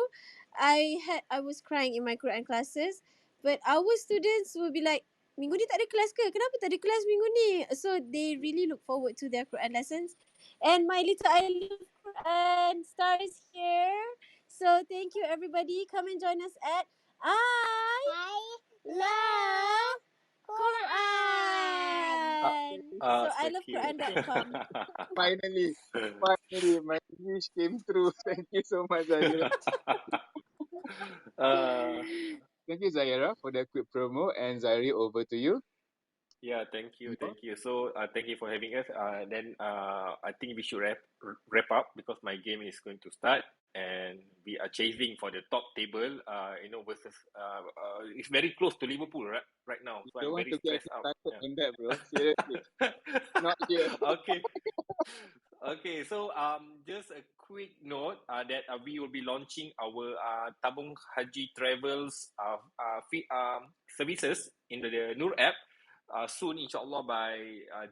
I was crying in my Quran classes, but our students will be like, minggu ni tak ada kelas ke? Kenapa tak ada kelas minggu ni? So they really look forward to their Quran lessons. And my little I Love Quran star is here. So thank you everybody. Come and join us at I Love Quran. So I So love cute. Quran.com. Finally, my wish came true. Thank you so much, Zahira. uh, Thank you, Zahira, for the quick promo. And Zahiri, over to you. Yeah, thank you, thank you. So, thank you for having us. Then, I think we should wrap up because my game is going to start, and we are chasing for the top table. Versus it's very close to Liverpool right now. You So don't I'm want very to get stressed out. started Yeah. on that, bro. Seriously. Not here. Okay. Okay, so just a quick note that we will be launching our Tabung Haji Travels services in the Noor app soon, inshallah, by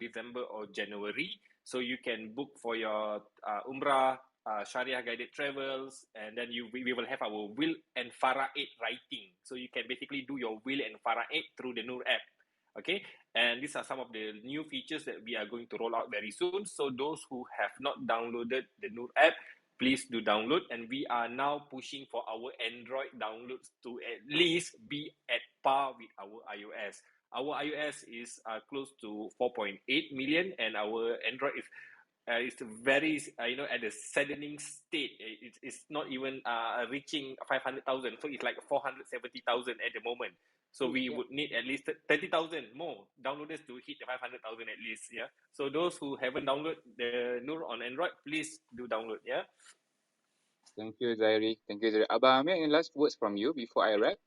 December or January. So you can book for your Umrah, Sharia guided travels, and then we will have our will and faraid writing. So you can basically do your will and faraid through the Noor app. Okay, and these are some of the new features that we are going to roll out very soon. So those who have not downloaded the Noor app, please do download. And we are now pushing for our Android downloads to at least be at par with our iOS. Our iOS is close to 4.8 million, and our Android is it's very at a saddening state. It's not even reaching 500,000, so it's like 470,000 at the moment. So we would need at least 30,000 more downloaders to hit the 500,000 at least. Yeah. So those who haven't downloaded the Noor on Android, please do download. Yeah. Thank you, Zairi. Thank you, Zairi. Abang Amir, any last words from you before I wrap?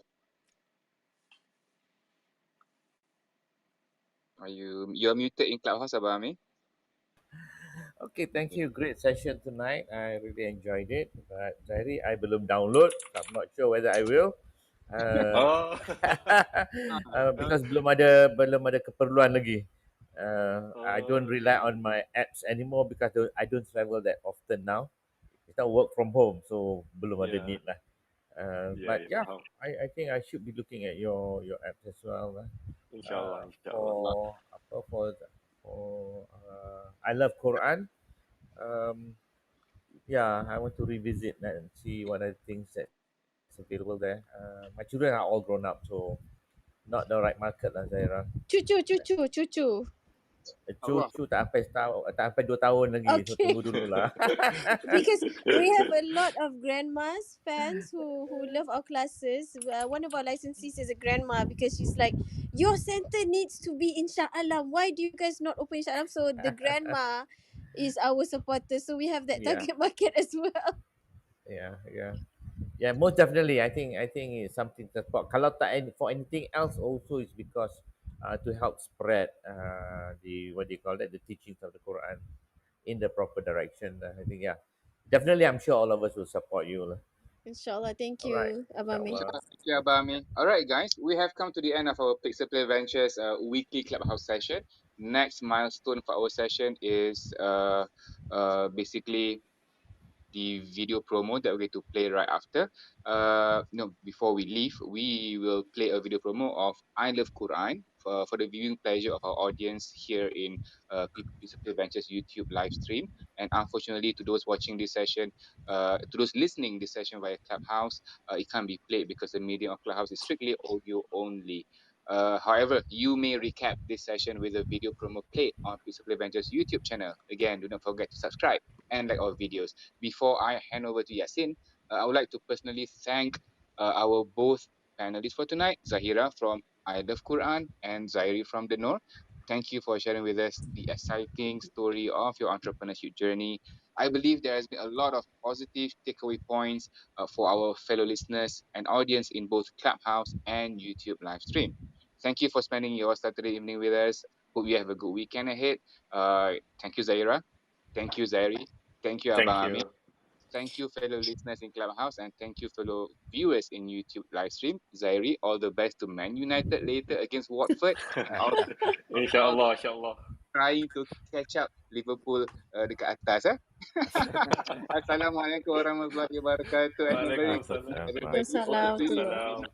You're muted in Clubhouse, Abang Amir? Okay, thank you. Great session tonight. I really enjoyed it. But Zairi, I belum download. I'm not sure whether I will. Oh. Because belum ada keperluan lagi. I don't rely Okay. on my apps anymore because I don't travel that often now. It's not work from home, so belum ada Yeah. need lah. Yeah. But Yeah. yeah, Faham. I think I should be looking at your apps as well lah. Inshallah. Inshallah. For I love Quran. Yeah, I want to revisit that and see what are the things that's available there. My children are all grown up, so not the right market lah, Zaira. Cucu. Allah. Cucu tak sampai setahun, tak sampai 2 tahun lagi, so Okay. tunggu dulu lah. Because we have a lot of grandmas fans who love our classes. One of our licensees is a grandma because she's like, your center needs to be in Shah Alam. Why do you guys not open in Shah Alam? So the grandma is our supporter. So we have that Yeah, target market as well. yeah. Most definitely, I think it's something to support. Kalau tak for anything else, also is because to help spread the what do you call that, the teachings of the Quran in the proper direction. I think definitely, I'm sure all of us will support you lah. Inshallah. Thank All right, you, Abami. inshallah. Thank you, Abang Amir. All right, guys, we have come to the end of our Pixel Play Ventures weekly Clubhouse session. Next milestone for our session is basically the video promo that we're going to play right after. No, before we leave, we will play a video promo of I Love Quran for the viewing pleasure of our audience here in Peaceful Ventures YouTube live stream. And unfortunately, to those watching this session, to those listening this session via Clubhouse, it can't be played because the medium of Clubhouse is strictly audio only. However, you may recap this session with a video promo played on Peaceful Ventures YouTube channel. Again, do not forget to subscribe and like our videos. Before I hand over to Yasin, I would like to personally thank our both panelists for tonight, Zahira from I Love Quran and Zairi from TheNoor. Thank you for sharing with us the exciting story of your entrepreneurship journey. I believe there has been a lot of positive takeaway points for our fellow listeners and audience in both Clubhouse and YouTube live stream. Thank you for spending your Saturday evening with us. Hope you have a good weekend ahead. Thank you, Zahira. Thank you, Zairi. Thank you, Thank Abang Amir. you. Thank you, fellow listeners in Clubhouse, and thank you, fellow viewers in YouTube live stream. Zairi, all the best to Man United later against Watford. All, all Inshallah. Inshallah. trying to catch up Liverpool dekat atas. Assalamualaikum warahmatullahi wabarakatuh, and a very good Waalaikumsalam. night, everybody. Over Waalaikumsalam. to you, Waalaikumsalam. Yasin.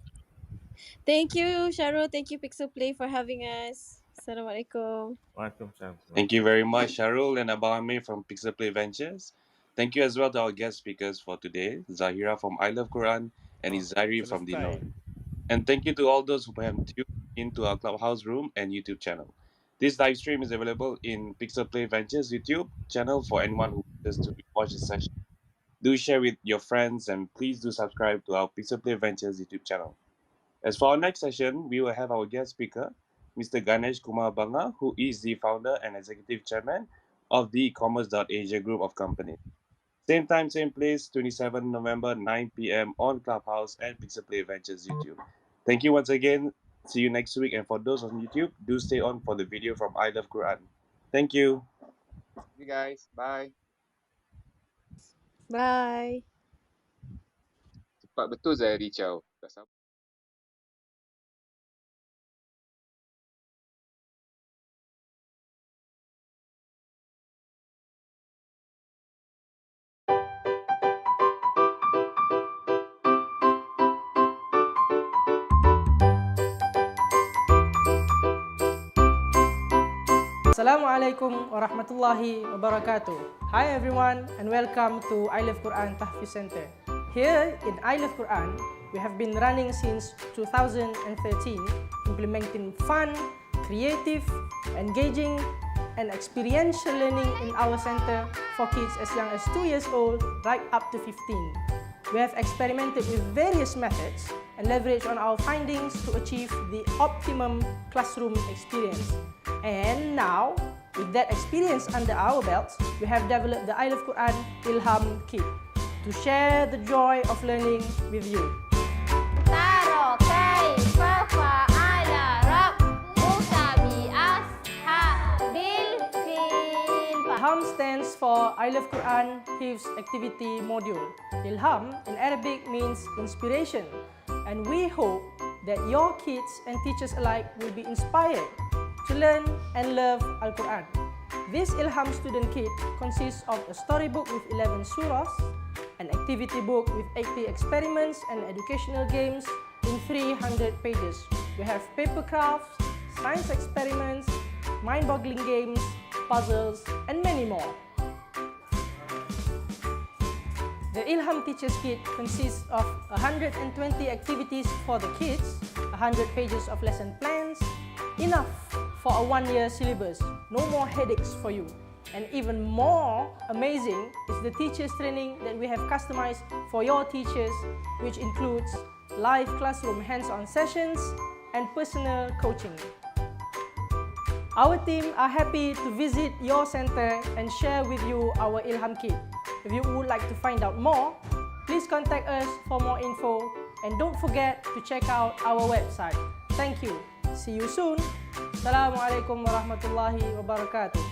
Thank you, Shahrul. Thank you, Pixel Play, for having us. Assalamualaikum. Waalaikumsalam. Thank you very much, Sharul and Abang Amir from Pixel Play Ventures. Thank you as well to our guest speakers for today, Zahira from I Love Quran and Izari from TheNoor. And thank you to all those who have tuned into our Clubhouse room and YouTube channel. This live stream is available in Pixel Play Ventures YouTube channel for anyone who wishes to watch the session. Do share with your friends and please do subscribe to our Pixel Play Ventures YouTube channel. As for our next session, we will have our guest speaker, Mr. Ganesh Kumar Banga, who is the founder and executive chairman of the e-commerce.asia group of companies. Same time, same place, 27 November, 9 p.m. on Clubhouse and Pixel Play Ventures YouTube. Thank you once again. See you next week. And for those on YouTube, do stay on for the video from I Love Quran. Thank you. See you guys. Bye. Bye. Cepat betul Zairi Chow. Tak sabar. Assalamualaikum warahmatullahi wabarakatuh. Hi everyone and welcome to iLuvQuran Tahfiz Center. Here in iLuvQuran, we have been running since 2013, implementing fun, creative, engaging and experiential learning in our center for kids as young as 2 years old right up to 15. We have experimented with various methods and leveraged on our findings to achieve the optimum classroom experience. And now, with that experience under our belts, we have developed the iLuvQuran Ilham Kit to share the joy of learning with you. Ilham stands for iLuvQuran Hifz Activity Module. Ilham in Arabic means inspiration, and we hope that your kids and teachers alike will be inspired to learn and love Al-Quran. This Ilham Student Kit consists of a storybook with 11 surahs, an activity book with 80 experiments and educational games in 300 pages. We have paper crafts, science experiments, mind-boggling games, puzzles, and many more. The Ilham Teachers Kit consists of 120 activities for the kids, 100 pages of lesson plans, enough for a 1-year syllabus, no more headaches for you. And even more amazing is the teachers training that we have customized for your teachers, which includes live classroom hands-on sessions and personal coaching. Our team are happy to visit your center and share with you our Ilham Kit. If you would like to find out more, please contact us for more info, and don't forget to check out our website. Thank you. See you soon. Assalamualaikum warahmatullahi wabarakatuh.